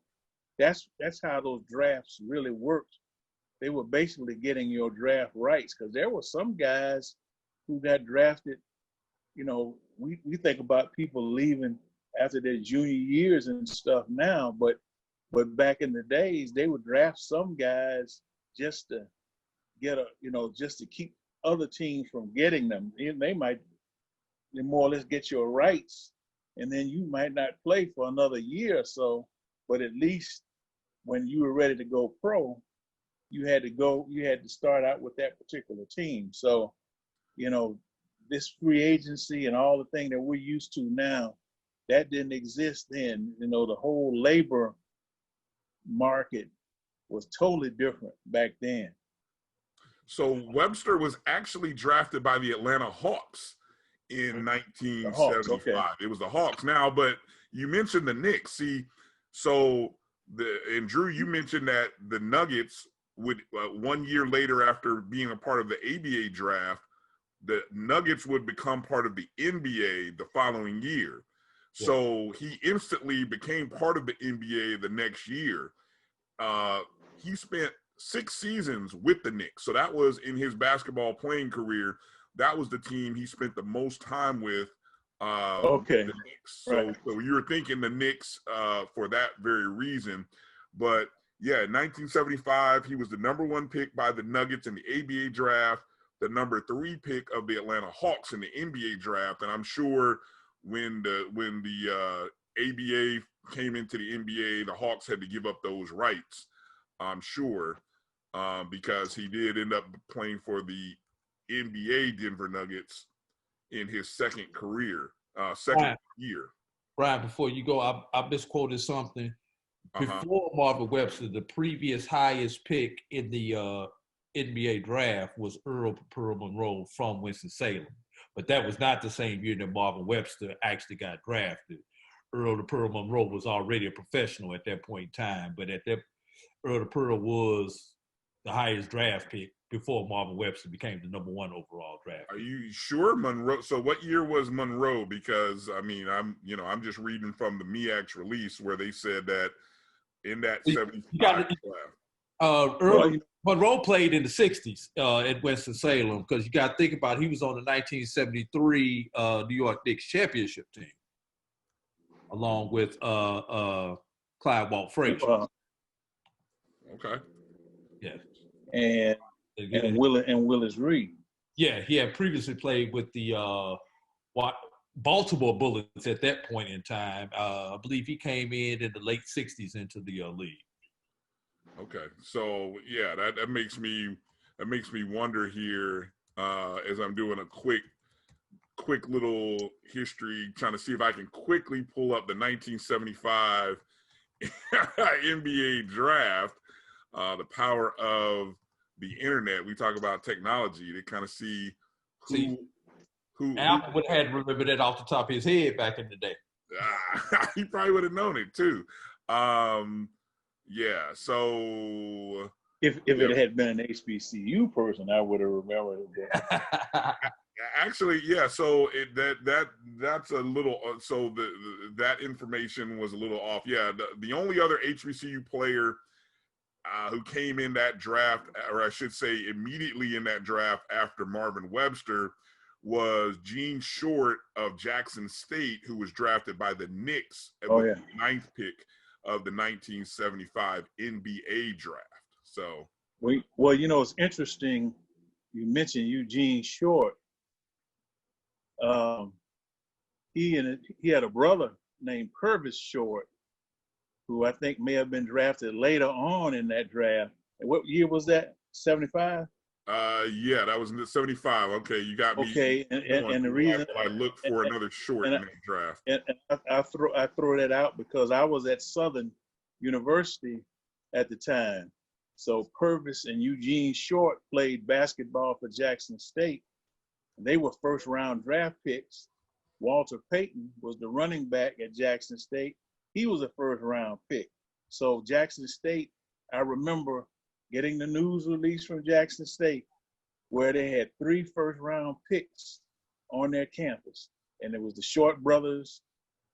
Speaker 7: that's how those drafts really worked. They were basically getting your draft rights, because there were some guys who got drafted. We think about people leaving after their junior years and stuff now, but back in the days, they would draft some guys just to get just to keep other teams from getting them. They might more or less get your rights, and then you might not play for another year or so, but at least when you were ready to go pro, you had to start out with that particular team. So, this free agency and all the thing that we're used to now, that didn't exist then. The whole labor market was totally different back then.
Speaker 2: So Webster was actually drafted by the Atlanta Hawks in 1975.
Speaker 7: Okay.
Speaker 2: It was the Hawks now, but you mentioned the Knicks. See, and Drew, you mentioned that the Nuggets would 1 year later, after being a part of the ABA draft, the Nuggets would become part of the NBA the following year. Yeah. So he instantly became part of the NBA the next year. He spent 6 seasons with the Knicks. So that was, in his basketball playing career, that was the team he spent the most time with. The Knicks.
Speaker 7: Right.
Speaker 2: So you were thinking the Knicks for that very reason. But yeah, in 1975, he was the number 1 pick by the Nuggets in the ABA draft, the number 3 pick of the Atlanta Hawks in the NBA draft. And I'm sure when the ABA came into the NBA, the Hawks had to give up those rights, I'm sure, because he did end up playing for the NBA Denver Nuggets in his second year.
Speaker 3: Bryan, before you go, I misquoted something. Before Marvin Webster, the previous highest pick in the NBA draft was Earl Pearl Monroe from Winston-Salem. But that was not the same year that Marvin Webster actually got drafted. Earl Pearl Monroe was already a professional at that point in time, but Earl Pearl was the highest draft pick before Marvin Webster became the #1 overall draft.
Speaker 2: Are you sure Monroe? So what year was Monroe? Because I mean, I'm just reading from the MEAC's release where they said that in that 75 class.
Speaker 3: Monroe played in the 60s at Winston-Salem because you got to think about he was on the 1973 New York Knicks championship team along with Clyde Walt Frazier.
Speaker 2: Okay.
Speaker 3: Yeah.
Speaker 7: And Willis Reed.
Speaker 3: Yeah, he had previously played with the Baltimore Bullets at that point in time. I believe he came in the late 60s into the league.
Speaker 2: Okay, so yeah, that makes me wonder here as I'm doing a quick little history, trying to see if I can quickly pull up the 1975 NBA draft. The power of the internet. We talk about technology to kind of see who
Speaker 3: Alvin would have had to remember that off the top of his head back in the day.
Speaker 2: He probably would have known it too. Yeah, so
Speaker 7: if it had been an HBCU person, I would have remembered it.
Speaker 2: Actually, yeah. So that's a little. So that information was a little off. Yeah, the only other HBCU player who came in that draft, or I should say, immediately in that draft after Marvin Webster, was Gene Short of Jackson State, who was drafted by the Knicks at the 9th pick of the 1975 NBA draft. So,
Speaker 7: well, it's interesting. You mentioned Eugene Short. He had a brother named Purvis Short, who I think may have been drafted later on in that draft. And what year was that? 75?
Speaker 2: Yeah, that was in the 75. Okay, you got me.
Speaker 7: Okay, and the reason
Speaker 2: I look for another Short in that draft.
Speaker 7: And I throw that out because I was at Southern University at the time. So Purvis and Eugene Short played basketball for Jackson State. They were first-round draft picks. Walter Payton was the running back at Jackson State. He was a first-round pick. So Jackson State, I remember getting the news release from Jackson State where they had 3 first-round picks on their campus. And it was the Short brothers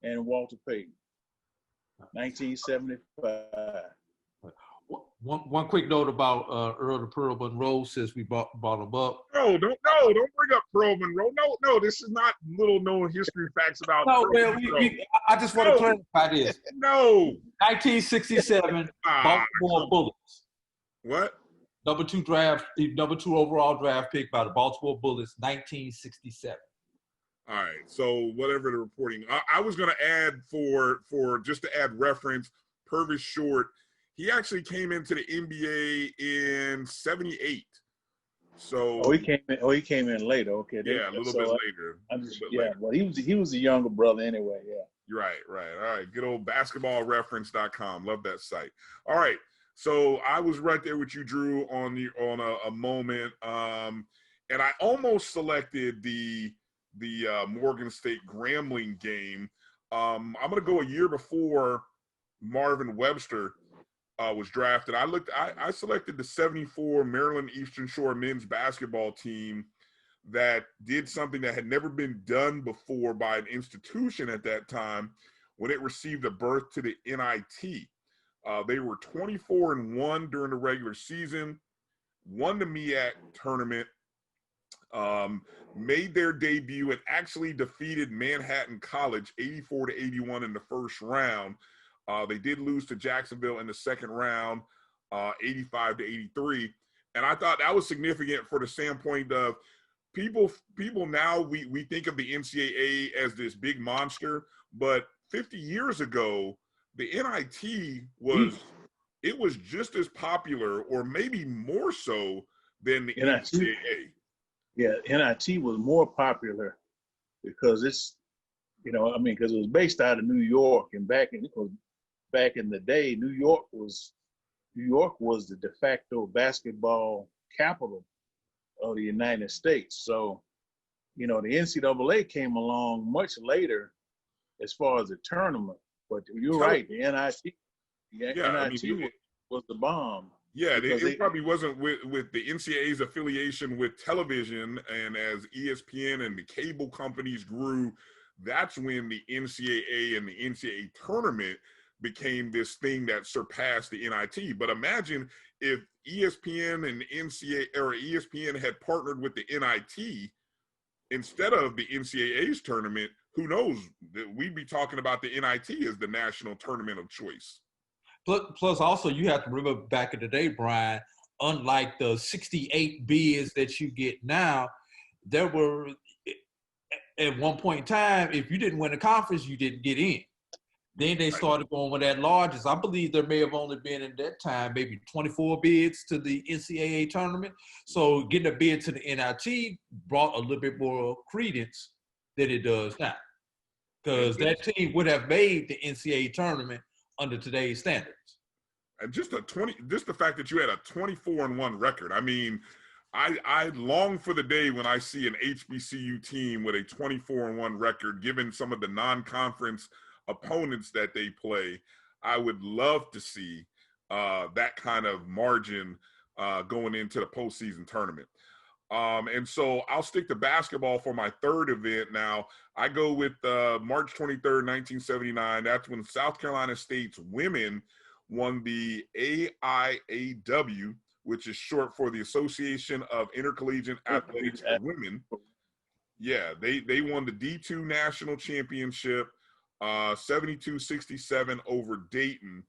Speaker 7: and Walter Payton, 1975.
Speaker 3: One quick note about Earl the Pearl Monroe, since we brought him up.
Speaker 2: No, don't bring up Pearl Monroe. No, this is not little known history facts about.
Speaker 3: No, well, I just want to clarify this.
Speaker 2: No.
Speaker 3: 1967 Baltimore Bullets.
Speaker 2: What?
Speaker 3: Number 2 overall draft pick by the Baltimore Bullets, 1967.
Speaker 2: All right. So whatever the reporting, I was going to add for just to add reference, Purvis Short. He actually came into the NBA in '78. So
Speaker 7: he came in later. Okay.
Speaker 2: Yeah, a little bit later.
Speaker 7: Well, he was a younger brother anyway. Yeah.
Speaker 2: You're right. All right. Good old basketballreference.com. Love that site. All right. So I was right there with you, Drew, on a moment. And I almost selected the Morgan State Grambling game. I'm gonna go a year before Marvin Webster was drafted. I selected the 74 Maryland Eastern Shore men's basketball team that did something that had never been done before by an institution at that time when it received a berth to the NIT. They were 24-1 during the regular season, won the MEAC tournament, made their debut and actually defeated Manhattan College 84-81 in the first round. They did lose to Jacksonville in the second round, 85-83. And I thought that was significant for the standpoint of people now, we think of the NCAA as this big monster, but 50 years ago, the NIT was just as popular or maybe more so than the NCAA.
Speaker 7: Yeah, NIT was more popular because it's, because it was based out of New York, and back in the day, New York was the de facto basketball capital of the United States. So, the NCAA came along much later as far as the tournament. But you're right, the NIT was the bomb.
Speaker 2: Yeah,
Speaker 7: Because
Speaker 2: it probably wasn't with the NCAA's affiliation with television, and as ESPN and the cable companies grew, that's when the NCAA and the NCAA tournament became this thing that surpassed the NIT. But imagine if ESPN and NCAA or ESPN had partnered with the NIT instead of the NCAA's tournament. Who knows? We'd be talking about the NIT as the national tournament of choice.
Speaker 3: Plus, also, you have to remember back in the day, Brian, unlike the 68 bids that you get now, there were, at one point in time, if you didn't win a conference, you didn't get in. Then they started going with that largest. I believe there may have only been in that time maybe 24 bids to the NCAA tournament. So getting a bid to the NIT brought a little bit more credence than it does now. Because that team would have made the NCAA tournament under today's standards.
Speaker 2: And just the fact that you had a 24-1 record. I mean, I long for the day when I see an HBCU team with a 24-1 record, given some of the non-conference opponents that they play. I would love to see that kind of margin going into the postseason tournament. And so I'll stick to basketball for my third event now. I go with March 23rd, 1979. That's when South Carolina State's women won the AIAW, which is short for the Association of Intercollegiate Athletics for Women. Yeah, they won the D2 National Championship, 72-67 over Dayton.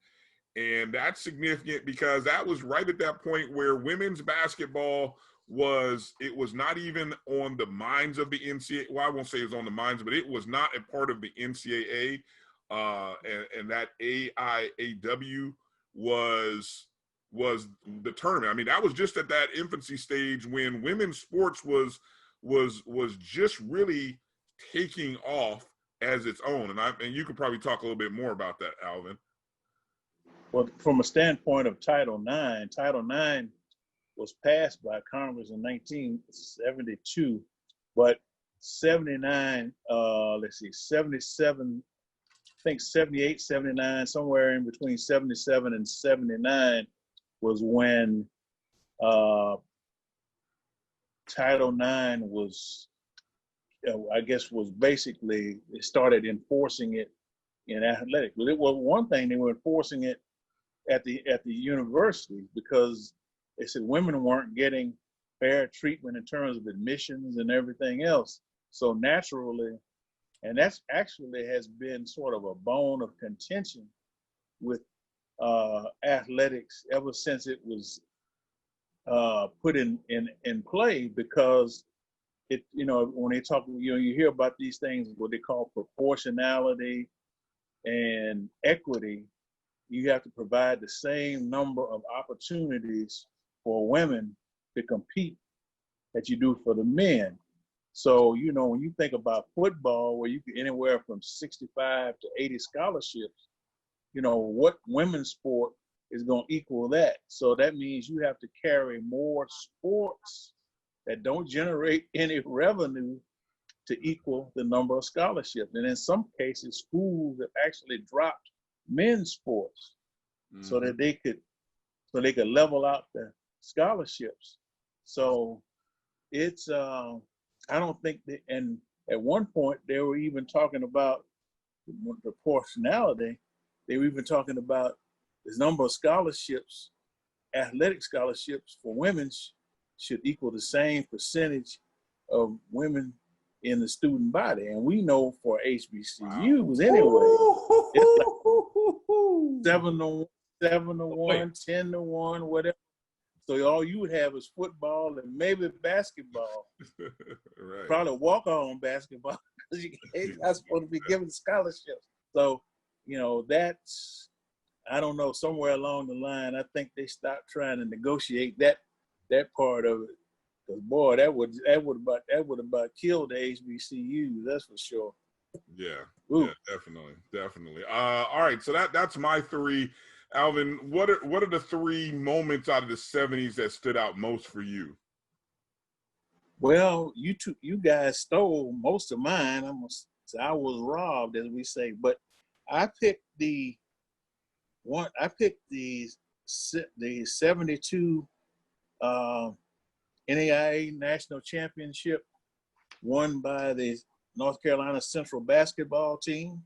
Speaker 2: And that's significant because that was right at that point where women's basketball was not even on the minds of the NCAA. Well, I won't say it was on the minds, but it was not a part of the NCAA. And that AIAW was the tournament. I mean, that was just at that infancy stage when women's sports was just really taking off as its own. And you could probably talk a little bit more about that, Alvin.
Speaker 7: Well, from a standpoint of Title IX was passed by Congress in 1972, but 79, 77, I think 78, 79, somewhere in between 77 and 79 was when Title IX was, I guess, was basically, they started enforcing it in athletics. But it was one thing, they were enforcing it at the universities because they said women weren't getting fair treatment in terms of admissions and everything else. So naturally, and that's actually has been sort of a bone of contention with athletics ever since it was put in play, because it, when they talk, you hear about these things, what they call proportionality and equity. You have to provide the same number of opportunities for women to compete that you do for the men. So, when you think about football, where you get anywhere from 65 to 80 scholarships, what women's sport is going to equal that? So that means you have to carry more sports that don't generate any revenue to equal the number of scholarships. And in some cases, schools have actually dropped men's sports so that they could level out the scholarships. So it's I don't think that, and at one point they were even talking about the proportionality. They were even talking about the number of scholarships, athletic scholarships for women should equal the same percentage of women in the student body. And we know for HBCUs anyway, it's like 7-1, 10-1, whatever. So all you would have is football and maybe basketball.
Speaker 2: Right.
Speaker 7: Probably walk-on basketball because you're not supposed to be given scholarships. So, that's, I don't know, somewhere along the line, I think they stopped trying to negotiate that part of it. Because boy, that would about kill the HBCUs, that's for sure.
Speaker 2: Yeah, definitely. All right, so that's my three. Alvin, what are the three moments out of the 70s that stood out most for you?
Speaker 7: Well, you guys stole most of mine. I was robbed, as we say. But I picked the the 72 NAIA National Championship won by the North Carolina Central basketball team.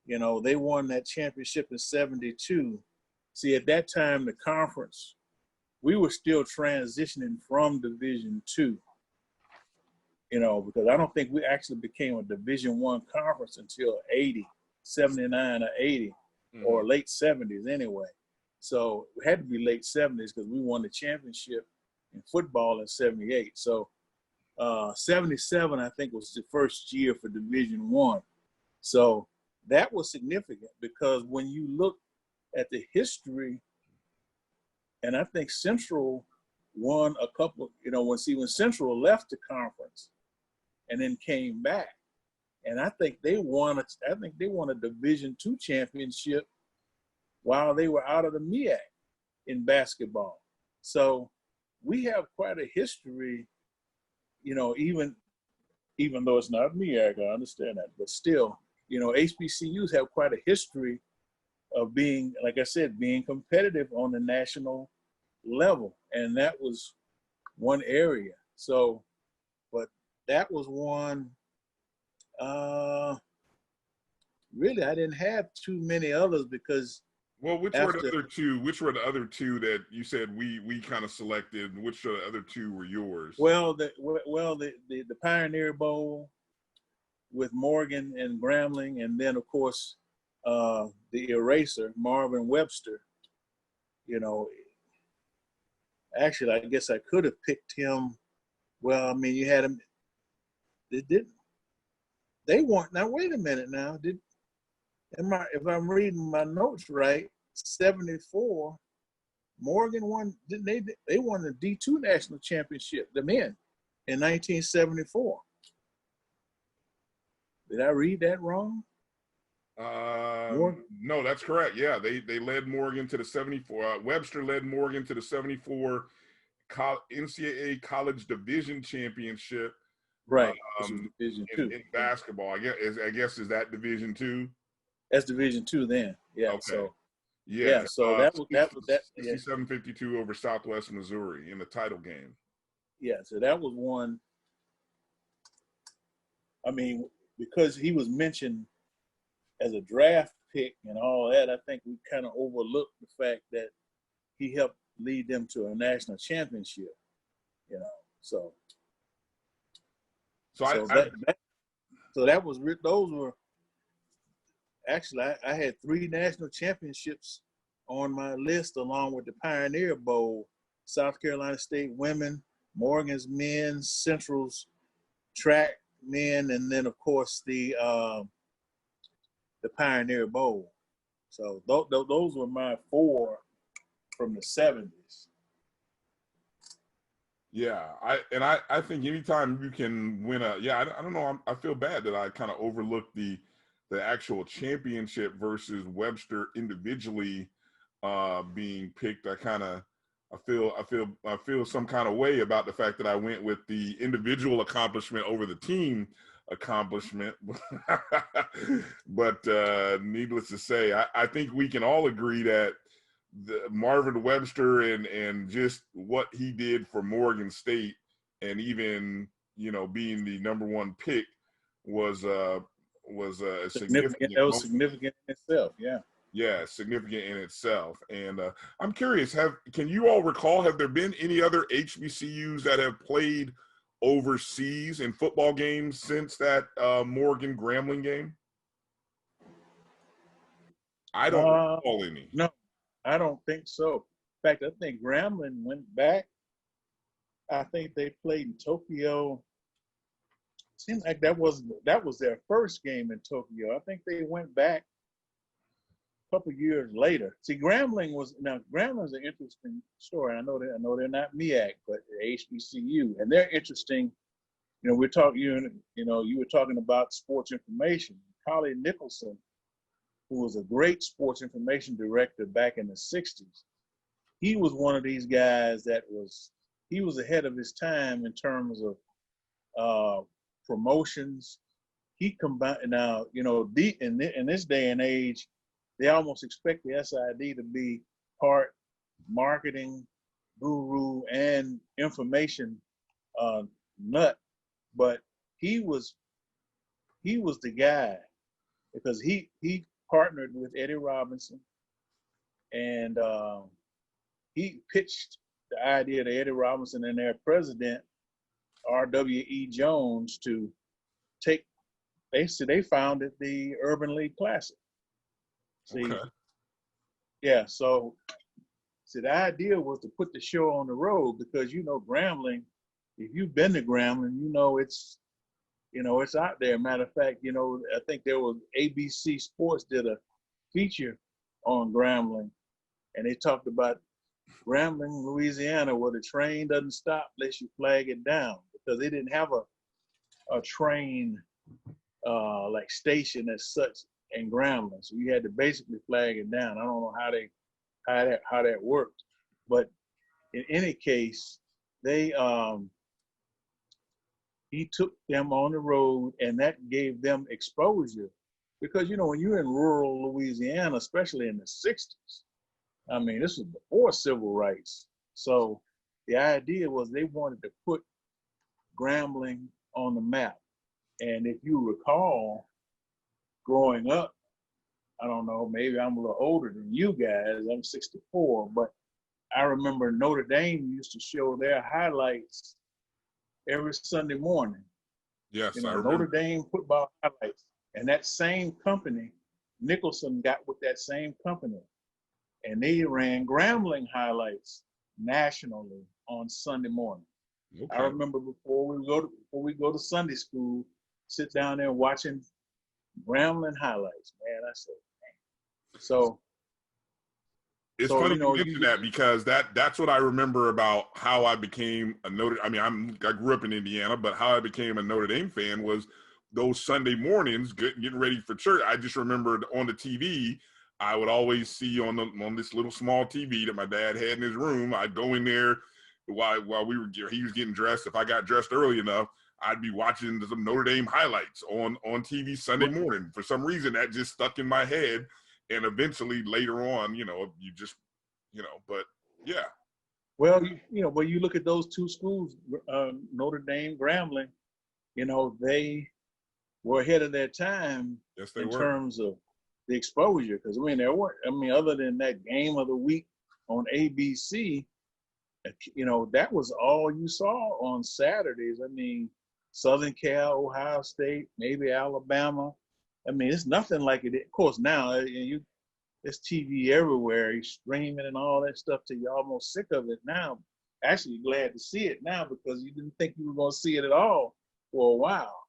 Speaker 7: You know, they won that championship in 72. See, at that time, the conference, we were still transitioning from Division II, you know, because I don't think we actually became a Division I conference until 80, 79 or 80, or late 70s anyway. So it had to be late 70s because we won the championship in football in 78. So 77, I think, was the first year for Division I. So that was significant because when you look at the history, and I think Central won a couple, you know, when Central left the conference and then came back, and I think they won a Division II championship while they were out of the MEAC in basketball. So we have quite a history, you know, even though it's not MEAC, I understand that, but still, you know, HBCUs have quite a history of being, like I said, being competitive on the national level. And that was one area. So, but that was one, really, I didn't have too many others because
Speaker 2: which were the other two that you said we kind of selected? Which of the other two were yours?
Speaker 7: Well, the Pioneer Bowl with Morgan and Grambling, and then of course the eraser, Marvin Webster. You know, actually, I guess I could have picked him. Well, I mean, you had him. They weren't. Now wait a minute. Now if I'm reading my notes right, 74, Morgan won. Didn't they won the D2 national championship, the men, in 1974. Did I read that wrong?
Speaker 2: No, that's correct. Yeah, they led Morgan to the 74. Webster led Morgan to the 74 NCAA College Division Championship.
Speaker 7: Right. Division II.
Speaker 2: In basketball. I guess is that Division II?
Speaker 7: That's Division II then. Yeah.
Speaker 2: Okay.
Speaker 7: So
Speaker 2: yeah.
Speaker 7: So that was
Speaker 2: 67-52 over Southwest Missouri in the title game.
Speaker 7: Yeah. So that was one. I mean, because he was mentioned as a draft pick and all that, I think we kind of overlooked the fact that he helped lead them to a national championship. You know. So that was those were actually I had 3 national championships on my list along with the Pioneer Bowl, South Carolina State women, Morgan's men, Central's track men, and then of course the Pioneer Bowl. So those were my 4 from the 70s.
Speaker 2: Yeah, I think anytime you can win I don't know, I feel bad that I kind of overlooked the actual championship versus Webster individually being picked. I feel some kind of way about the fact that I went with the individual accomplishment over the team accomplishment. But needless to say, I think we can all agree that Marvin Webster and just what he did for Morgan State, and even, you know, being the number 1 pick was significant.
Speaker 7: That was significant in itself. Yeah.
Speaker 2: Yeah, significant in itself. And I'm curious, can you all recall, have there been any other HBCUs that have played overseas in football games since that Morgan Grambling game? I don't recall any.
Speaker 7: No, I don't think so. In fact, I think Grambling went back. I think they played in Tokyo. Seems like that was their first game in Tokyo. I think they went back a couple years later. See, Grambling's an interesting story. I know they're not MEAC, but HBCU, and they're interesting. You know, you were talking about sports information. Collie Nicholson, who was a great sports information director back in the 60s, he was one of these guys he was ahead of his time in terms of promotions. He combined, now, you know, in this day and age, they almost expect the SID to be part marketing guru and information nut, but he was the guy because he partnered with Eddie Robinson, and he pitched the idea to Eddie Robinson and their president R.W.E. Jones to take. They founded the Urban League Classic. See,
Speaker 2: Okay.
Speaker 7: yeah. So the idea was to put the show on the road because Grambling. If you've been to Grambling, it's out there. Matter of fact, I think there was ABC Sports did a feature on Grambling, and they talked about Grambling, Louisiana, where the train doesn't stop unless you flag it down because they didn't have a train like station as such in Grambling, so you had to basically flag it down. I don't know how that worked, but in any case, he took them on the road, and that gave them exposure because when you're in rural Louisiana, especially in the 60s, I mean, this was before civil rights. So the idea was they wanted to put Grambling on the map. And if you recall, growing up, I don't know, maybe I'm a little older than you guys, I'm 64, but I remember Notre Dame used to show their highlights every Sunday morning.
Speaker 2: Yes, I
Speaker 7: Notre
Speaker 2: remember.
Speaker 7: Dame football highlights. And that same company, Nicholson got with that same company. And they ran Grambling highlights nationally on Sunday morning.
Speaker 2: Okay.
Speaker 7: I remember before we go to Sunday school, sit down there watching Grambling highlights. Man, I said, man. So
Speaker 2: it's funny you mention that because that's what I remember about how I became a Notre. I mean, I grew up in Indiana, but how I became a Notre Dame fan was those Sunday mornings getting ready for church. I just remembered on the TV. I would always see on this little small TV that my dad had in his room. I'd go in there while he was getting dressed. If I got dressed early enough, I'd be watching some Notre Dame highlights on TV Sunday morning. For some reason, that just stuck in my head. And eventually later on, but yeah.
Speaker 7: Well, you look at those two schools, Notre Dame, Grambling, they were ahead of their time in terms of the exposure. Because, other than that game of the week on ABC, that was all you saw on Saturdays. I mean, Southern Cal, Ohio State, maybe Alabama. I mean, it's nothing like it. Of course, now there's TV everywhere. You're streaming and all that stuff till you're almost sick of it now. Actually, glad to see it now because you didn't think you were going to see it at all for a while,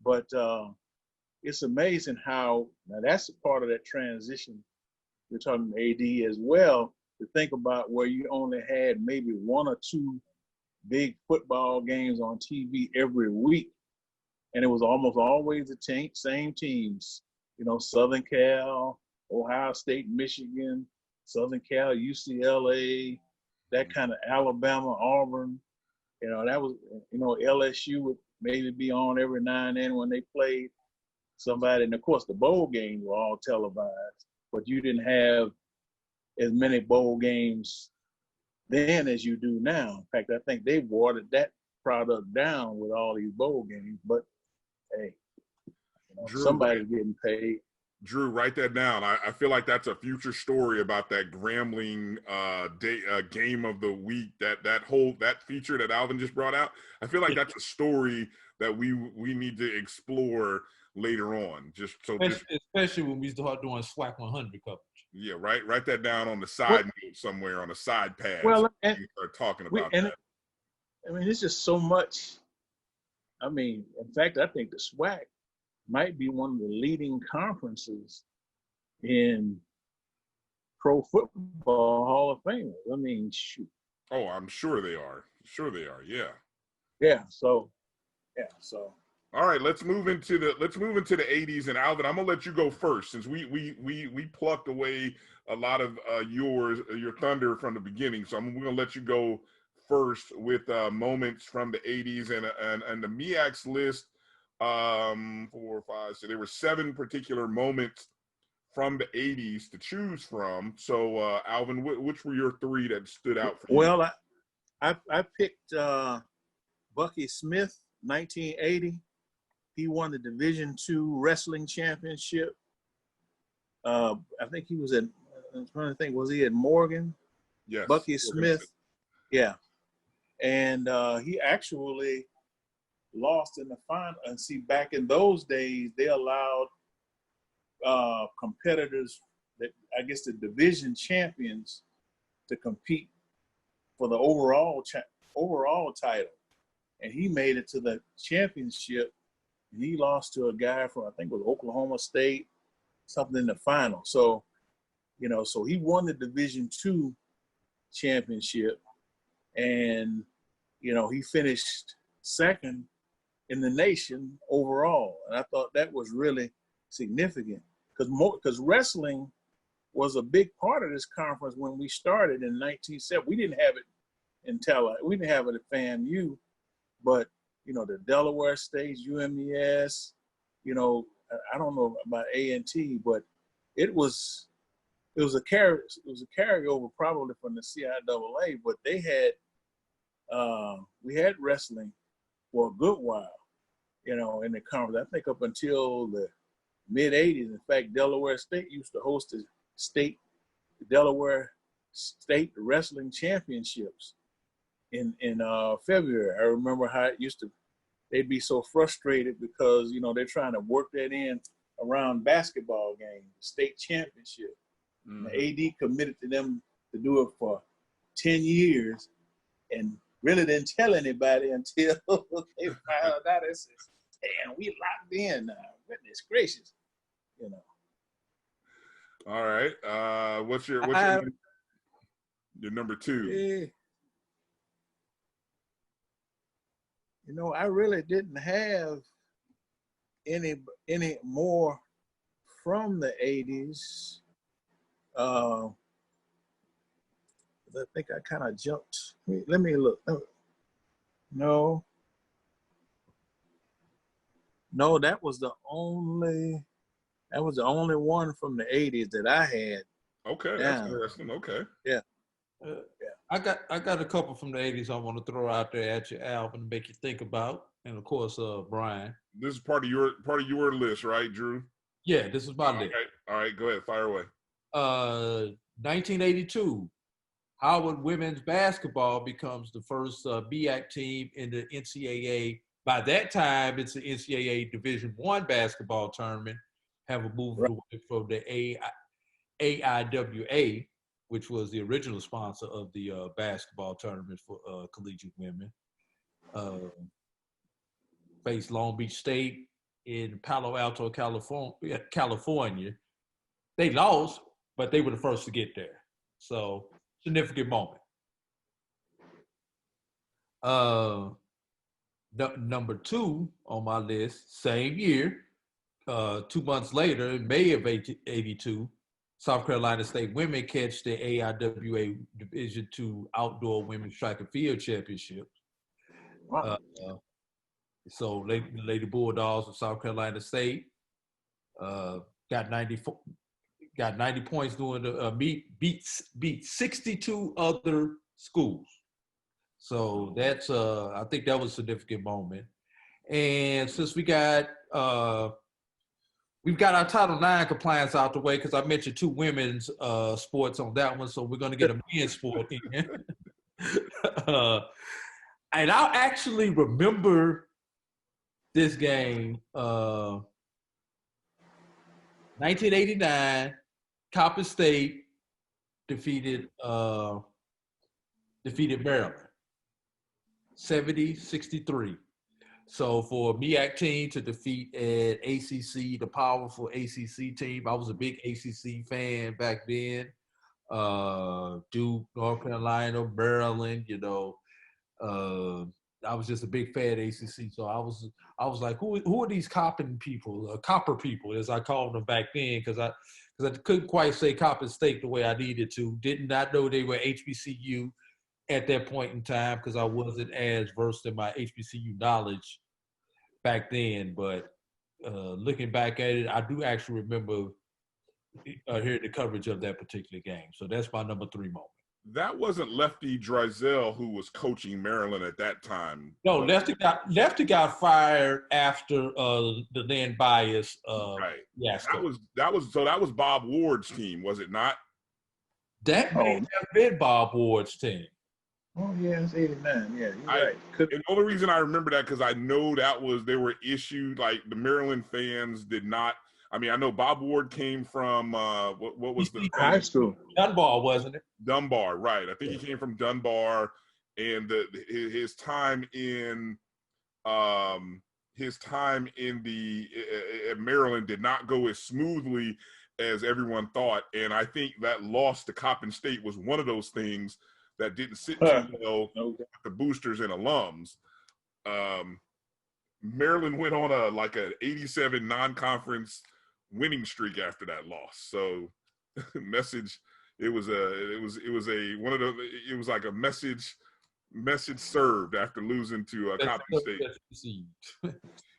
Speaker 7: But it's amazing how, now that's a part of that transition. We're talking AD as well, to think about where you only had maybe one or two big football games on TV every week. And it was almost always the same teams, Southern Cal, Ohio State, Michigan, Southern Cal, UCLA, that kind of Alabama, Auburn. That was, LSU would maybe be on every now and then when they played somebody. And of course, the bowl games were all televised, but you didn't have as many bowl games then as you do now. In fact, I think they've watered that product down with all these bowl games, but hey,
Speaker 2: Drew,
Speaker 7: somebody's getting paid.
Speaker 2: Drew, write that down. I feel like that's a future story about that Grambling game of the week. That feature that Alvin just brought out. I feel like that's a story that we need to explore later on.
Speaker 3: Especially when we start doing SWAC 100 coverage.
Speaker 2: Yeah, write that down on the side note somewhere on a side pad.
Speaker 7: Well,
Speaker 2: and start talking about that.
Speaker 7: It's just so much. In fact, I think the SWAC might be one of the leading conferences in pro football Hall of Famers. Shoot.
Speaker 2: Oh, I'm sure they are. Yeah.
Speaker 7: Yeah. So.
Speaker 2: All right, let's move into the 80s, and Alvin, I'm gonna let you go first since we plucked away a lot of your thunder from the beginning. So we're gonna let you go first with moments from the 80s and the MEAC's list. 4 or 5. So there were 7 particular moments from the 80s to choose from. So, Alvin, which were your three that stood out for you?
Speaker 7: Well, I picked Bucky Smith, 1980. He won the Division II wrestling championship. I think he was I'm trying to think, was he at Morgan?
Speaker 2: Yes.
Speaker 7: Bucky Smith. Yeah. And he actually lost in the final. And see, back in those days, they allowed competitors, that I guess the division champions, to compete for the overall title. And he made it to the championship. And he lost to a guy from, I think it was Oklahoma State, something in the final. So, so he won the Division II championship. And, he finished second in the nation overall. And I thought that was really significant because wrestling was a big part of this conference when we started in 1970. We didn't have it we didn't have it at FAMU, but, the Delaware States, UMES, I don't know about A&T, but it was a carryover probably from the CIAA, but they had, we had wrestling for a good while, in the conference. I think up until the mid 80s. In fact, Delaware State used to host the Delaware State Wrestling Championships in February. I remember how it used to, they'd be so frustrated because, they're trying to work that in around basketball games, the state championship. Mm-hmm. The AD committed to them to do it for 10 years and really didn't tell anybody until they found out. It says, damn, we locked in now. Goodness gracious,
Speaker 2: All right. What's your number two?
Speaker 7: I really didn't have any more from the 80s. I think I kind of jumped. Let me look. No, that was the only one from the 80s that I had.
Speaker 2: Okay, that's interesting. Okay.
Speaker 7: Yeah.
Speaker 3: I got a couple from the 80s I want to throw out there at you, Alvin, to make you think about, and of course, Bryan.
Speaker 2: This is part of your list, right, Drew?
Speaker 3: Yeah, this is my list.
Speaker 2: All right, go ahead, fire away.
Speaker 3: 1982, Howard women's basketball becomes the first MEAC team in the NCAA. By that time, it's the NCAA Division I basketball tournament. Have a move away from the AIWA, which was the original sponsor of the basketball tournament for collegiate women. Faced Long Beach State in Palo Alto, California. They lost, but they were the first to get there. So, significant moment. Number two on my list, same year, 2 months later, in May of 82, South Carolina State women catch the AIWA Division II Outdoor Women's Track and Field Championships.
Speaker 7: Wow.
Speaker 3: So Lady Bulldogs of South Carolina State got 90 points doing the beat 62 other schools. So that's I think that was a significant moment. And since we've got our Title IX compliance out the way, because I mentioned two women's sports on that one, so we're going to get a men's sport in. And I actually remember this game, 1989, Coppin State defeated Maryland, 70-63. So for MEAC team to defeat an ACC, the powerful ACC team, I was a big ACC fan back then. Duke, North Carolina, Maryland, I was just a big fan of ACC. So I was like, who are these copper people, as I called them back then, because I couldn't quite say Coppin State the way I needed to. Did not know they were HBCU at that point in time because I wasn't as versed in my HBCU knowledge back then. But looking back at it, I do actually remember hear the coverage of that particular game. So that's my number 3 moment.
Speaker 2: That wasn't Lefty Driesell who was coaching Maryland at that time.
Speaker 3: No, Lefty got fired after the then bias.
Speaker 2: Right.
Speaker 3: Yes.
Speaker 2: That was Bob Ward's team, was it not?
Speaker 3: That may have been Bob Ward's team.
Speaker 7: Oh yeah, it's 89. Yeah, you're right.
Speaker 2: And the only reason I remember that because I know there were issues like the Maryland fans did not. I mean, I know Bob Ward came from what was the
Speaker 7: high school?
Speaker 3: Dunbar, wasn't it?
Speaker 2: Dunbar, right? I think he came from Dunbar, and his time in at Maryland did not go as smoothly as everyone thought, and I think that loss to Coppin State was one of those things that didn't sit too well with the boosters and alums. Maryland went on an 87 non-conference winning streak after that loss. So it was like a message served after losing to Coppin State.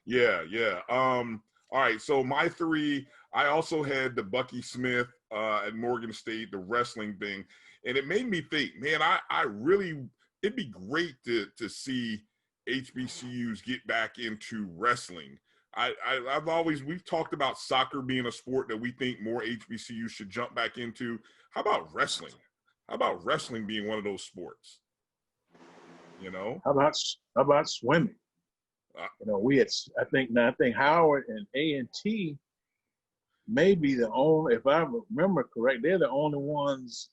Speaker 2: Yeah. All right. So my 3, I also had the Bucky Smith at Morgan State, the wrestling thing. And it made me think, man, it'd be great to see HBCUs get back into wrestling. We've talked about soccer being a sport that we think more HBCUs should jump back into. How about wrestling? How about wrestling being one of those sports? You know?
Speaker 7: How about swimming? We had, I think Howard and A&T may be the only, if I remember correct, they're the only ones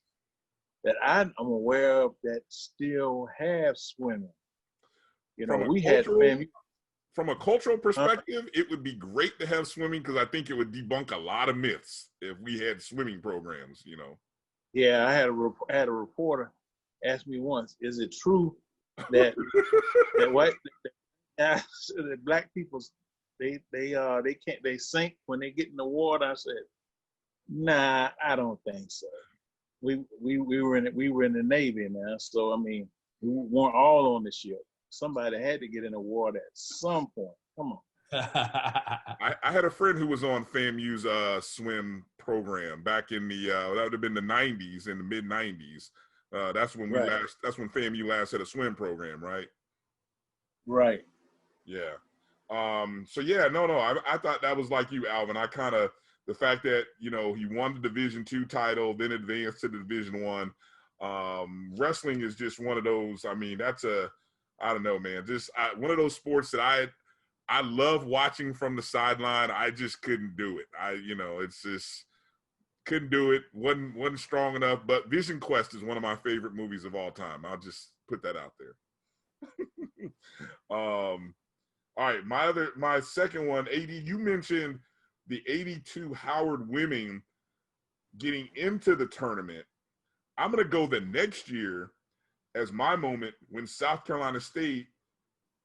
Speaker 7: that I'm aware of that still have swimming.
Speaker 2: From a cultural perspective, it would be great to have swimming because I think it would debunk a lot of myths if we had swimming programs,
Speaker 7: Yeah, I had a reporter ask me once, is it true that that black people they sink when they get in the water? I said, nah, I don't think so. We were in the Navy, man. So I mean, we weren't all on the ship. Somebody had to get in the water at some point. Come on.
Speaker 2: I had a friend who was on FAMU's
Speaker 7: swim
Speaker 2: program back in the that would have been the 90s, in the mid 90s. That's when that's when FAMU last had a swim program, right?
Speaker 7: Right.
Speaker 2: Yeah. So yeah, I thought that was like you, Alvin. I kind of, the fact that he won the Division II title, then advanced to the Division I. Wrestling is just one of those. I mean, I don't know, man. Just one of those sports that I love watching from the sideline. I just couldn't do it. It's just couldn't do it. wasn't strong enough. But Vision Quest is one of my favorite movies of all time. I'll just put that out there. All right, my second one, AD. You mentioned the 82 Howard women getting into the tournament. I'm gonna go the next year as my moment when South Carolina State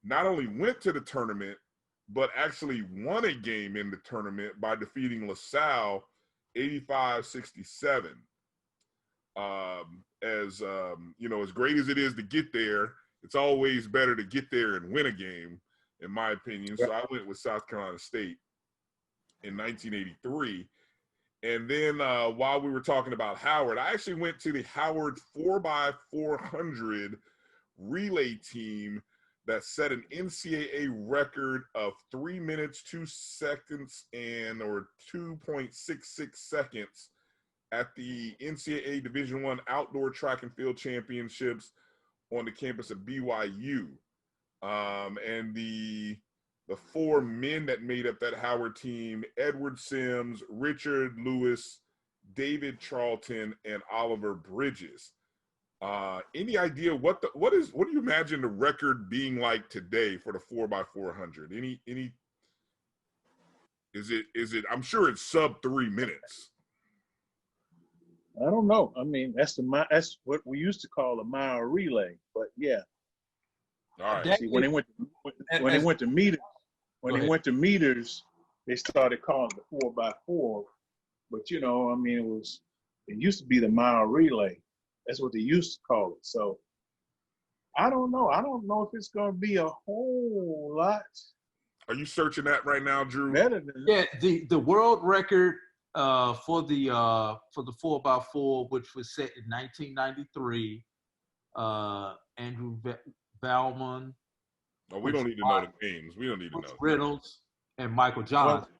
Speaker 2: not only went to the tournament, but actually won a game in the tournament by defeating LaSalle 85-67. As great as it is to get there, it's always better to get there and win a game, in my opinion. So I went with South Carolina State in 1983. And then while we were talking about Howard, I actually went to the Howard 4x400 relay team that set an NCAA record of 3 minutes, 2 seconds, or 2.66 seconds at the NCAA Division I Outdoor Track and Field Championships on the campus of BYU. And the 4 men that made up that Howard team: Edward Sims, Richard Lewis, David Charlton, and Oliver Bridges. Any idea what do you imagine the record being like today for the 4x400? Is it I'm sure it's sub 3 minutes.
Speaker 7: I don't know. I mean, that's what we used to call a mile relay, but yeah.
Speaker 2: All right.
Speaker 7: See, when they went to meters, they started calling it the 4x4. But it used to be the mile relay. That's what they used to call it. So I don't know. I don't know if it's going to be a whole lot.
Speaker 2: Are you searching that right now, Drew?
Speaker 7: Better than
Speaker 3: the world record for the 4x4, which was set in 1993, Andrew Bauman.
Speaker 2: Oh, we don't need to know the names. We don't need to know.
Speaker 3: Reynolds and Michael Johnson.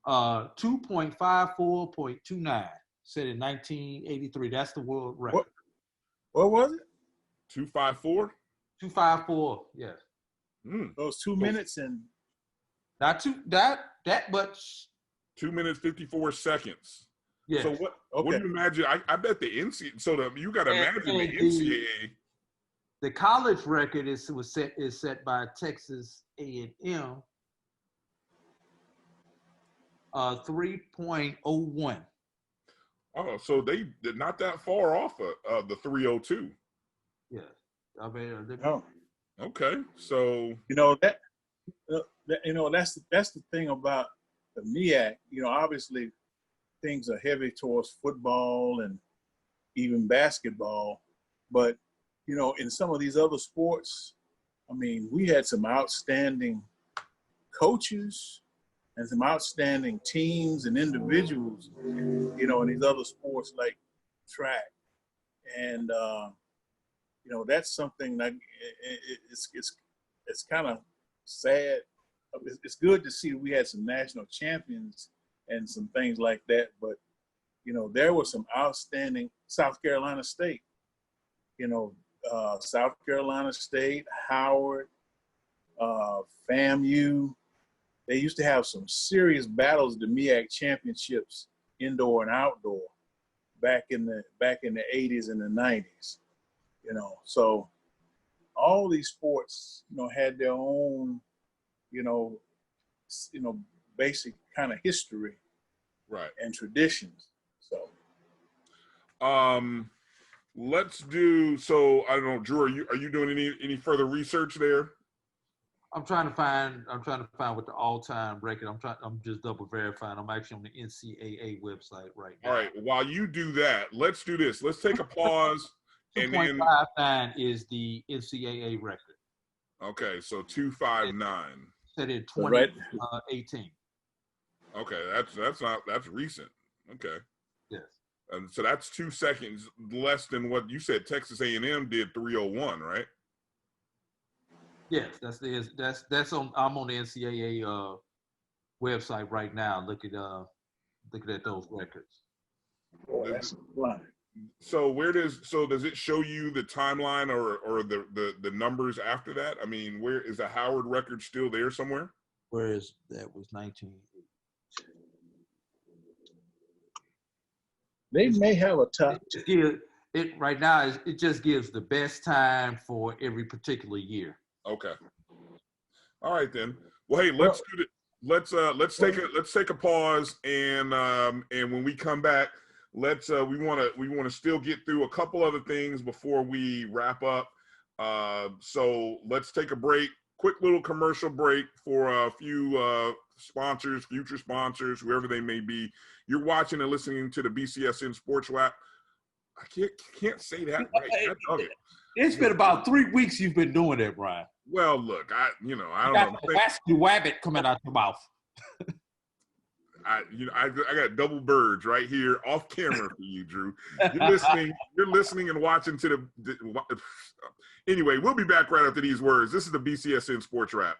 Speaker 3: 2.54.29 set in 1983. That's the world record.
Speaker 7: What was it?
Speaker 2: 254?
Speaker 3: 254, yes.
Speaker 7: Those 2 minutes and
Speaker 3: not that much.
Speaker 2: 2 minutes 54 seconds.
Speaker 3: Yeah.
Speaker 2: So what do you imagine? I bet the NCAA. So you got to imagine the NCAA.
Speaker 3: The college record is set by Texas A&M. 3.01.
Speaker 2: Oh, so they're not that far off of the 302.
Speaker 3: Yeah, I mean.
Speaker 2: Okay, so
Speaker 7: that's the thing about the MEAC. Obviously things are heavy towards football and even basketball, but in some of these other sports, I mean, we had some outstanding coaches and some outstanding teams and individuals, in these other sports like track. And, that's something that it's kind of sad. It's good to see we had some national champions and some things like that, but, there was some outstanding South Carolina State, South Carolina State, Howard, FAMU. They used to have some serious battles, the MEAC championships, indoor and outdoor, back in the 80s and the 90s. So all these sports, had their own, basic kind of history,
Speaker 2: right,
Speaker 7: and traditions. So,
Speaker 2: let's do. So I don't know, Drew. Are you doing any further research there?
Speaker 3: I'm trying to find what the all-time record. I'm just double verifying. I'm actually on the NCAA website right now.
Speaker 2: All right. While you do that, let's do this. Let's take a pause.
Speaker 3: 2.59 is the NCAA record.
Speaker 2: Okay, so 259.
Speaker 3: Set in 2018.
Speaker 2: Okay, that's recent. Okay.
Speaker 3: Yes.
Speaker 2: And so that's 2 seconds less than what you said. Texas A&M did 301, right?
Speaker 3: Yes, that's on. I'm on the NCAA website right now. Looking at those records.
Speaker 7: Oh, that's fun.
Speaker 2: So does it show you the timeline or the numbers after that? I mean, where is the Howard record still there somewhere?
Speaker 3: Where is that? Was 19.
Speaker 7: They may have a top.
Speaker 3: It right now it just gives the best time for every particular year.
Speaker 2: Okay. All right then. Well, hey, let's do it. Let's take a pause, and when we come back, we want to still get through a couple other things before we wrap up. So let's take a break. Quick little commercial break for a few sponsors, future sponsors, whoever they may be. You're watching and listening to the BCSN SportsWrap. I can't say that right.
Speaker 3: It's been about 3 weeks you've been doing it, Brian.
Speaker 2: Well, look, I don't know.
Speaker 3: That's the wabbit coming out your mouth.
Speaker 2: I got double birds right here off camera for you, Drew. You're listening and watching to the anyway, we'll be back right after these words. This is the BCSN SportsWrap.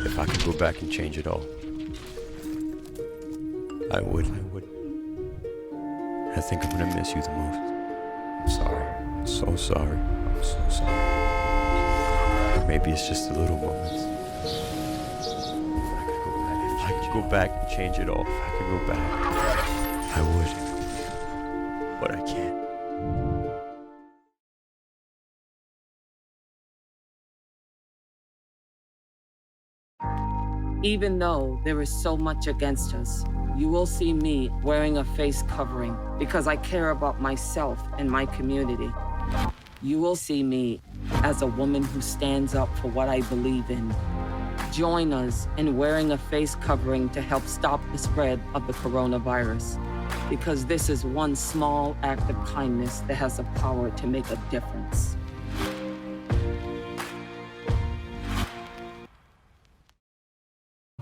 Speaker 12: If I could go back and change it all, I would. I think I'm gonna miss you the most. I'm sorry. I'm so sorry. I'm so sorry. Or maybe it's just the little moments. If I could go back and change it all. If I could go back, I would. But I can't.
Speaker 13: Even though there is so much against us, you will see me wearing a face covering because I care about myself and my community. You will see me as a woman who stands up for what I believe in. Join us in wearing a face covering to help stop the spread of the coronavirus, because this is one small act of kindness that has the power to make a difference.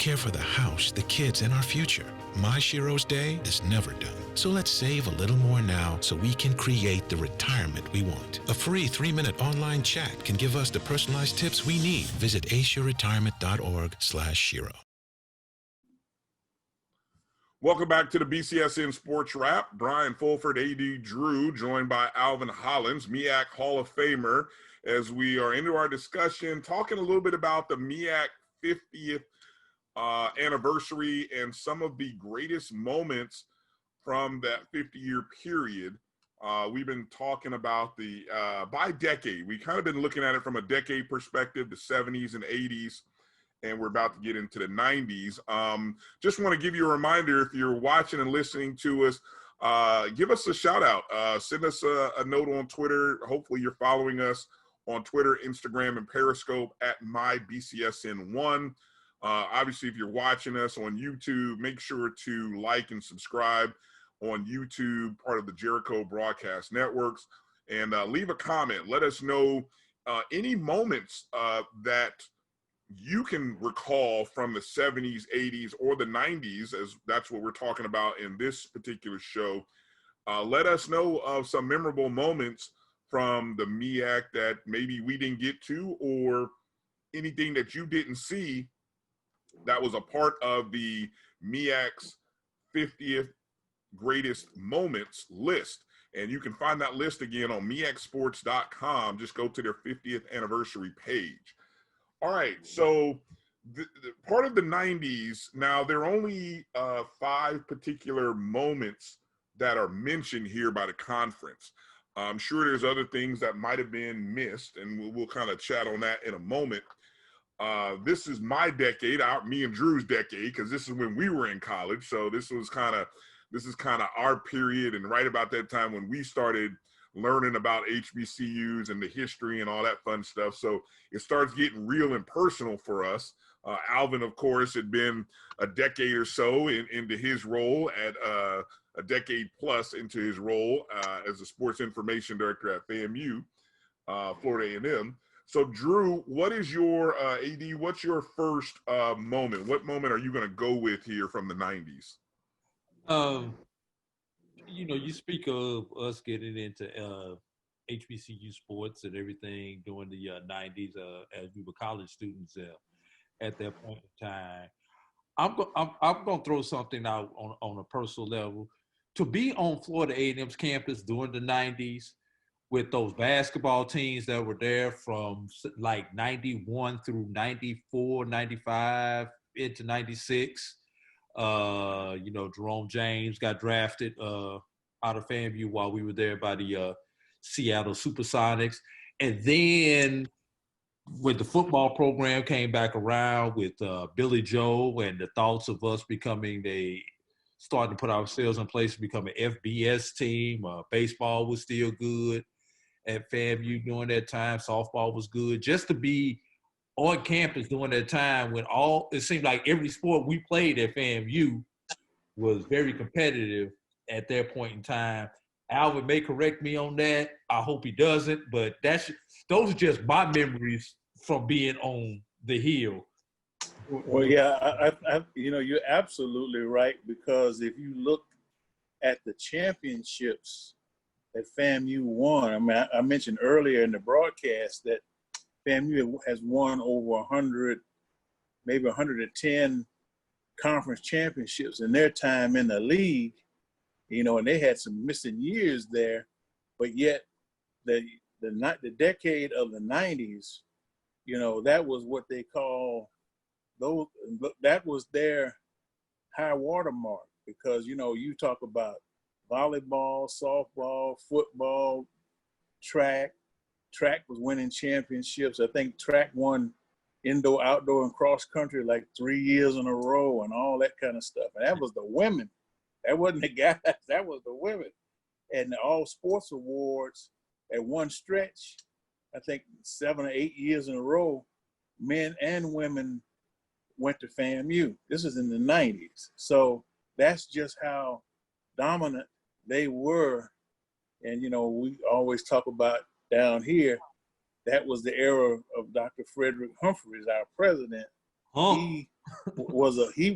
Speaker 20: care for the house, the kids, and our future. My Shiro's day is never done. So let's save a little more now so we can create the retirement we want. A free 3-minute online chat can give us the personalized tips we need. Visit assureretirement.org/Shiro.
Speaker 2: Welcome back to the BCSN SportsWrap. Brian Fulford, AD Drew, joined by Alvin Hollins, MEAC Hall of Famer, as we are into our discussion, talking a little bit about the MEAC 50th anniversary and some of the greatest moments from that 50-year period. We've been talking about the by decade. We kind of been looking at it from a decade perspective, the 70s and 80s, and we're about to get into the 90s. Just want to give you a reminder, if you're watching and listening to us, give us a shout out. Send us a note on Twitter. Hopefully you're following us on Twitter, Instagram, and Periscope at MyBCSN1. Obviously, if you're watching us on YouTube, make sure to like and subscribe on YouTube, part of the Jericho Broadcast Networks, and leave a comment. Let us know any moments that you can recall from the 70s, 80s, or the 90s, as that's what we're talking about in this particular show. Let us know of some memorable moments from the MEAC that maybe we didn't get to, or anything that you didn't see that was a part of the MEAC's 50th greatest moments list. And you can find that list again on MEACsports.com. Just go to their 50th anniversary page. All right, so the part of the 90s, now there are only 5 particular moments that are mentioned here by the conference. I'm sure there's other things that might have been missed, and we'll kind of chat on that in a moment. This is my decade, me and Drew's decade, because this is when we were in college. So this is kind of our period, and right about that time when we started learning about HBCUs and the history and all that fun stuff. So it starts getting real and personal for us. Alvin, of course, had been a decade or so into his role, at a decade plus into his role as a sports information director at FAMU, Florida A&M. So Drew, what is your, AD, what's your first moment? What moment are you going to go with here from the 90s?
Speaker 3: You speak of us getting into HBCU sports and everything during the 90s as we were college students at that point in time. I'm going to throw something out on a personal level. To be on Florida A&M's campus during the 90s with those basketball teams that were there from like 91 through 94, 95 into 96, Jerome James got drafted out of FAMU while we were there by the Seattle Supersonics. And then when the football program came back around with Billy Joe and the thoughts of us starting to put ourselves in place to become an FBS team, baseball was still good at FAMU during that time. Softball was good. Just to be on campus during that time when it seemed like every sport we played at FAMU was very competitive at that point in time. Alvin may correct me on that. I hope he doesn't, but those are just my memories from being on the Hill.
Speaker 7: Well, yeah, you're absolutely right, because if you look at the championships that FAMU won, I mean, I mentioned earlier in the broadcast that FAMU has won over 100, maybe 110 conference championships in their time in the league, and they had some missing years there, but yet the decade of the 90s, that was what they call that was their high water mark, because, you talk about volleyball, softball, football, track was winning championships. I think track won indoor, outdoor, and cross country like 3 years in a row and all that kind of stuff. And that was the women. That wasn't the guys. That was the women. And the all sports awards at one stretch, I think 7 or 8 years in a row, men and women went to FAMU. This is in the 90s. So that's just how dominant they were. And, we always talk about down here, that was the era of Dr. Frederick Humphreys, our president. he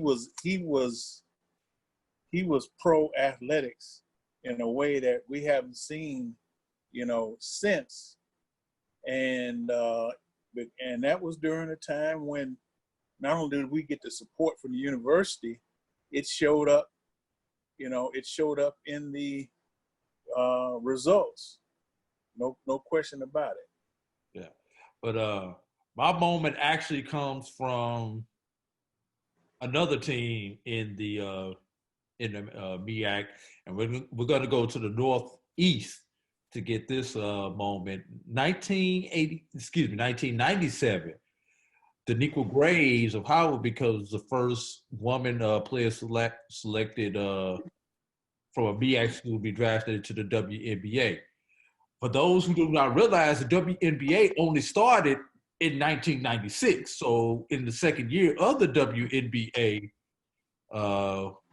Speaker 7: was pro athletics in a way that we haven't seen, since. And that was during a time when not only did we get the support from the university, it showed up, in the results. No question about it.
Speaker 3: Yeah, but my moment actually comes from another team in the MEAC, and we're going to go to the Northeast to get this moment. 1997. Daniqua Graves of Howard becomes the first woman player selected from a MEAC school to be drafted into the WNBA. For those who do not realize, the WNBA only started in 1996. So in the second year of the WNBA,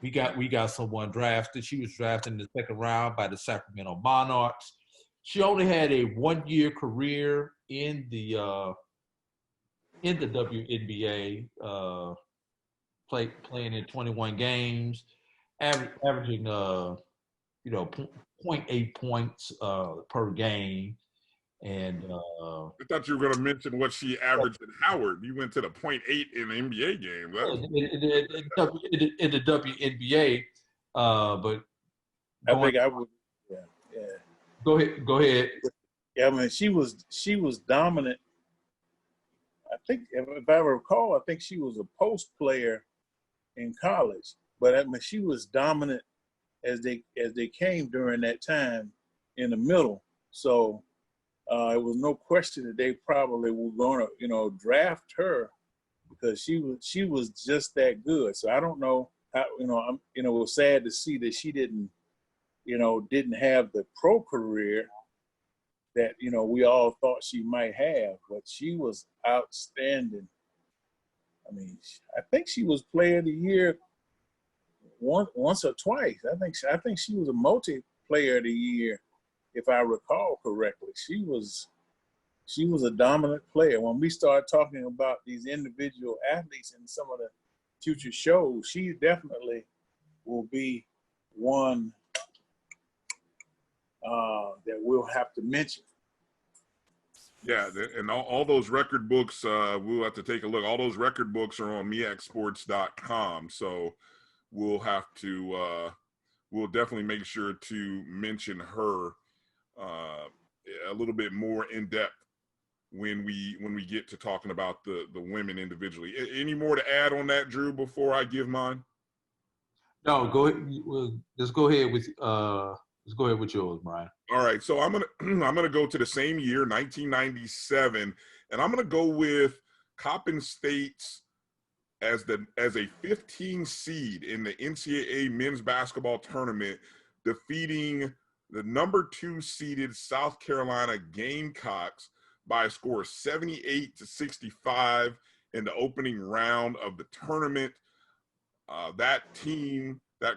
Speaker 3: we got someone drafted. She was drafted in the second round by the Sacramento Monarchs. She only had a 1-year career in the WNBA, playing in 21 games, averaging 0.8 points per game. And
Speaker 2: I thought you were going to mention what she averaged at Howard. You went to the 0.8 in the NBA game.
Speaker 3: In the WNBA, but
Speaker 7: I think I would. Yeah.
Speaker 3: Go ahead.
Speaker 7: Yeah, I mean, she was dominant. I think, if I recall, I think she was a post player in college. But I mean, she was dominant as they came during that time in the middle. So it was no question that they probably were going to, draft her because she was just that good. So I don't know how, it was sad to see that she didn't have the pro career that, we all thought she might have, but she was outstanding. I mean, I think she was player of the year once or twice. I think she was a multi-player of the year, if I recall correctly. She was a dominant player. When we start talking about these individual athletes in some of the future shows, she definitely will be one that we'll have to mention.
Speaker 2: Yeah, and all those record books, we'll have to take a look. All those record books are on MEACsports.com. So we'll have to, we'll definitely make sure to mention her a little bit more in depth when we get to talking about the women individually. Any more to add on that, Drew, before I give mine?
Speaker 3: No, go ahead. Just go ahead with yours, Brian.
Speaker 2: All right, so I'm gonna go to the same year, 1997, and I'm gonna go with Coppin State's as a 15 seed in the NCAA men's basketball tournament, defeating the number 2 seeded South Carolina Gamecocks by a score of 78-65 in the opening round of the tournament. That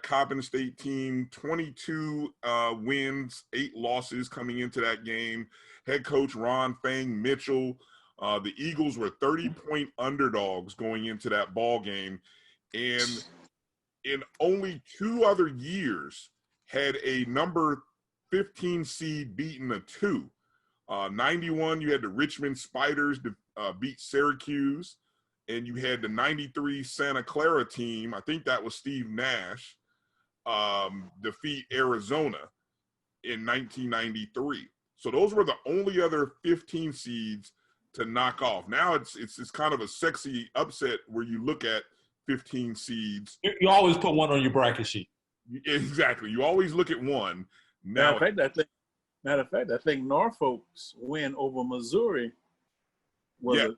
Speaker 2: Coppin State team, 22 wins, 8 losses coming into that game. Head coach Ron Fang Mitchell. The Eagles were 30-point underdogs going into that ball game. And in only 2 other years had a number 15 seed beaten a 2. 91, you had the Richmond Spiders beat Syracuse. And you had the 93 Santa Clara team, I think that was Steve Nash, defeat Arizona in 1993. So those were the only other 15 seeds to knock off. Now it's kind of a sexy upset where you look at 15 seeds.
Speaker 3: You always put one on your bracket sheet.
Speaker 2: Exactly. You always look at one. Now,
Speaker 7: matter of fact, I think Norfolk's win over Missouri was a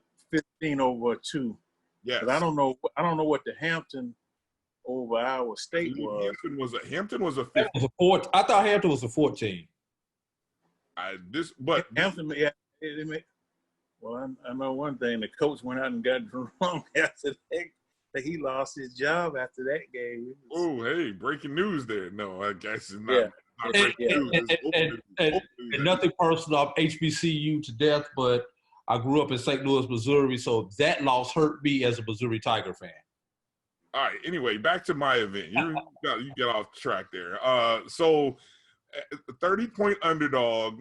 Speaker 7: 15-2.
Speaker 2: Yes.
Speaker 7: I don't know what the Hampton over Iowa State was.
Speaker 2: Hampton was a 15.
Speaker 3: I thought Hampton was a 14.
Speaker 7: Hampton, yeah. Well, I know one thing. The coach went out and got drunk after that. He lost his job after that game.
Speaker 2: Oh, hey, breaking news there. No, I guess it's not.
Speaker 3: And nothing personal. I'm HBCU to death, but I grew up in St. Louis, Missouri, so that loss hurt me as a Missouri Tiger fan.
Speaker 2: All right. Anyway, back to my event. You get off track there. So 30-point underdog.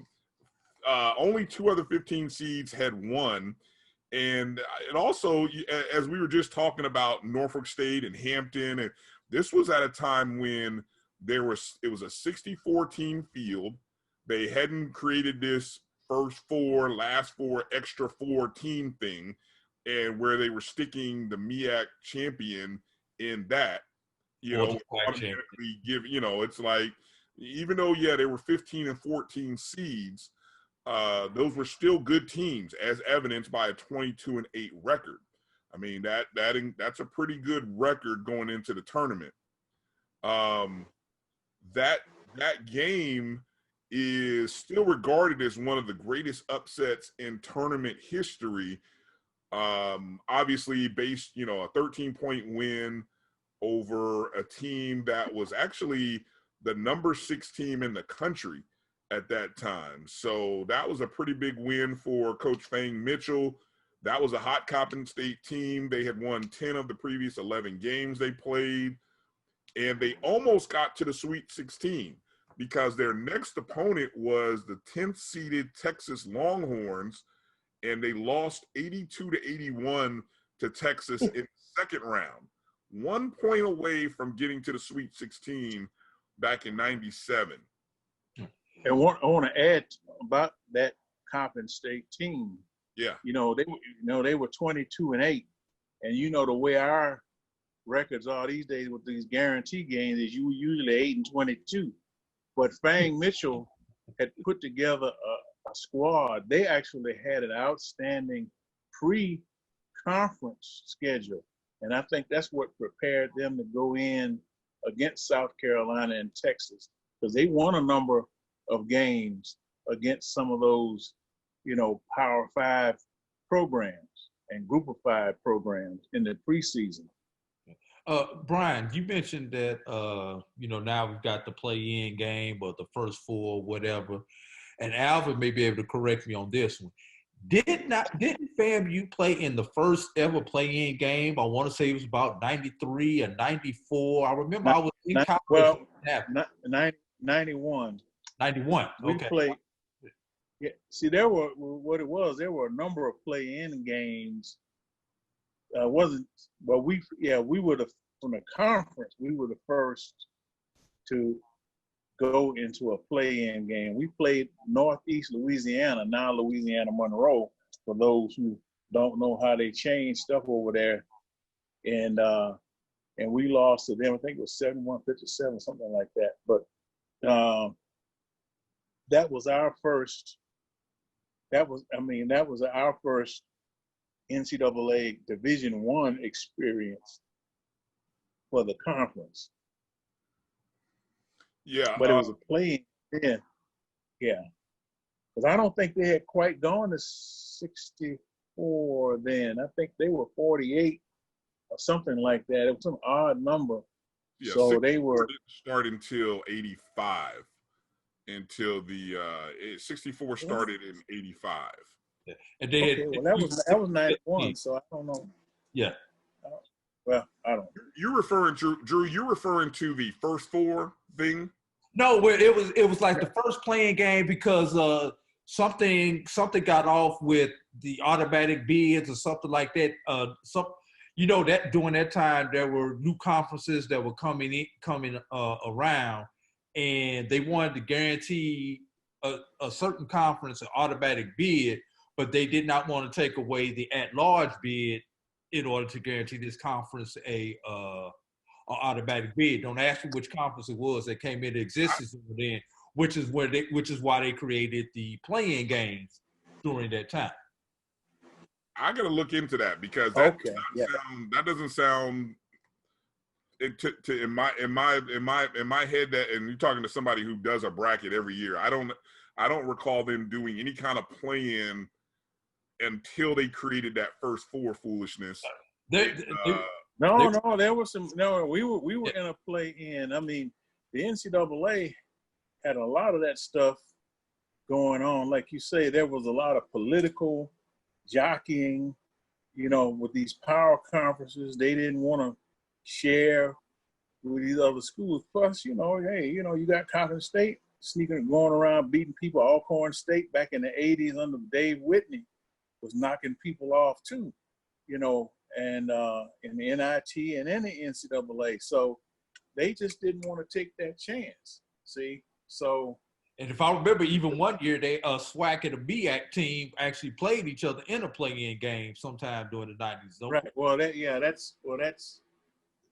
Speaker 2: Only 2 other 15 seeds had won. And also, as we were just talking about Norfolk State and Hampton, and this was at a time when it was a 64-team field. They hadn't created this first 4, last 4, extra 4 team thing, and where they were sticking the MEAC champion in that, automatically give, it's like, even though, they were 15 and 14 seeds, those were still good teams, as evidenced by a 22-8 record. I mean, that's a pretty good record going into the tournament. That game is still regarded as one of the greatest upsets in tournament history. Obviously based, a 13-point win over a team that was actually the number 6 team in the country at that time. So that was a pretty big win for Coach Fang Mitchell. That was a hot Coppin State team. They had won 10 of the previous 11 games they played, and they almost got to the Sweet 16 because their next opponent was the 10th seeded Texas Longhorns, and they lost 82-81 to Texas in the second round. 1 point away from getting to the Sweet 16 back in '97.
Speaker 7: And I want to add about that Coppin State team.
Speaker 2: Yeah.
Speaker 7: They were 22-8, and the way our records are these days with these guarantee games is you usually 8-22. But Fang Mitchell had put together a squad. They actually had an outstanding pre-conference schedule, and I think that's what prepared them to go in against South Carolina and Texas, because they won a number of games against some of those, Power 5 programs and Group of 5 programs in the preseason.
Speaker 3: Bryan, you mentioned that, now we've got the play-in game or the first 4, whatever, and Alvin may be able to correct me on this one. Didn't FAMU play in the first ever play-in game? I want to say it was about 93 or 94. I remember I was in college.
Speaker 7: Well, 91.
Speaker 3: 91.
Speaker 7: We
Speaker 3: okay.
Speaker 7: played. Yeah. See, there were a number of play-in games. We were from the conference. We were the first to go into a play-in game. We played Northeast Louisiana, now Louisiana Monroe, for those who don't know how they changed stuff over there. And we lost to them. I think it was 71-57, something like that. But that was our first. That was our first NCAA Division I experience for the conference.
Speaker 2: Yeah,
Speaker 7: but it was a play-in then. Yeah, because I don't think they had quite gone to 64 then. I think they were 48 or something like that. It was some odd number.
Speaker 2: Yeah,
Speaker 7: so they were
Speaker 2: didn't start until 85. Until the 64 started in 85.
Speaker 3: Yeah. And they had,
Speaker 7: well, that was 91. So I don't know.
Speaker 3: Yeah.
Speaker 7: Well, I don't.
Speaker 2: You're referring to Drew. You're referring to the first 4 thing.
Speaker 3: No, where it was like the first playing game because something got off with the automatic bids or something like that. That during that time there were new conferences that were coming around, and they wanted to guarantee a certain conference an automatic bid, but they did not want to take away the at-large bid in order to guarantee this conference a automatic bid. Don't ask me which conference it was that came into existence then, which is why they created the play-in games during that time.
Speaker 2: I gotta look into that because that doesn't sound. In my head that, and you're talking to somebody who does a bracket every year. I don't recall them doing any kind of play-in until they created that first 4 foolishness.
Speaker 7: There was some. No, we were in a play-in. I mean, the NCAA had a lot of that stuff going on. Like you say, there was a lot of political jockeying, with these power conferences. They didn't want to share with these other schools. Plus, you know, hey, you know, you got Coppin State sneaking, going around beating people. Alcorn State back in the 80s under Dave Whitney was knocking people off too, you know, and in the NIT and in the NCAA. So they just didn't want to take that chance. See, so.
Speaker 3: And if I remember, even one year, they SWAC and the MEAC team actually played each other in a play-in game sometime during the 90s.
Speaker 7: Right. Well, that's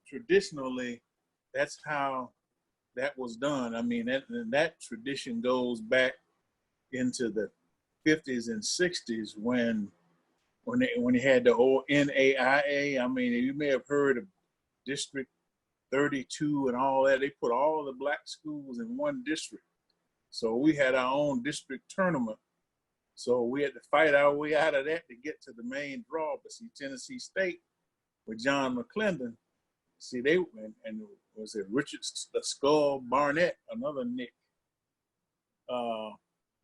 Speaker 7: traditionally, that's how that was done. I mean, that tradition goes back into the 50s and 60s when they had the old NAIA. I mean, you may have heard of District 32 and all that. They put all the black schools in one district. So we had our own district tournament. So we had to fight our way out of that to get to the main draw. But see, Tennessee State with John McClendon, see, they and was it Richard Skull Barnett, another Nick.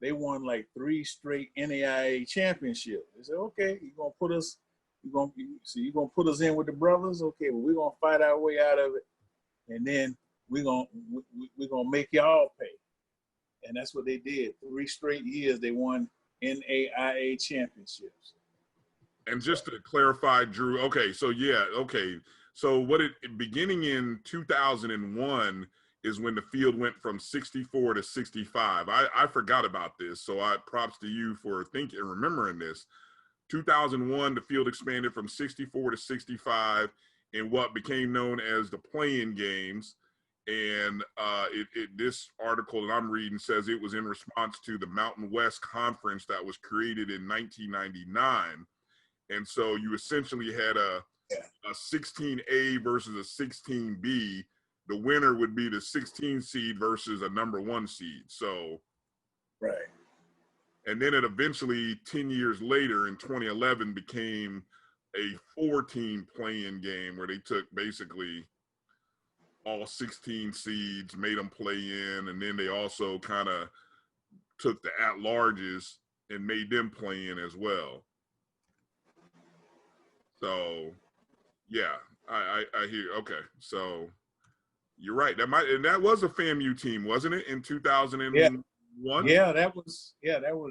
Speaker 7: They won like 3 straight NAIA championships. They said, okay, you're gonna put us in with the brothers. Okay, well, we're gonna fight our way out of it, and then we're gonna make y'all pay. And that's what they did. 3 straight years they won NAIA championships.
Speaker 2: And just to clarify, Drew, okay, so so beginning in 2001 is when the field went from 64 to 65. I forgot about this, so props to you for thinking and remembering this. 2001, the field expanded from 64 to 65 in what became known as the play-in games. And this article that I'm reading says it was in response to the Mountain West Conference that was created in 1999. And so you essentially had a 16A versus a 16B. The winner would be the 16 seed versus a number 1 seed. So,
Speaker 7: right.
Speaker 2: And then it eventually, 10 years later in 2011, became a 4-team play-in game where they took basically all 16 seeds, made them play in, and then they also kind of took the at-larges and made them play in as well. So, yeah, I hear. Okay, so you're right. That was a FAMU team, wasn't it, in 2001?
Speaker 7: Yeah, that was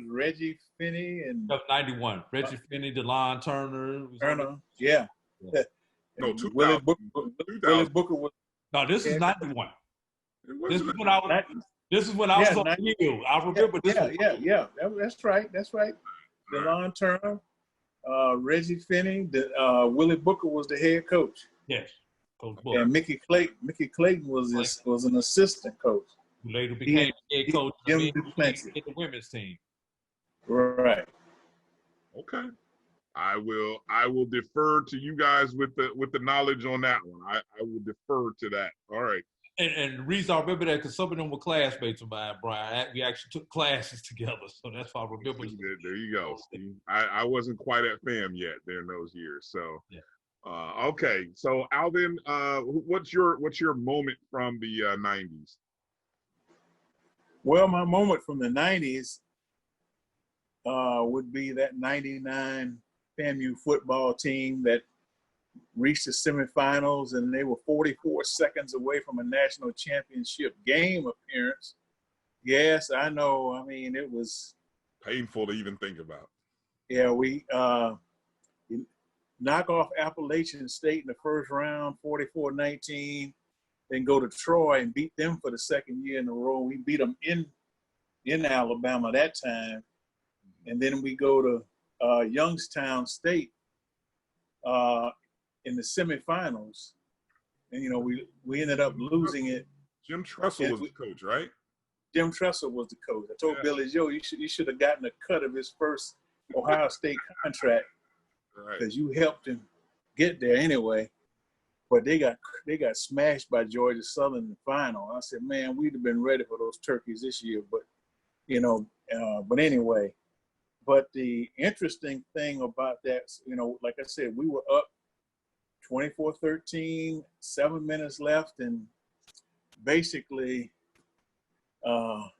Speaker 7: Reggie Finney and
Speaker 3: 91. Reggie Finney, DeLon Turner.
Speaker 7: Yeah.
Speaker 2: No, 2000.
Speaker 7: Willie Booker was.
Speaker 3: No, this is 91. This is when I was on the hill. I remember this.
Speaker 7: Yeah. That's right. DeLon Turner, Reggie Finney, Willie Booker was the head coach.
Speaker 3: Yes, Coach
Speaker 7: Booker. And Mickey Clayton was an assistant coach.
Speaker 3: Who later became head coach of the women's team.
Speaker 7: Right.
Speaker 2: Okay. I will defer to you guys with the knowledge on that one. I will defer to that. All right.
Speaker 3: And the reason I remember that because some of them were classmates of mine, Brian. We actually took classes together, so that's why I remember.
Speaker 2: There you go. I wasn't quite at FAM yet during those years. So, yeah. Okay. So Alvin, what's your moment from the 90s?
Speaker 7: Well, my moment from the 90s would be that 99 FAMU football team that reached the semifinals, and they were 44 seconds away from a national championship game appearance. Yes, I know. I mean, it was
Speaker 2: painful to even think about.
Speaker 7: Yeah, we knock off Appalachian State in the first round, 44-19, then go to Troy and beat them for the second year in a row. We beat them in Alabama that time. And then we go to Youngstown State in the semifinals, and we ended up losing it.
Speaker 2: Jim Tressel was the coach, right?
Speaker 7: Jim Tressel was the coach. I told Billy Joe, you should have gotten a cut of his first Ohio State contract because you helped him get there anyway. But they got smashed by Georgia Southern in the final. I said, man, we'd have been ready for those turkeys this year, but but anyway. But the interesting thing about that, like I said, we were up 24-13, 7 minutes left, and basically let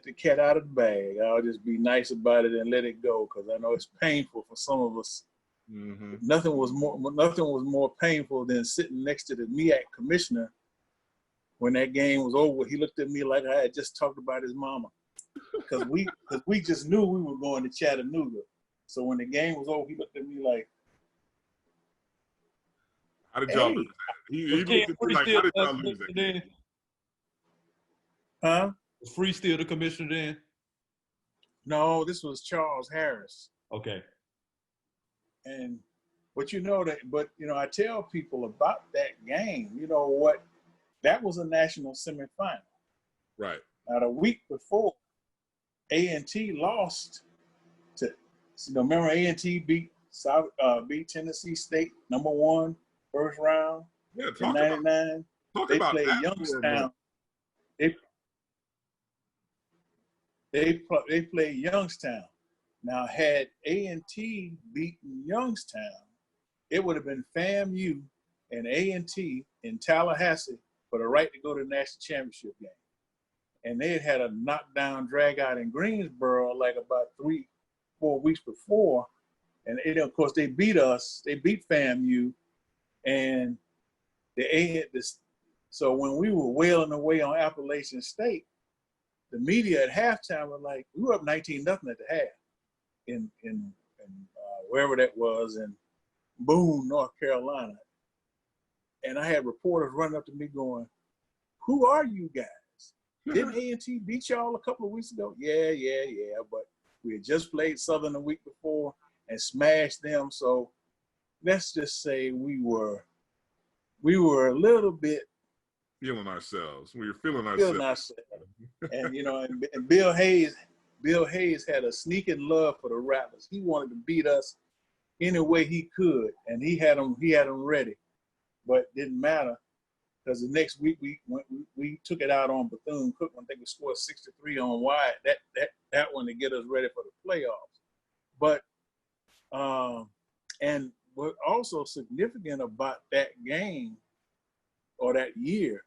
Speaker 7: the cat out of the bag. I'll just be nice about it and let it go, because I know it's painful for some of us Nothing was more painful than sitting next to the MEAC commissioner when that game was over. He looked at me like I had just talked about his mama, because we just knew we were going to Chattanooga. So when the game was over, he looked at me like,
Speaker 2: "How did y'all lose that?" He looked at me like, "How did y'all lose that game?"
Speaker 7: Huh?
Speaker 3: Was Free still the commissioner then?
Speaker 7: No, this was Charles Harris.
Speaker 3: Okay.
Speaker 7: And but I tell people about that game. You know what? That was a national semifinal.
Speaker 2: Right.
Speaker 7: Now the week before, A&T lost to. Remember A&T beat Tennessee State #1 first round in '99. They played Youngstown. They played Youngstown. Now, had A&T beaten Youngstown, it would have been FAMU and A&T in Tallahassee for the right to go to the national championship game. And they had a knockdown drag out in Greensboro like about 3-4 weeks before. And of course, they beat us. They beat FAMU. And so when we were wailing away on Appalachian State, the media at halftime were like, we were up 19-0 at the half in wherever that was in Boone, North Carolina. And I had reporters running up to me going, "Who are you guys? Didn't A&T beat y'all a couple of weeks ago?" Yeah. But we had just played Southern the week before and smashed them. So let's just say we were a little bit
Speaker 2: feeling ourselves. We were feeling ourselves.
Speaker 7: And and Bill Hayes had a sneaking love for the Rattlers. He wanted to beat us any way he could, and he had them ready. But didn't matter, because the next week we took it out on Bethune-Cookman. I think we scored 63 on Wyatt. That one to get us ready for the playoffs. But and what also significant about that game or that year,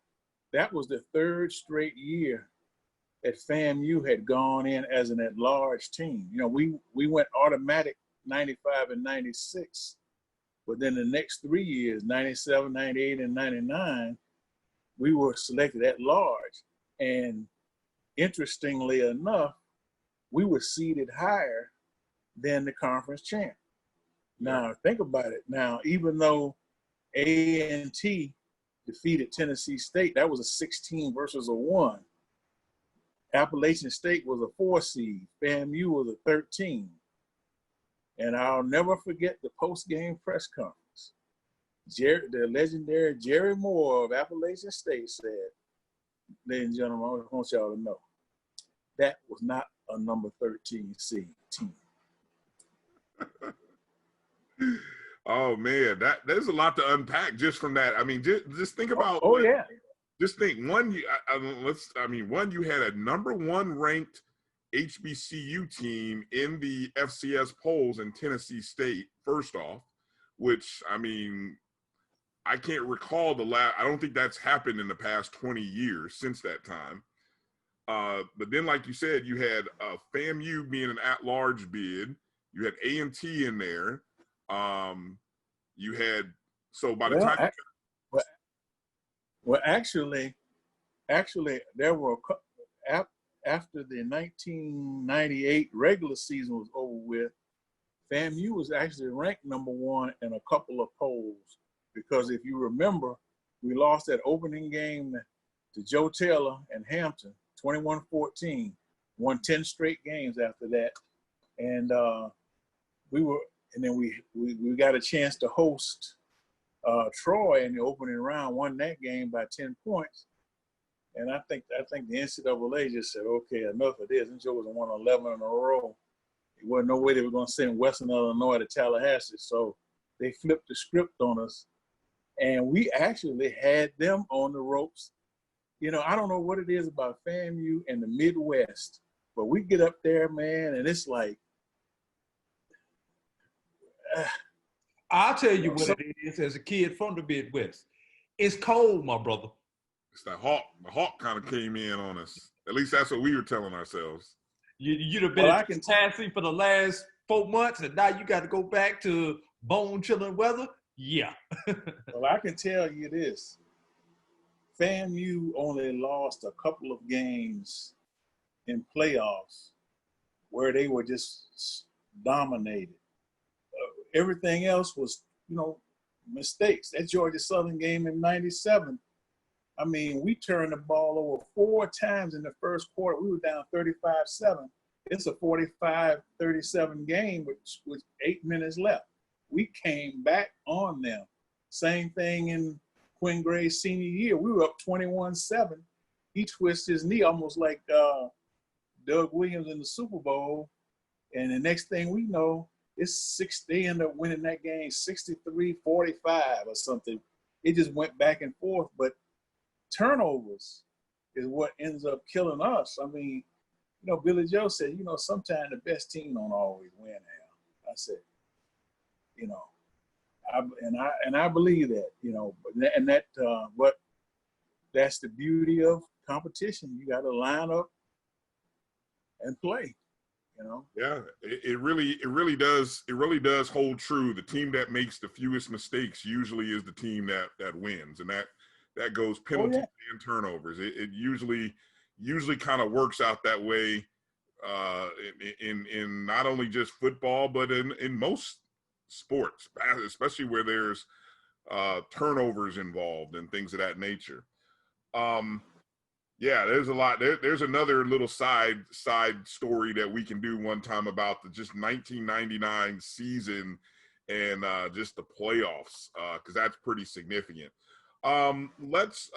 Speaker 7: that was the third straight year that FAMU had gone in as an at-large team. We went automatic 95 and 96, but then the next 3 years, 97, 98, and 99, we were selected at large. And interestingly enough, we were seeded higher than the conference champ. Now, think about it. Now, even though A&T defeated Tennessee State, that was a 16 versus a 1. Appalachian State was a 4 seed. FAMU was a 13. And I'll never forget the post-game press conference. The legendary Jerry Moore of Appalachian State said, "Ladies and gentlemen, I want y'all to know, that was not a number 13 seed team."
Speaker 2: Oh man, there's a lot to unpack just from that. I mean, just think about.
Speaker 7: Yeah.
Speaker 2: Just think one. You had a #1 ranked HBCU team in the FCS polls in Tennessee State. First off, which I can't recall the last. I don't think that's happened in the past 20 years since that time. But then, like you said, you had FAMU being an at-large bid. You had A&T in there. You had by the time.
Speaker 7: Actually, there were after the 1998 regular season was over with, FAMU was actually ranked #1 in a couple of polls, because if you remember, we lost that opening game to Joe Taylor and Hampton, 21-14, won 10 straight games after that, and then we got a chance to host Troy in the opening round, won that game by 10 points. And I think the NCAA just said, okay, enough of this. And Joe was won 11 in a row. There wasn't no way they were going to send Western Illinois to Tallahassee. So they flipped the script on us. And we actually had them on the ropes. I don't know what it is about FAMU and the Midwest, but we get up there, man, and it's like,
Speaker 3: I'll tell you what it is as a kid from the Midwest. It's cold, my brother.
Speaker 2: It's the hawk kind of came in on us. At least that's what we were telling ourselves.
Speaker 3: You'd have been in Tallahassee for the last 4 months, and now you got to go back to bone-chilling weather, yeah.
Speaker 7: Well, I can tell you this. FAMU only lost a couple of games in playoffs where they were just dominated. Everything else was, mistakes. That Georgia Southern game in '97, I mean, we turned the ball over 4 times in the first quarter. We were down 35-7. It's a 45-37 game with 8 minutes left. We came back on them. Same thing in Quinn Gray's senior year. We were up 21-7. He twisted his knee almost like Doug Williams in the Super Bowl. And the next thing we know, they end up winning that game 63-45 or something. It just went back and forth. But turnovers is what ends up killing us. I mean, Billy Joe said, sometimes the best team don't always win. Al. I said, I believe that, but that's the beauty of competition. You got to line up and play.
Speaker 2: Yeah, it really does hold true. The team that makes the fewest mistakes usually is the team that wins, and that goes penalties and turnovers. It usually kind of works out that way in not only just football but in most sports, especially where there's turnovers involved and things of that nature. Yeah, there's a lot. There's another little side story that we can do one time about the just 1999 season and just the playoffs, because that's pretty significant. Let's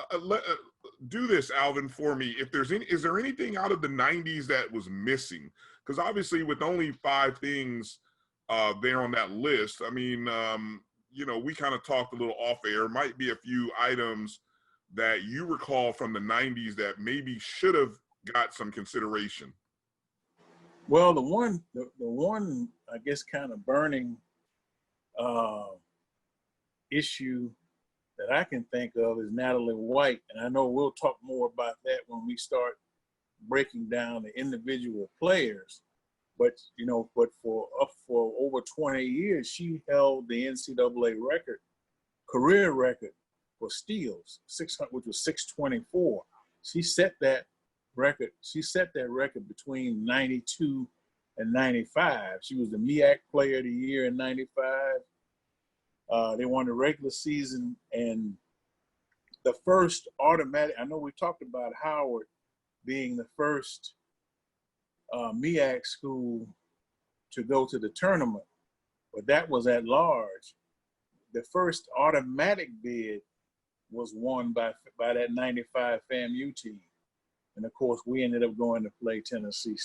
Speaker 2: do this, Alvin, for me. Is there anything out of the 90s that was missing? Because obviously, with only 5 things there on that list, I mean, we kind of talked a little off air. Might be a few items that you recall from the 90s that maybe should have got some consideration.
Speaker 7: Well, the one I guess kind of burning issue that I can think of is Natalie White, and I know we'll talk more about that when we start breaking down the individual players. But for over 20 years, she held the NCAA career record for steals, 600, which was 624. She set that record. She set that record between 92 and 95. She was the MEAC Player of the Year in 95. They won the regular season, and the first automatic. I know we talked about Howard being the first MEAC school to go to the tournament, but that was at large. The first automatic bid was won by that 95 FAMU team. And of course, we ended up going to play Tennessee.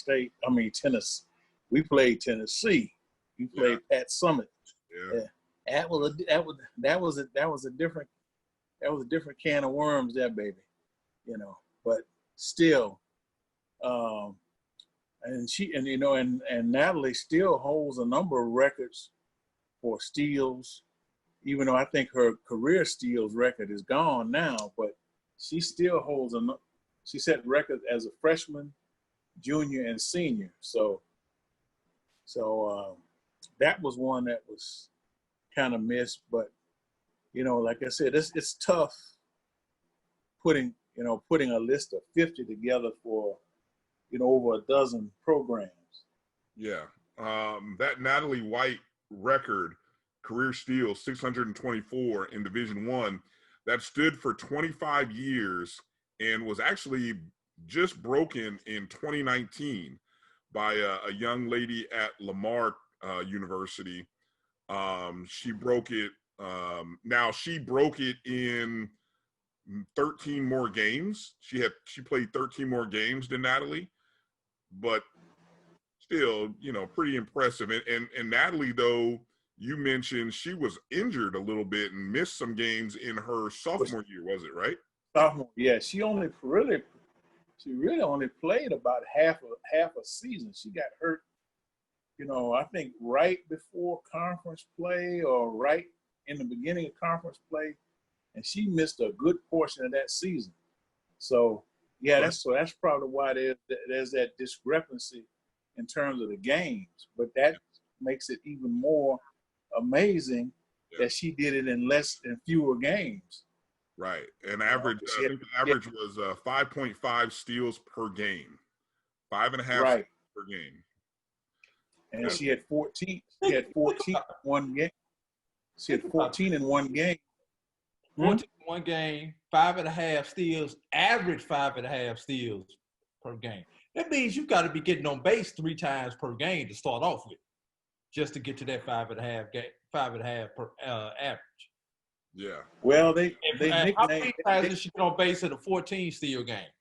Speaker 7: We played Tennessee. We played Pat Summitt.
Speaker 2: Yeah.
Speaker 7: That was a different can of worms, that baby. But still, and Natalie still holds a number of records for steals, even though I think her career steals record is gone now, but she still holds she set records as a freshman, junior, and senior. So that was one that was kind of missed, but like I said, it's tough putting a list of 50 together for over a dozen programs.
Speaker 2: Yeah, that Natalie White record, career steals 624 in Division I, that stood for 25 years and was actually just broken in 2019 by a young lady at Lamar University. She broke it. Now she broke it in 13 more games. She played 13 more games than Natalie, but still, pretty impressive. And Natalie, though, you mentioned she was injured a little bit and missed some games in her sophomore year, was it, right?
Speaker 7: Sophomore, yeah. She really only played about half a season. She got hurt, I think right before conference play or right in the beginning of conference play, and she missed a good portion of that season. So yeah, that's probably why there's that discrepancy in terms of the games. But that makes it even more amazing that she did it in fewer games.
Speaker 2: Right. And average, I think the average was 5.5 steals per game, 5.5
Speaker 7: right
Speaker 2: per game.
Speaker 7: And she had 14. She had 14 in one game. She had 14 in one game.
Speaker 3: 14 in one game, 5.5 steals, average 5.5 steals per game. That means you got to be getting on base 3 times per game to start off with, just to get to that 5.5 per average.
Speaker 2: Yeah.
Speaker 7: Well, they
Speaker 3: how many times did she get on base in a 14 steal game?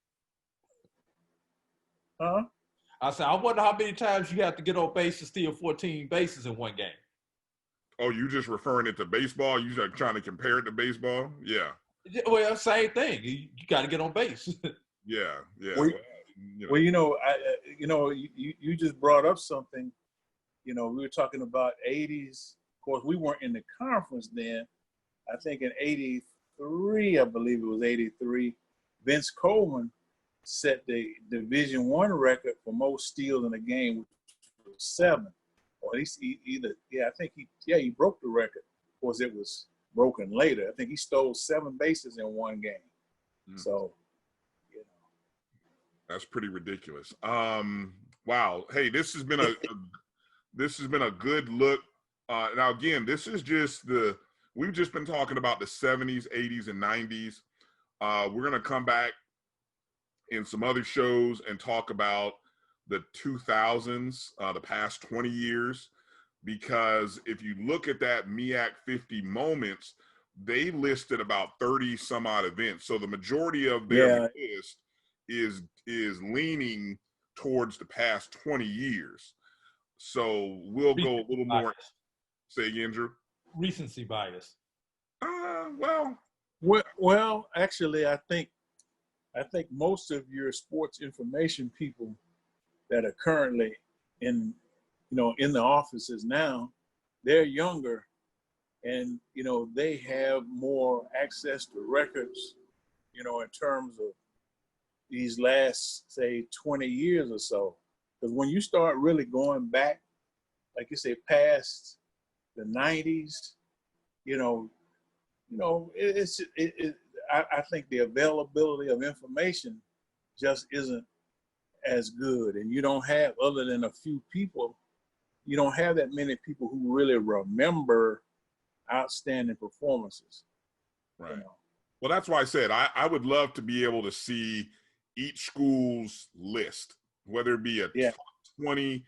Speaker 7: Huh?
Speaker 3: I said, I wonder how many times you have to get on base to steal 14 bases in one game.
Speaker 2: Oh, you just referring it to baseball? You like trying to compare it to baseball? Yeah.
Speaker 3: Well, same thing. You got to get on base.
Speaker 2: Yeah.
Speaker 7: Well, you just brought up something. We were talking about 80s. Of course, we weren't in the conference then. I think in 83, I believe it was 83, Vince Coleman set the Division I record for most steals in a game, which was 7. Or at least he broke the record. Of course, it was broken later. I think he stole 7 bases in one game. So,
Speaker 2: that's pretty ridiculous. Wow. Hey, this has been a good look. Now again, this is just we've just been talking about the 70s, 80s, and 90s. We're gonna come back in some other shows and talk about the 2000s, the past 20 years, because if you look at that MEAC 50 moments, they listed about 30 some odd events. So the majority of their list is leaning towards the past 20 years. So we'll go a little more. Say again, Drew.
Speaker 3: Recency bias.
Speaker 7: Well, actually, I think most of your sports information people that are currently in the offices now, they're younger, and they have more access to records, in terms of these last, say, 20 years or so. Because when you start really going back, like you say, past the 90s, I think the availability of information just isn't as good. And you don't have, other than a few people, you don't have that many people who really remember outstanding performances.
Speaker 2: Right. Well, that's why I said I would love to be able to see each school's list, whether it be a top 20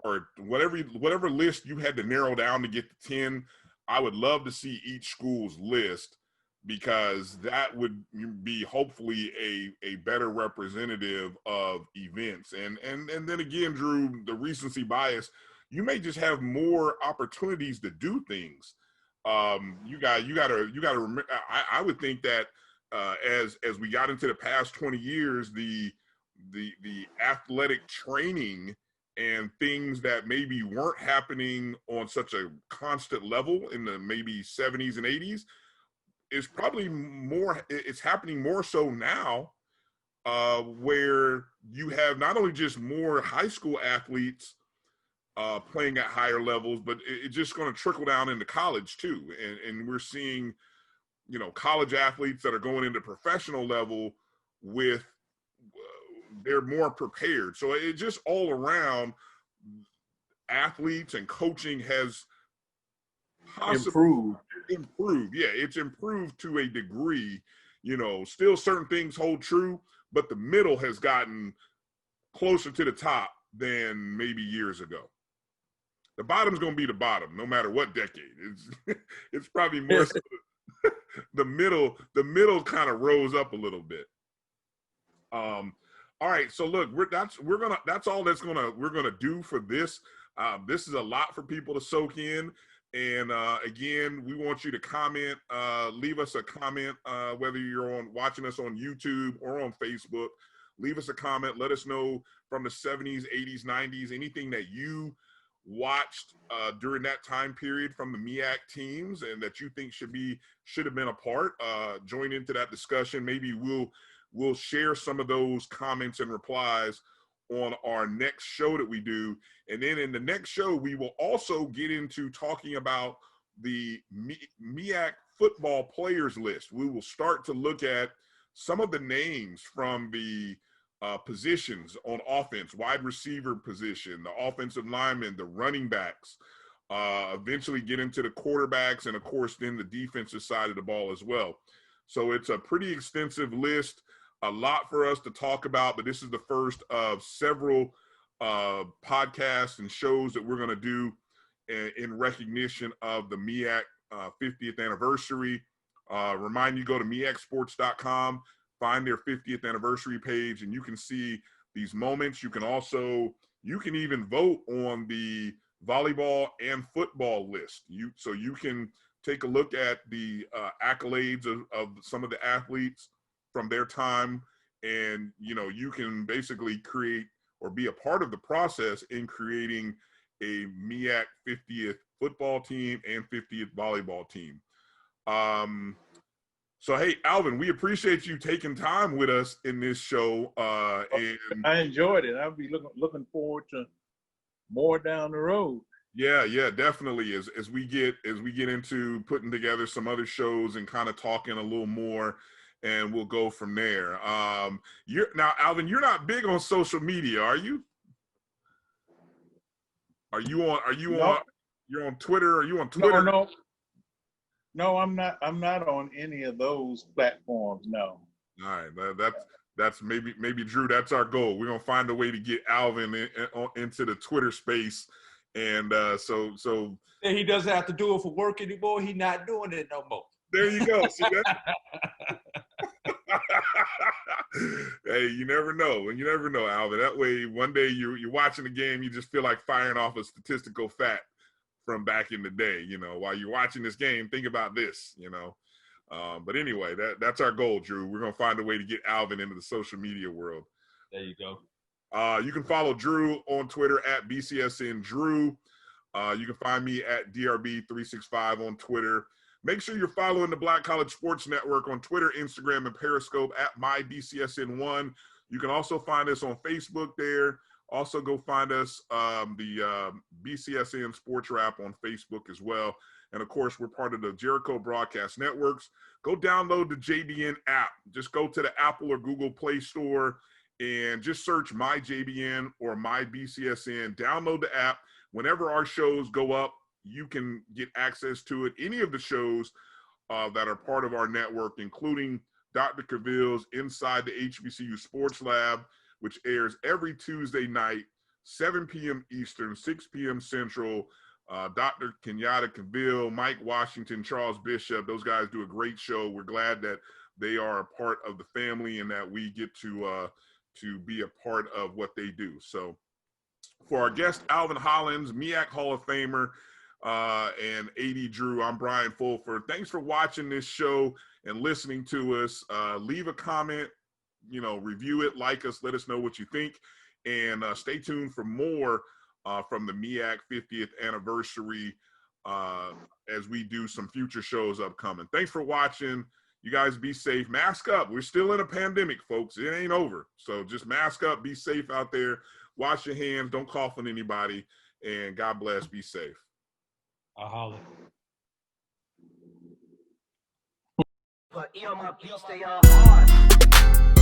Speaker 2: or whatever list you had to narrow down to get to 10. I would love to see each school's list, because that would be hopefully a better representative of events. And then again, Drew, the recency bias, you may just have more opportunities to do things. You got to remember. I would think that as we got into the past 20 years, the athletic training and things that maybe weren't happening on such a constant level in the maybe 70s and 80s is probably more. It's happening more so now, where you have not only just more high school athletes playing at higher levels, but it's just going to trickle down into college too. And we're seeing, college athletes that are going into professional level with, they're more prepared. So it just all around, athletes and coaching has improved. Yeah, it's improved to a degree. Still certain things hold true, but the middle has gotten closer to the top than maybe years ago. The bottom's going to be the bottom, no matter what decade. It's probably more so the middle kind of rose up a little bit. All right, so look, we're gonna do for this. This is a lot for people to soak in. And again, we want you to comment, leave us a comment, whether you're watching us on YouTube or on Facebook. Leave us a comment. Let us know from the 70s, 80s, 90s, anything that you watched during that time period from the MEAC teams and that you think should have been a part. Join into that discussion. Maybe we'll share some of those comments and replies on our next show that we do. And then in the next show, we will also get into talking about the MEAC football players list. We will start to look at some of the names from the positions on offense, wide receiver position, the offensive linemen, the running backs, eventually get into the quarterbacks, and of course, then the defensive side of the ball as well. So it's a pretty extensive list, a lot for us to talk about, but this is the first of several podcasts and shows that we're going to do in recognition of the MEAC 50th anniversary. Remind you, go to meacsports.com, find their 50th anniversary page, and you can see these moments. You can even vote on the volleyball and football list. So you can take a look at the accolades of some of the athletes from their time, and you can basically create or be a part of the process in creating a MEAC 50th football team and 50th volleyball team. So, hey, Alvin, we appreciate you taking time with us in this show. And
Speaker 7: I enjoyed it. I'll be looking forward to more down the road.
Speaker 2: Yeah, definitely. As we get into putting together some other shows and kind of talking a little more, and we'll go from there. Now, Alvin, you're not big on social media, are you? You're on Twitter? Are you on Twitter?
Speaker 7: No, I'm not. I'm not on any of those platforms. No.
Speaker 2: All right, that's maybe Drew. That's our goal. We're gonna find a way to get Alvin into the Twitter space, and so
Speaker 3: and he doesn't have to do it for work anymore. He's not doing it no more.
Speaker 2: There you go. See that? Hey, you never know. And you never know, Alvin. That way, one day you're watching the game, you just feel like firing off a statistical fact from back in the day. While you're watching this game, think about this. But anyway, that's our goal, Drew. We're gonna find a way to get Alvin into the social media world.
Speaker 3: There you go.
Speaker 2: You can follow Drew on Twitter at BCSN Drew. You can find me at DRB365 on Twitter. Make sure you're following the Black College Sports Network on Twitter, Instagram, and Periscope at MyBCSN1. You can also find us on Facebook there. Also, go find us, the BCSN SportsWrap on Facebook as well. And, of course, we're part of the Jericho Broadcast Networks. Go download the JBN app. Just go to the Apple or Google Play Store and just search My JBN or My BCSN. Download the app. Whenever our shows go up, you can get access to it. Any of the shows that are part of our network, including Dr. Cavill's Inside the HBCU Sports Lab, which airs every Tuesday night, 7 p.m. Eastern, 6 p.m. Central. Dr. Kenyatta Cavill, Mike Washington, Charles Bishop, those guys do a great show. We're glad that they are a part of the family and that we get to be a part of what they do. So for our guest, Alvin Hollins, MEAC Hall of Famer, and AD Drew, I'm Brian Fulford. Thanks for watching this show and listening to us. Leave a comment, review it, like us, let us know what you think, and stay tuned for more from the MEAC 50th anniversary as we do some future shows upcoming. Thanks for watching. You guys be safe. Mask up. We're still in a pandemic, folks. It ain't over. So just mask up. Be safe out there. Wash your hands. Don't cough on anybody. And God bless. Be safe.
Speaker 3: I'll holler.
Speaker 1: But my beats, they are hard.